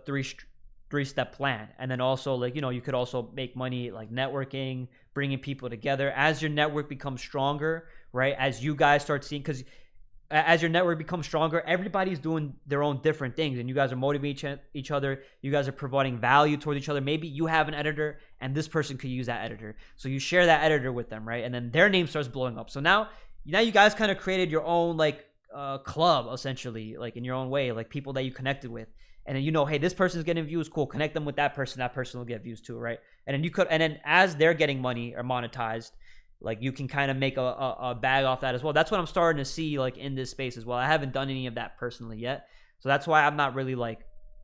three-step plan. And then also, like, you know, you could also make money like networking, bringing people together as your network becomes stronger, right? As you guys start seeing, because as your network becomes stronger, everybody's doing their own different things, and you guys are motivating each other. You guys are providing value towards each other. Maybe you have an editor and this person could use that editor, so you share that editor with them, right? And then their name starts blowing up. So now you guys kind of created your own like club, essentially, like in your own way, like people that you connected with. And then, you know, hey, this person's getting views, cool, connect them with that person will get views too, right? And then as they're getting money or monetized, like you can kind of make a bag off that as well. That's what I'm starting to see like in this space as well. I haven't done any of that personally yet, so that's why I'm not really like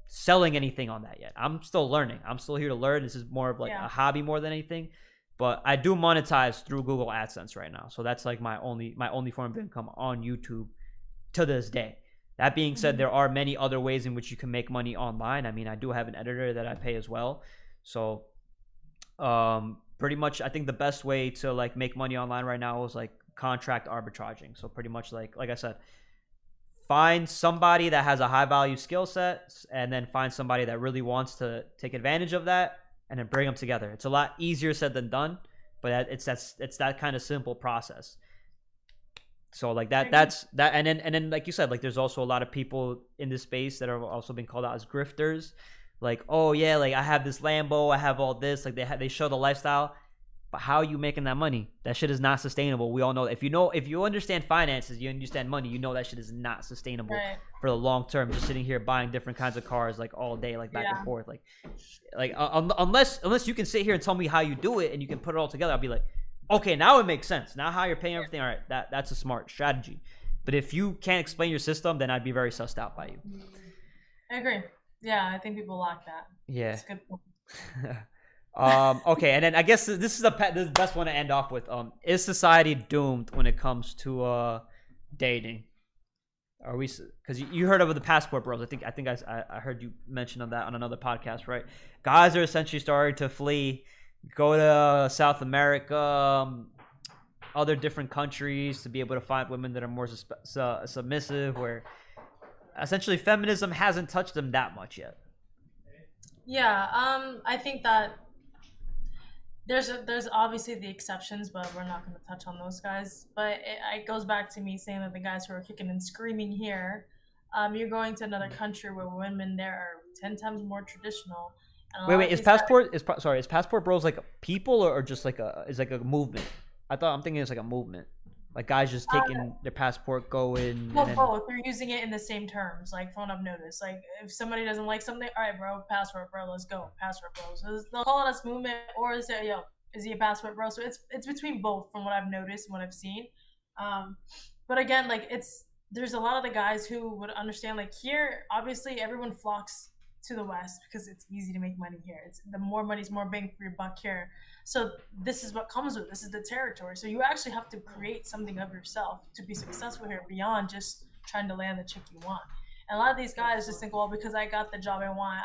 selling anything on that yet. I'm still learning. I'm still here to learn. This is more of like a hobby more than anything. But I do monetize through Google AdSense right now, so that's like my only form of income on YouTube to this day. That being said, there are many other ways in which you can make money online. I mean, I do have an editor that I pay as well. So pretty much I think the best way to like make money online right now is like contract arbitraging. So pretty much like I said, find somebody that has a high value skill set, and then find somebody that really wants to take advantage of that, and then bring them together. It's a lot easier said than done, but it's that kind of simple process. So like that's and then like you said, like there's also a lot of people in this space that are also being called out as grifters. Like, oh yeah, like I have this Lambo, I have all this, like they show the lifestyle, but how are you making that money? That shit is not sustainable. We all know that. If you understand finances, you understand money, you know that shit is not sustainable for the long term. Just sitting here buying different kinds of cars like all day, like back and forth, like unless you can sit here and tell me how you do it and you can put it all together, I'll be like, okay, now it makes sense. Now how you're paying everything, all right, that's a smart strategy. But if you can't explain your system, then I'd be very sussed out by you. I agree. Yeah, I think people lack that. Yeah. That's a good point. Okay, and then I guess this is the best one to end off with. Is society doomed when it comes to dating? Are we? Because you heard of the passport bros. I think I heard you mention of that on another podcast, right? Guys are essentially starting to flee, go to South America, other different countries to be able to find women that are more submissive, where essentially feminism hasn't touched them that much yet. Yeah, I think that there's obviously the exceptions, but we're not going to touch on those guys. But it goes back to me saying that the guys who are kicking and screaming here, you're going to another country where women there are 10 times more traditional. Wait, is passport bros like people or just like a movement? I'm thinking it's like a movement. Like guys just taking their passport, going. Well, both. They're using it in the same terms. Like, from what I've noticed, like if somebody doesn't like something, all right, bro, passport, bro, let's go, passport, bro. So they'll call it us movement, or they say, yo, is he a passport, bro? So it's between both, from what I've noticed and what I've seen. But again, like there's a lot of the guys who would understand. Like here, obviously, everyone flocks to the West because it's easy to make money here. It's the more money's more bang for your buck here. So this is what comes with this is the territory. So you actually have to create something of yourself to be successful here beyond just trying to land the chick you want. And a lot of these guys just think, well, because I got the job I want,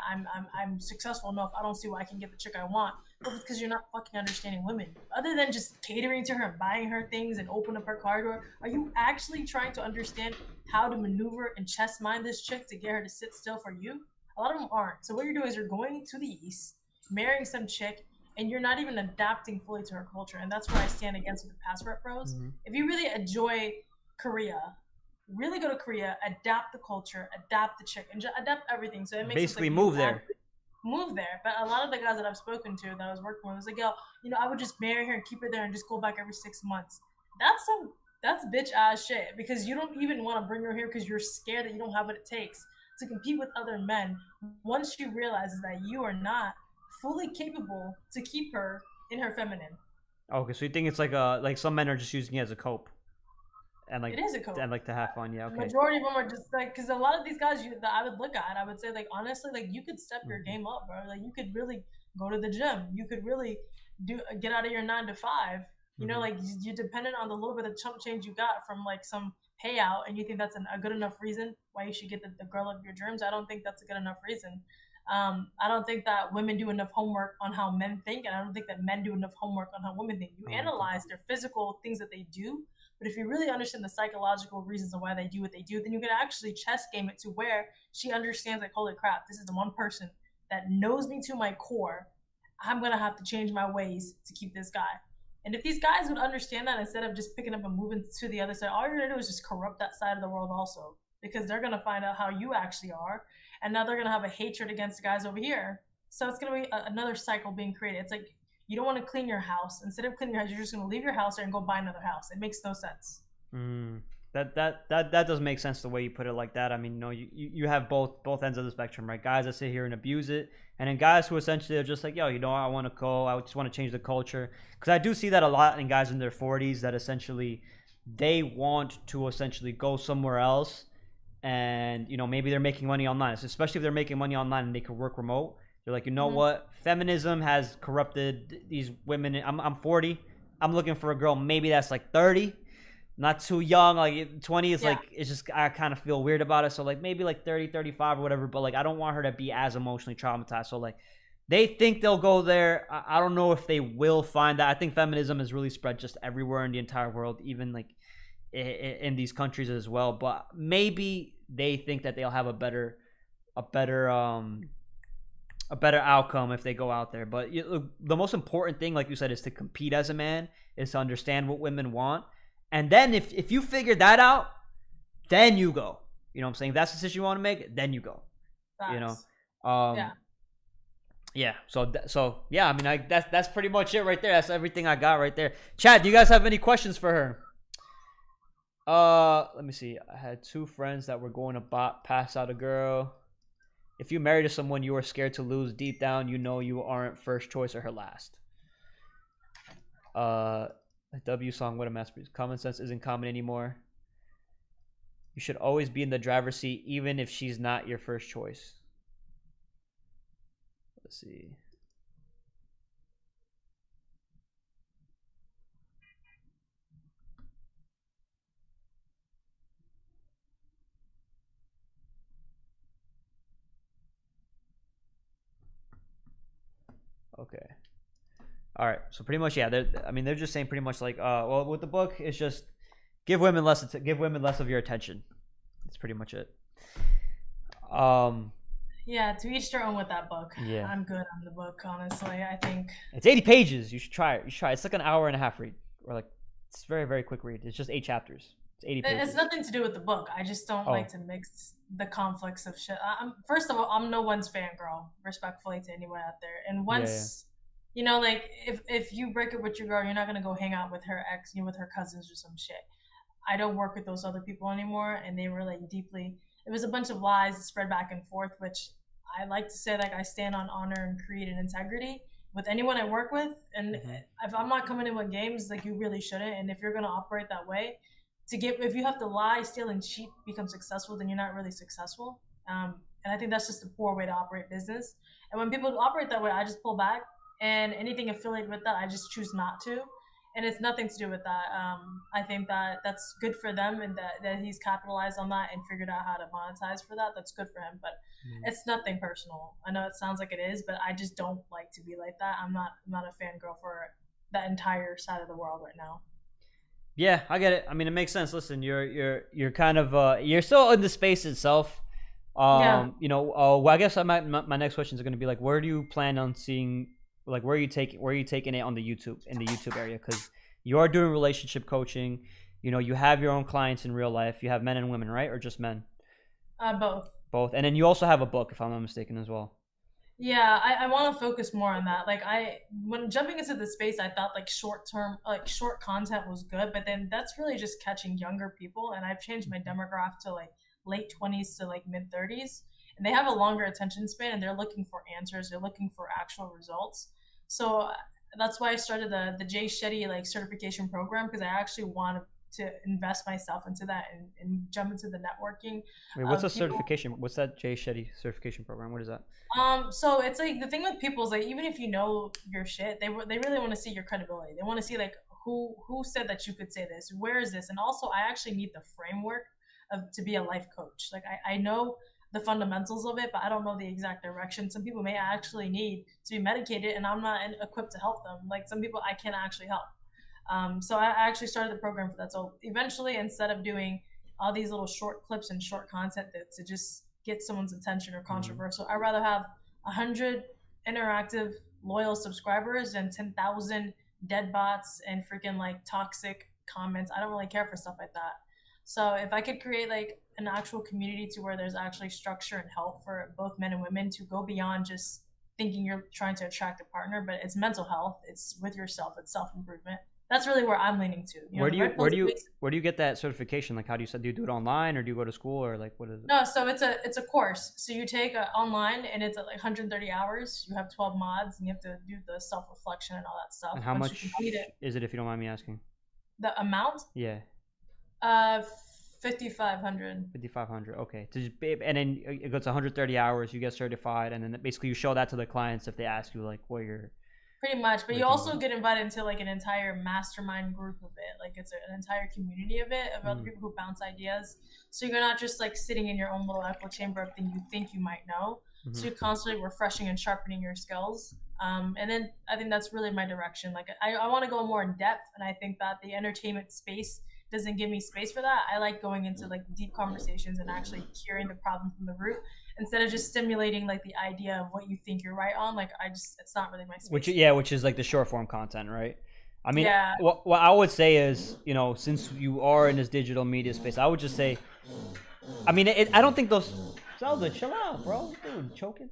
I'm successful enough. I don't see why I can get the chick I want. But it's because you're not fucking understanding women. Other than just catering to her and buying her things and open up her car door, are you actually trying to understand how to maneuver and chess mind this chick to get her to sit still for you? A lot of them aren't. So what you're doing is you're going to the East, marrying some chick, and you're not even adapting fully to her culture. And that's where I stand against the passport bros. Mm-hmm. If you really enjoy Korea, really go to Korea, adapt the culture, adapt the chick, and adapt everything. So it makes basically move there. Move there. But a lot of the guys that I've spoken to that I was working with was like, yo, I would just marry her and keep her there and just go back every 6 months. That's bitch ass shit, because you don't even want to bring her here because you're scared that you don't have what it takes to compete with other men once she realizes that you are not fully capable to keep her in her feminine. Okay, so you think it's like some men are just using it as a cope, and like It is a cope. and like to have fun. Yeah, The okay. majority of them are just like, because a lot of these guys that I would look at, I would say like honestly, like you could step your game up, bro. Like you could really go to the gym. You could really get out of your 9 to 5. You know, like you're dependent on the little bit of chump change you got from like some payout, and you think that's a good enough reason why you should get the girl of your dreams. I don't think that's a good enough reason. I don't think that women do enough homework on how men think, and I don't think that men do enough homework on how women think. You analyze their physical things that they do, but if you really understand the psychological reasons of why they do what they do, then you can actually chess game it to where she understands, like, holy crap, this is the one person that knows me to my core. I'm going to have to change my ways to keep this guy. And if these guys would understand that instead of just picking up and moving to the other side, all you're going to do is just corrupt that side of the world also, because they're going to find out how you actually are. And now they're going to have a hatred against the guys over here. So it's going to be another cycle being created. It's like, you don't want to clean your house. Instead of cleaning your house, you're just going to leave your house there and go buy another house. It makes no sense. That does make sense the way you put it like that. I mean, you have both ends of the spectrum, right? Guys that sit here and abuse it, and then guys who essentially are just like, yo, I want to go. I just want to change the culture. Because I do see that a lot in guys in their 40s that essentially they want to essentially go somewhere else, and maybe they're making money online. Especially if they're making money online and they can work remote. They're like, what? Feminism has corrupted these women. I'm 40. I'm looking for a girl maybe that's like 30. Not too young, like 20 is like, it's just, I kind of feel weird about it. So like maybe like 30, 35 or whatever, but like I don't want her to be as emotionally traumatized. So like they think they'll go there. I don't know if they will find that. I think feminism is really spread just everywhere in the entire world, even like in these countries as well. But maybe they think that they'll have a better outcome if they go out there. But the most important thing, like you said, is to compete as a man, is to understand what women want. And then if you figure that out, then you go. You know what I'm saying? If that's the decision you want to make, then you go. Facts. Yeah. So yeah, I mean, that's pretty much it right there. That's everything I got right there. Chad, do you guys have any questions for her? Let me see. I had 2 friends that were going to pass out a girl. If you marry to someone you are scared to lose, deep down you aren't first choice or her last. A W song, what a masterpiece. Common sense isn't common anymore. You should always be in the driver's seat, even if she's not your first choice. Let's see. Okay. All right, so pretty much, yeah. They're just saying pretty much like, well, with the book, it's just give women less of your attention. That's pretty much it. Yeah, to each their own with that book. Yeah, I'm good on the book, honestly. I think it's 80 pages. You should try it. It's like an hour and a half read, or like it's very, very quick read. It's just 8 chapters. It's 80 pages. It's nothing to do with the book. I just don't like to mix the conflicts of shit. First of all, I'm no one's fangirl, respectfully to anyone out there. And once. Yeah. Like if you break up with your girl, you're not gonna go hang out with her ex, with her cousins or some shit. I don't work with those other people anymore, and they were like deeply. It was a bunch of lies spread back and forth, which I like to say like I stand on honor and creed and integrity with anyone I work with. And if I'm not coming in with games, like you really shouldn't. And if you're gonna operate that way, if you have to lie, steal, and cheat, become successful, then you're not really successful. And I think that's just a poor way to operate business. And when people operate that way, I just pull back. And anything affiliated with that, I just choose not to. And it's nothing to do with that. I think that that's good for them, and that he's capitalized on that and figured out how to monetize for that. That's good for him, but it's nothing personal. I know it sounds like it is, but I just don't like to be like that. I'm not a fangirl for that entire side of the world right now. Yeah, I get it. I mean, it makes sense. Listen, you're kind of you're still in the space itself. Well, I guess my next questions are going to be like, where do you plan on seeing? Like, where are you taking it on the YouTube area? Because you are doing relationship coaching. You have your own clients in real life. You have men and women, right? Or just men? Both. And then you also have a book, if I'm not mistaken, as well. Yeah, I want to focus more on that. Like when jumping into the space, I thought like short content was good, but then that's really just catching younger people. And I've changed my demographic to like late 20s to like mid 30s. And they have a longer attention span, and they're looking for answers. They're looking for actual results. So that's why I started the Jay Shetty like certification program, because I actually wanted to invest myself into that and jump into the networking. Wait, what's a certification? What's that Jay Shetty certification program? What is that? So it's like the thing with people is like, even if you know your shit, they really want to see your credibility. They want to see like who said that you could say this, where is this, and also I actually need the framework to be a life coach. Like I know the fundamentals of it, but I don't know the exact direction. Some people may actually need to be medicated, and I'm not equipped to help them. Like some people I can't actually help. So I actually started the program for that. So eventually, instead of doing all these little short clips and short content to just get someone's attention or controversial, I'd rather have 100 interactive, loyal subscribers than 10,000 dead bots and freaking like toxic comments. I don't really care for stuff like that. So if I could create like an actual community to where there's actually structure and help for both men and women to go beyond just thinking you're trying to attract a partner, but it's mental health, it's with yourself, it's self-improvement. That's really where I'm leaning to. Where do you get that certification? Like, how do you do it online, or do you go to school, or like what is it? No, so it's a course. So you take online, and it's like 130 hours. You have 12 mods, and you have to do the self-reflection and all that stuff. And how much is it, if you don't mind me asking? The amount? Yeah. 5,500. 5,500. Okay. And then it goes 130 hours. You get certified, and then basically you show that to the clients if they ask you like what you're. Pretty much, but you also get invited into like an entire mastermind group of it. Like it's an entire community of it, of other people who bounce ideas. So you're not just like sitting in your own little echo chamber of things you think you might know. So you're constantly refreshing and sharpening your skills. And then I think that's really my direction. Like I want to go more in depth, and I think that the entertainment space doesn't give me space for that. I like going into like deep conversations and actually curing the problem from the root, instead of just stimulating like the idea of what you think you're right on. Like it's not really my space. Which is like the short form content, right? I mean, what I would say is, since you are in this digital media space, I would just say, I mean, I don't think those. Zelda, chill out, bro. Dude, choking.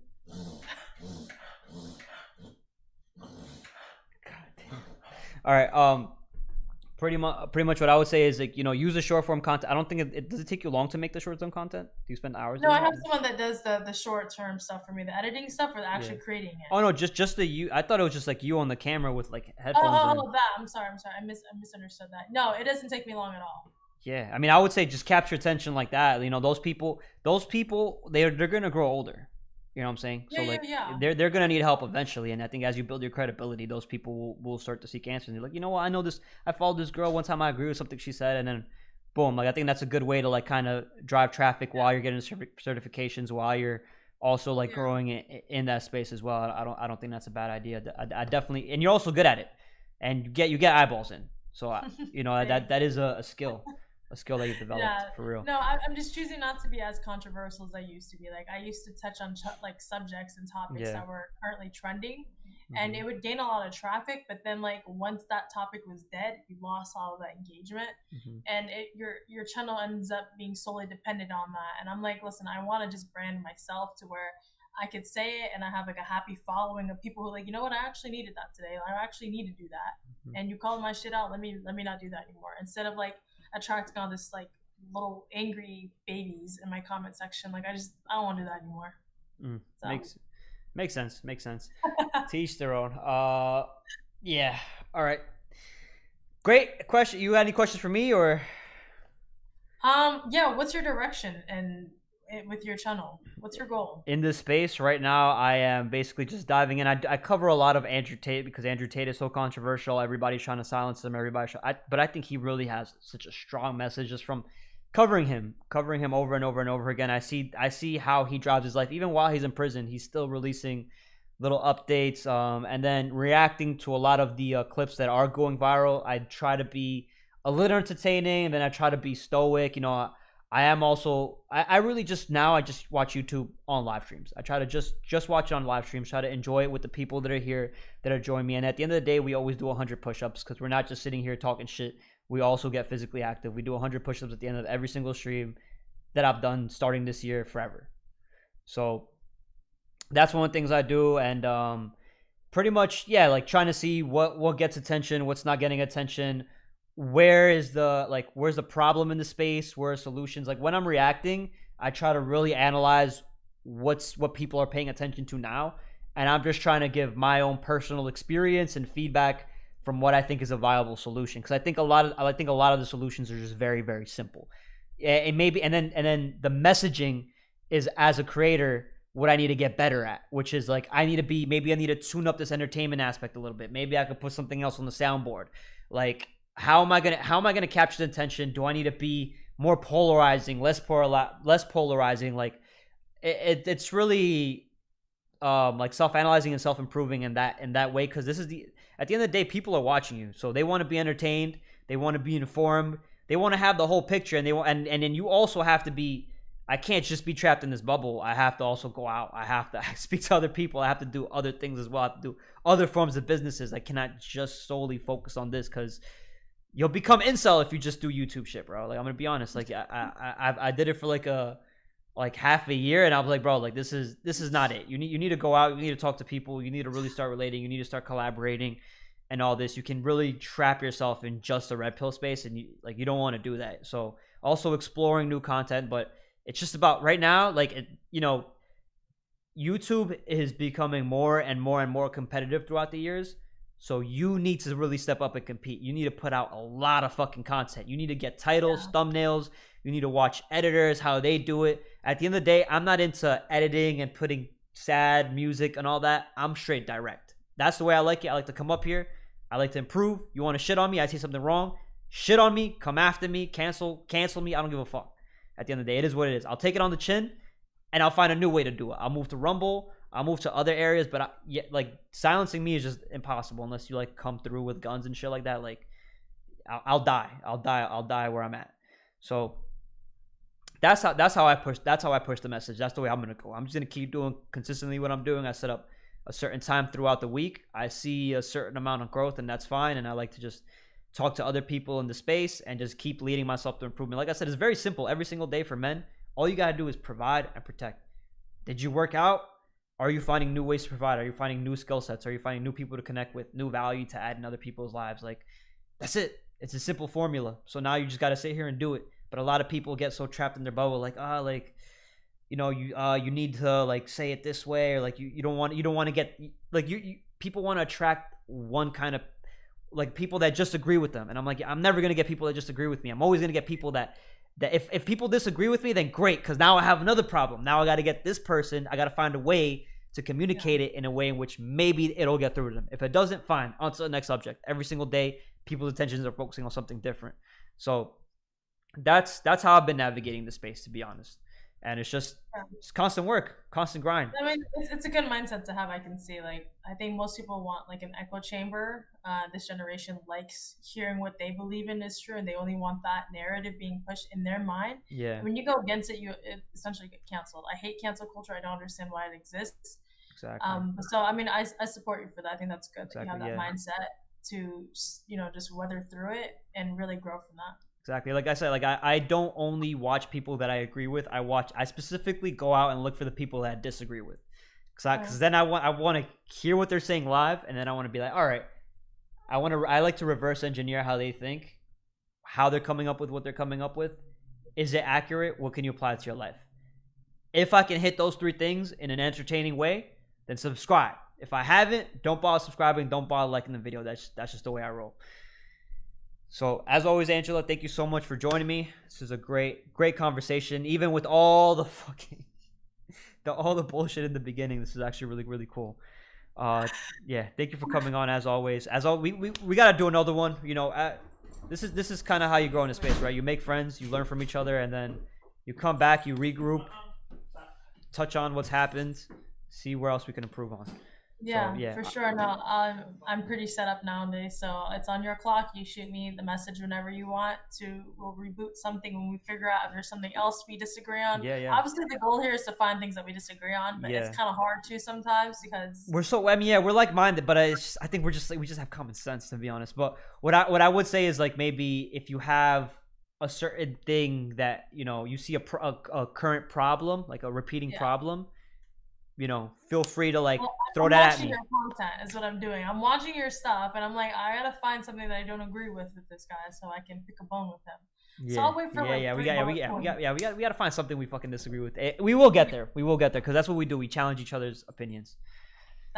God damn. All right. Pretty much what I would say is like, use the short form content. I don't think does it take you long to make the short form content? Do you spend hours? No, I have someone that does the short term stuff for me, the editing stuff, or actually creating it. Oh no, just the you. I thought it was just like you on the camera with like headphones. Oh, that. I'm sorry. I misunderstood that. No, it doesn't take me long at all. Yeah, I mean, I would say just capture attention like that. Those people, they're gonna grow older. You know what I'm saying? Yeah, so like, yeah. they're gonna need help eventually, and I think as you build your credibility, those people will start to seek answers. And they're like, you know what? I know this. I followed this girl one time. I agree with something she said, and then, boom. Like I think that's a good way to like kind of drive traffic while you're getting certifications, while you're also like growing in that space as well. I don't think that's a bad idea. I definitely, and you're also good at it, and you get eyeballs in. So that is a skill. A skill that you've developed for real. No, I'm just choosing not to be as controversial as I used to be. Like I used to touch on like subjects and topics that were currently trending, and it would gain a lot of traffic. But then like once that topic was dead, you lost all of that engagement, and your channel ends up being solely dependent on that. And I'm like, listen, I want to just brand myself to where I could say it, and I have like a happy following of people who are like, you know what, I actually needed that today. I actually need to do that, and you called my shit out. Let me not do that anymore. Instead of like attracting all this like little angry babies in my comment section, like I don't want to do that anymore. So. Makes sense. To each their own. Yeah. All right. Great question. You got any questions for me or? Yeah. What's your direction and with your channel? What's your goal? In this space right now, I am basically just diving in. I cover a lot of Andrew Tate because Andrew Tate is so controversial. Everybody's trying to silence him. But I think he really has such a strong message just from covering him over and over and over again. I see how he drives his life. Even while he's in prison, he's still releasing little updates and then reacting to a lot of the clips that are going viral. I try to be a little entertaining, and then I try to be stoic. I am also I really just watch YouTube on live streams. I try to just watch it on live streams, try to enjoy it with the people that are here that are joining me. And at the end of the day, we always do 100 push-ups because we're not just sitting here talking shit. We also get physically active. We do 100 push-ups at the end of every single stream that I've done starting this year forever. So that's one of the things I do, and pretty much like trying to see what gets attention, what's not getting attention. Where's the problem in the space? Where are solutions? Like when I'm reacting, I try to really analyze what people are paying attention to now, and I'm just trying to give my own personal experience and feedback from what I think is a viable solution. Because I think a lot of the solutions are just very, very simple. And maybe and then the messaging is, as a creator, what I need to get better at, which is like maybe I need to tune up this entertainment aspect a little bit. Maybe I could put something else on the soundboard. Like how am I gonna capture the attention? Do I need to be more polarizing, less polarizing? Like it's really like self-analyzing and self-improving in that way, because at the end of the day, people are watching you, so they want to be entertained, they want to be informed, they want to have the whole picture, and and then you also have to be. I can't just be trapped in this bubble. I have to also go out. I have to speak to other people. I have to do other things as well. I have to do other forms of businesses. I cannot just solely focus on this, because you'll become incel if you just do YouTube shit, bro. Like, I'm gonna be honest. Like, I did it for like half a year, and I was like, bro, like this is not it. You need to go out. You need to talk to people. You need to really start relating. You need to start collaborating, and all this. You can really trap yourself in just a red pill space, and you don't want to do that. So also exploring new content, but it's just about right now, like, YouTube is becoming more and more and more competitive throughout the years. So you need to really step up and compete. You need to put out a lot of fucking content. You need to get titles, thumbnails. You need to watch editors, how they do it. At the end of the day, I'm not into editing and putting sad music and all that. I'm straight direct. That's the way I like it. I like to come up here. I like to improve. You want to shit on me? I say something wrong. Shit on me. Come after me. Cancel me. I don't give a fuck. At the end of the day, it is what it is. I'll take it on the chin, and I'll find a new way to do it. I'll move to Rumble. I'll move to other areas, but silencing me is just impossible unless you like come through with guns and shit like that. Like, I'll die. I'll die where I'm at. So that's how I push. That's how I push the message. That's the way I'm gonna go. I'm just gonna keep doing consistently what I'm doing. I set up a certain time throughout the week. I see a certain amount of growth, and that's fine. And I like to just talk to other people in the space and just keep leading myself to improvement. Like I said, it's very simple. Every single day for men, all you gotta do is provide and protect. Did you work out? Are you finding new ways to provide? Are you finding new skill sets? Are you finding new people to connect with, new value to add in other people's lives? Like, that's it. It's a simple formula. So now you just gotta sit here and do it. But a lot of people get so trapped in their bubble, like, you need to like say it this way, or like you don't want to get like people want to attract one kind of like people that just agree with them. And I'm like, I'm never going to get people that just agree with me. I'm always going to get people that if people disagree with me, then great. Cause now I have another problem. Now I got to get this person. I got to find a way to communicate it in a way in which maybe it'll get through to them. If it doesn't, fine. On to the next subject. Every single day, people's attentions are focusing on something different. So that's how I've been navigating the space, to be honest. And it's just it's constant work, constant grind. I mean, it's a good mindset to have. I can see, like, I think most people want like an echo chamber. This generation likes hearing what they believe in is true, and they only want that narrative being pushed in their mind. Yeah. When you go against it, it essentially get canceled. I hate cancel culture. I don't understand why it exists. Exactly. So I mean, I support you for that. I think that's good that Exactly, you have that mindset to just weather through it and really grow from that. Exactly. Like I said, like I don't only watch people that I agree with. I specifically go out and look for the people that I disagree with. Because then I want to hear what they're saying live, and then I want to be like, all right, I like to reverse engineer how they think, how they're coming up with what they're coming up with. Is it accurate? What can you apply to your life? If I can hit those three things in an entertaining way, then subscribe. If I haven't, don't bother subscribing. Don't bother liking the video. That's just the way I roll. So, as always, Angela, thank you so much for joining me. This is a great conversation. Even with all the all the bullshit in the beginning, this is actually really, really cool. Yeah, thank you for coming on, as always. We got to do another one. This is kind of how you grow in a space, right? You make friends, you learn from each other, and then you come back, you regroup, touch on what's happened, see where else we can improve on. Yeah, so, yeah, for sure. No, I'm pretty set up nowadays, so it's on your clock. You shoot me the message whenever you want to. We'll reboot something when we figure out if there's something else we disagree on. Yeah. Obviously, the goal here is to find things that we disagree on, but it's kind of hard to sometimes because we're like-minded, but I think we just have common sense, to be honest. But what I would say is, like, maybe if you have a certain thing that you see a current problem, like a repeating problem. Feel free to throw that at me. I'm watching your content is what I'm doing. I'm watching your stuff, and I'm like, I gotta find something that I don't agree with this guy, so I can pick a bone with him. Yeah. So I'll wait for we gotta find something we fucking disagree with. We will get there. We will get there because that's what we do. We challenge each other's opinions.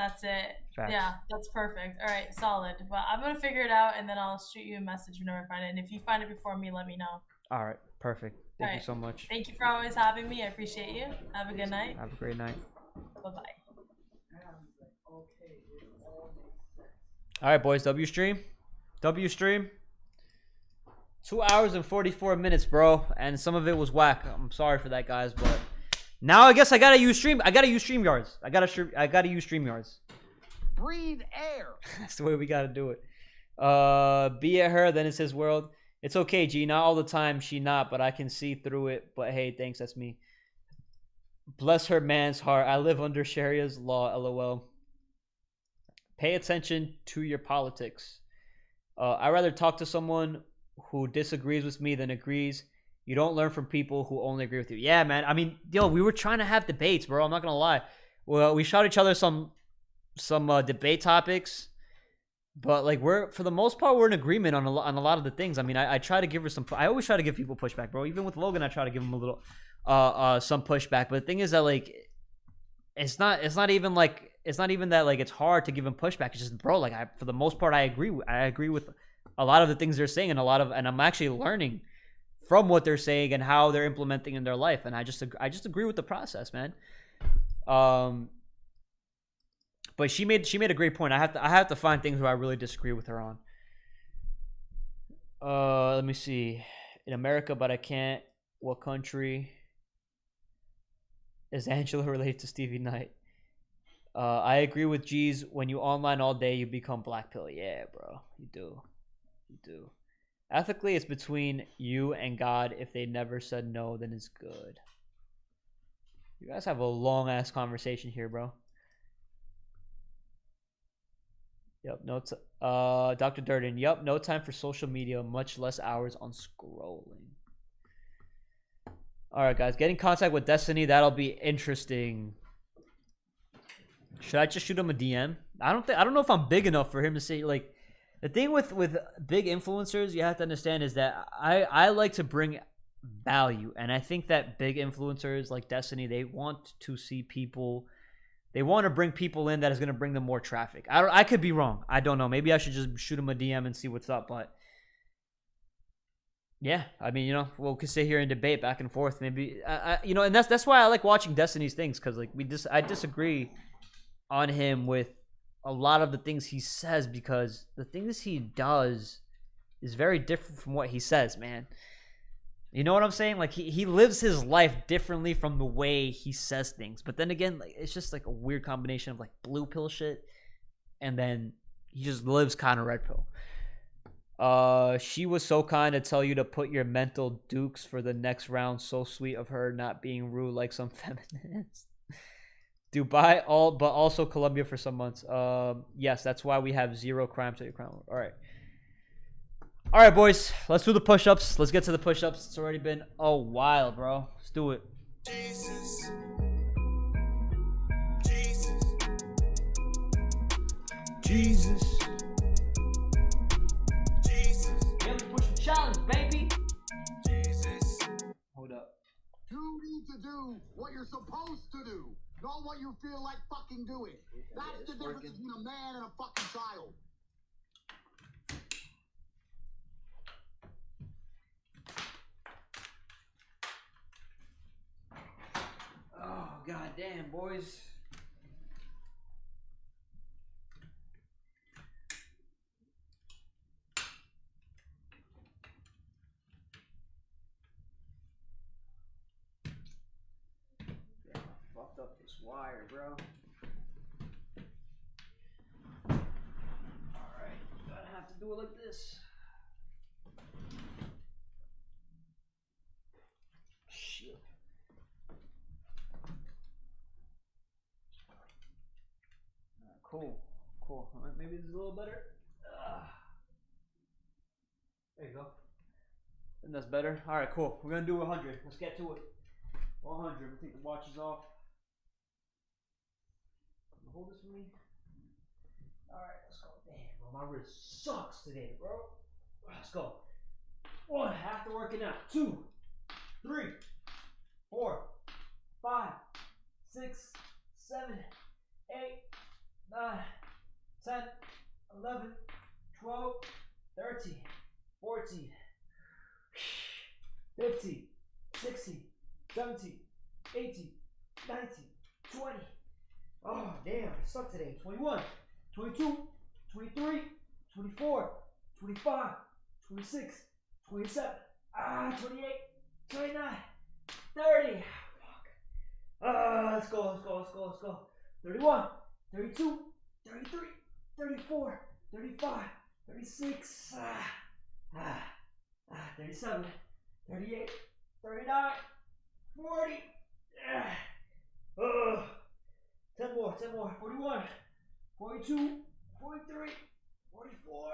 That's it. Facts. Yeah, that's perfect. All right, solid. Well, I'm gonna figure it out, and then I'll shoot you a message whenever I find it. And if you find it before me, let me know. All right, perfect. Thank you so much. Thank you for always having me. I appreciate you. Have a good night. Have a great night. Bye bye. All right, boys. W stream. 2 hours and 44 minutes, bro, and some of it was whack. I'm sorry for that, guys, but now I guess I gotta use StreamYards. I gotta use StreamYards. Breathe air. That's the way we gotta do it. Be at her, then it's his world. It's okay, G. Not all the time. She not, but I can see through it. But hey, thanks. That's me. Bless her man's heart. I live under Sharia's law. LOL. Pay attention to your politics. I'd rather talk to someone who disagrees with me than agrees. You don't learn from people who only agree with you. Yeah, man. I mean, yo, we were trying to have debates, bro. I'm not gonna lie. Well, we shot each other some debate topics, but like for the most part, we're in agreement on a lot of the things. I mean, I try to give her some. I always try to give people pushback, bro. Even with Logan, I try to give him a little some pushback. But the thing is that like it's not even that like it's hard to give him pushback. It's just, bro, like for the most part, I agree with a lot of the things they're saying, and I'm actually learning from what they're saying and how they're implementing in their life, and I just agree with the process, man. But she made a great point. I have to find things where I really disagree with her on. Let me see. In America, but I can't. What country is Angela related to Stevie Knight? I agree with G's. When you online all day, you become black pill. Yeah, bro, you do. Ethically, it's between you and God. If they never said no, then it's good. You guys have a long ass conversation here, bro. Yep, Dr. Durden. Yep, no time for social media, much less hours on scrolling. All right, guys, get in contact with Destiny. That'll be interesting. Should I just shoot him a DM? I don't know if I'm big enough for him to say, like, the thing with big influencers, you have to understand is that I like to bring value, and I think that big influencers like Destiny, they want to see people. They want to bring people in that is going to bring them more traffic. I could be wrong. I don't know. Maybe I should just shoot him a DM and see what's up. But yeah, I mean, you know, we could sit here and debate back and forth. Maybe, you know, and that's why I like watching Destiny's things, because like I disagree on him with a lot of the things he says, because the things he does is very different from what he says, man. You know what I'm saying? Like he lives his life differently from the way he says things. But then again, like it's just like a weird combination of like blue pill shit, and then he just lives kind of red pill. She was so kind to tell you to put your mental dukes for the next round. So sweet of her, not being rude like some feminists. Dubai, but also Colombia for some months. Yes, that's why we have 0 crime to your crime. All right, boys. Let's do the push-ups. Let's get to the push-ups. It's already been a while, bro. Let's do it. Jesus. Yeah, let's push the challenge, baby. Jesus. Hold up. You need to do what you're supposed to do, not what you feel like fucking doing. That's the difference between a man and a fucking child. Oh, goddamn, boys. Yeah, I fucked up this wire, bro. Alright, gotta have to do it like this. Shit. Cool. All right, maybe this is a little better. There you go. And that's better. All right, cool. We're gonna do 100. Let's get to it. 100. We'll take the watches off. Hold this for me. All right, let's go. Damn, bro, my wrist sucks today, bro. Let's go. 1. After working out. 2, 3, 4, 5, 6, 7, 8, 9, 17, 18, 19, 20. Oh, damn, I suck today. 21, 22, 23, 24, 25, 26, 27, 28, 29, 30. Let's go. 31, 32, 33, 34, 35, 36, 37, 38, 39, 40. 10 more. 41, 42, 43, 44.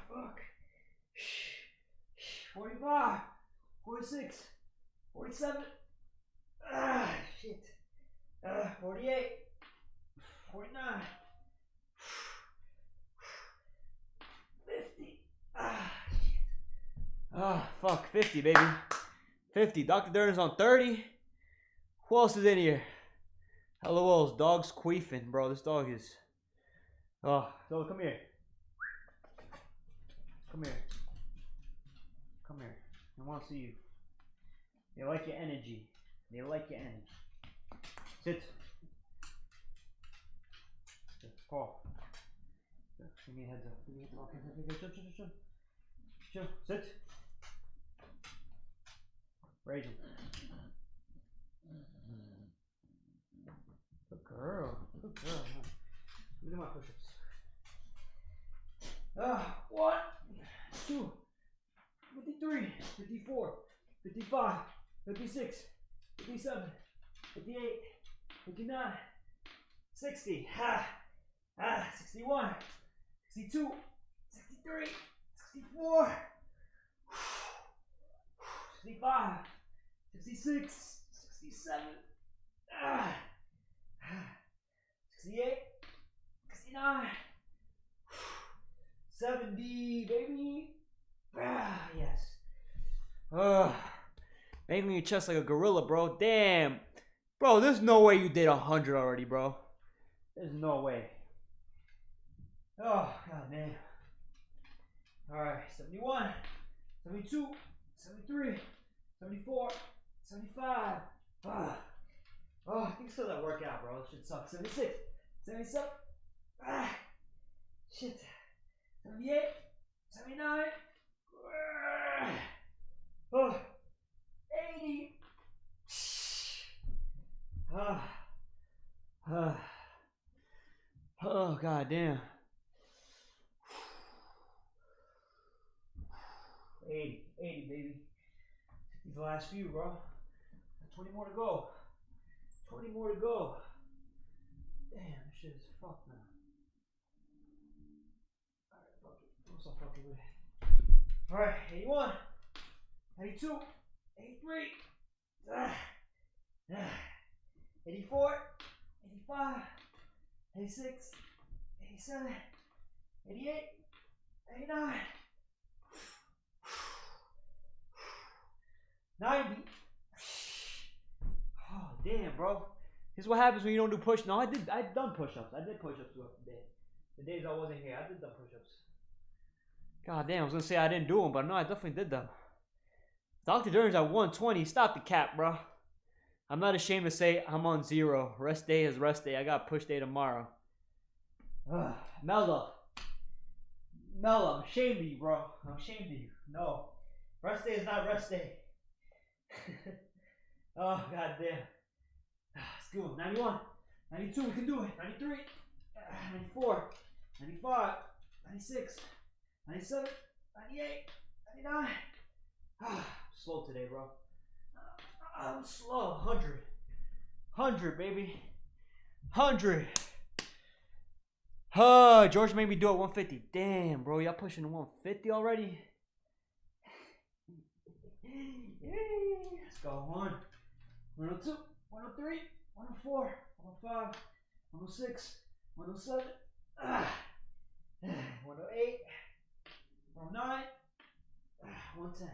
Fuck. 45, 46, 47. Shit. 48, 49, 50. Shit. Fuck. 50, baby. 50. Dr. Dern's on 30. Who else is in here? Hello, dog's queefing, bro. This dog is. Oh, so come here. Come here. I want to see you. They like your energy. Sit. Paul. Give me a heads up. Okay. Chill. Sit. Raise him. Good girl. Let me do my push-ups. 1, 2, 53, 54, 55, 56, 57, 58, 59, 60, 61, 62, 63, 64, 65, 66, 67, 68, 69, 70, baby. Yes. Making your chest like a gorilla, bro. Damn. Bro, there's no way you did 100 already, bro. There's no way. Oh, god damn. Alright, 71, 72, 73, 74, 75. I think still that workout, bro. This shit sucks. 76, 77. Shit. 78, 79. 80. Oh, god damn. 80, baby. These last few, bro. 20 more to go. 20 more to go. Damn, this shit is fucked now. Alright, fuck it. What's up, fucking with it? Alright, 81, 82, 83, 84, 85, 86, 87, 88, 89, 90. Oh, damn, bro. This is what happens when you don't do push. No, I've done push-ups. I did push-ups throughout the day. The days I wasn't here, I did done push-ups. God damn, I was gonna say I didn't do them, but no, I definitely did them. Dr. Dern's at 120. Stop the cap, bro. I'm not ashamed to say I'm on 0. Rest day is rest day. I got push day tomorrow. Mella, I'm ashamed of you, bro. I'm ashamed of you. No. Rest day is not rest day. Oh, god damn. Let's go. 91, 92, we can do it. 93, 94, 95, 96, 97, 98, 99. Slow today, bro. I'm slow. 100. 100, baby. 100. George made me do it 150. Damn, bro. Y'all pushing 150 already? Let's go. 102, 103, 104, 105, 106, 107, 108, 109, 110.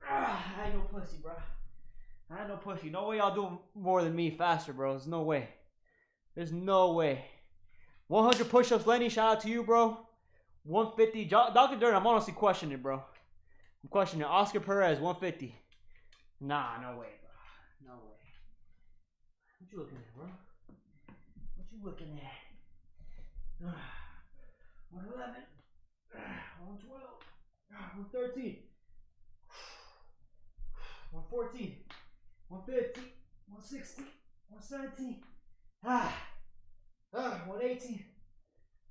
I ain't no pussy, bro. I ain't no pussy. No way y'all do more than me faster, bro. There's no way. There's no way. 100 push-ups, Lenny. Shout out to you, bro. 150. Dr. Dern, I'm honestly questioning it, bro. I'm questioning it. Oscar Perez, 150. Nah, no way, bro. No way. What you looking at, bro? What you looking at? 111, 112, 113, 114, 115, 116, 117, 118,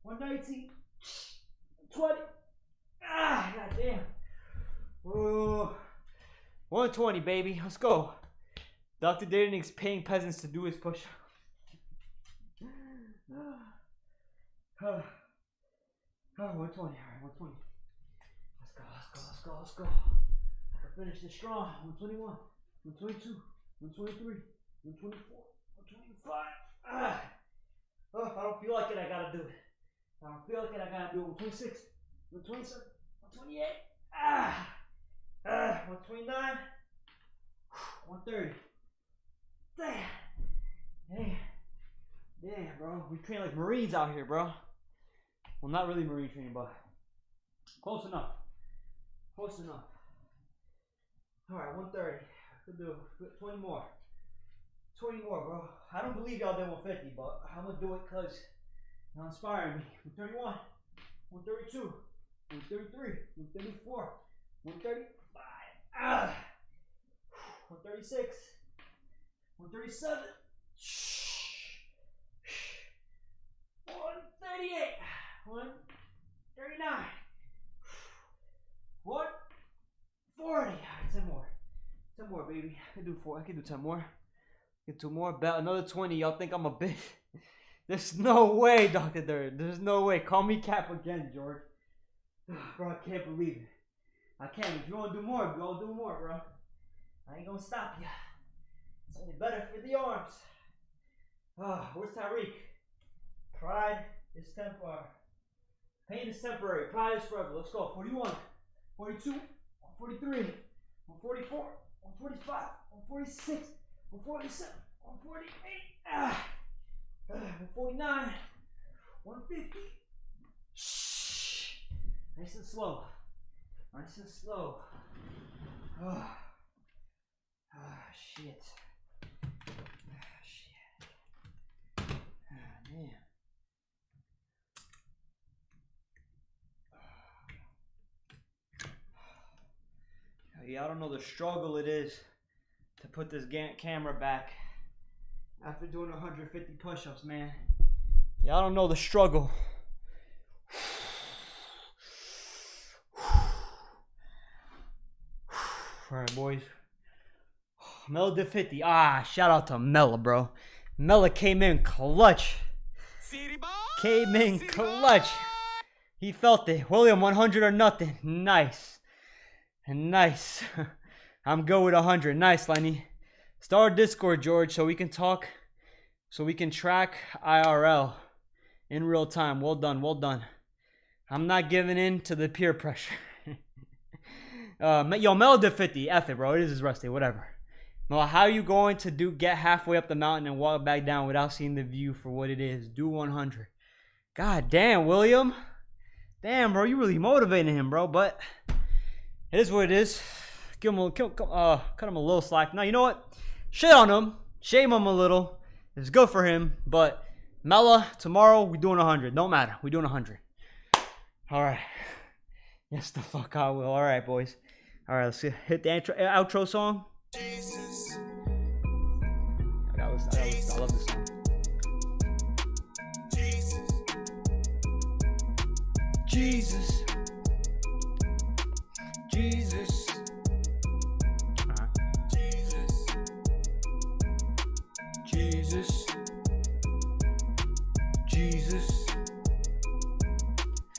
119, 120. Goddamn. Whoa. 120, baby. Let's go. Dr. Dating is paying peasants to do his push. 120. All right, 120. Let's go. I can finish this strong. 121, 122, 123, 124, 125. If I don't feel like it, I gotta do it. If I don't feel like it, I gotta do it. 126, 127, 128. 129, 130. Damn, bro. We train like Marines out here, bro. Well, not really Marine training, but close enough. Close enough. All right, 130. I could do 20 more. 20 more, bro. I don't believe y'all did 150, but I'm gonna do it because you're inspiring me. 131, 132, 133, 134, 135. 136, 137. 138, 139, 140. All right, 10 more. 10 more, baby. I can do 4. I can do 10 more. Get 2 more. Bet another 20. Y'all think I'm a bitch? There's no way, Dr. Dirt. There's no way. Call me Cap again, George. Bro, I can't believe it. I can't. If you want to do more, go do more, bro. I ain't gonna stop you. It's only better for the arms. Where's Tyreek? Pride is temporary. Pain is temporary. Pride is forever. Let's go. 41, 42, 143, 144, 145, 146, 147, 148, 149, 150. Shh. Nice and slow. Nice and slow. Shit. Man. Yeah, I don't know the struggle it is to put this camera back after doing 150 push-ups, man. Yeah, I don't know the struggle. All right, boys. Mela did 50. Shout out to Mela, bro. Mela came in clutch. Came in clutch. He felt it. William, 100 or nothing. Nice. Nice. I'm good with 100. Nice, Lenny. Start Discord, George, so we can talk. So we can track IRL in real time. Well done. Well done. I'm not giving in to the peer pressure. Yo, Mel did 50. F it, bro. It is his rest day. Whatever. Mel, how are you going to get halfway up the mountain and walk back down without seeing the view for what it is? Do 100. God damn, William. Damn, bro. You really motivating him, bro. But it is what it is. Cut him a little slack. Now, you know what? Shit on him. Shame him a little. It's good for him. But Mela, tomorrow, we're doing 100. Don't matter. We're doing 100. All right. Yes, the fuck I will. All right, boys. All right, let's hit the outro song. Jesus. I love this song. Jesus. Jesus. Jesus.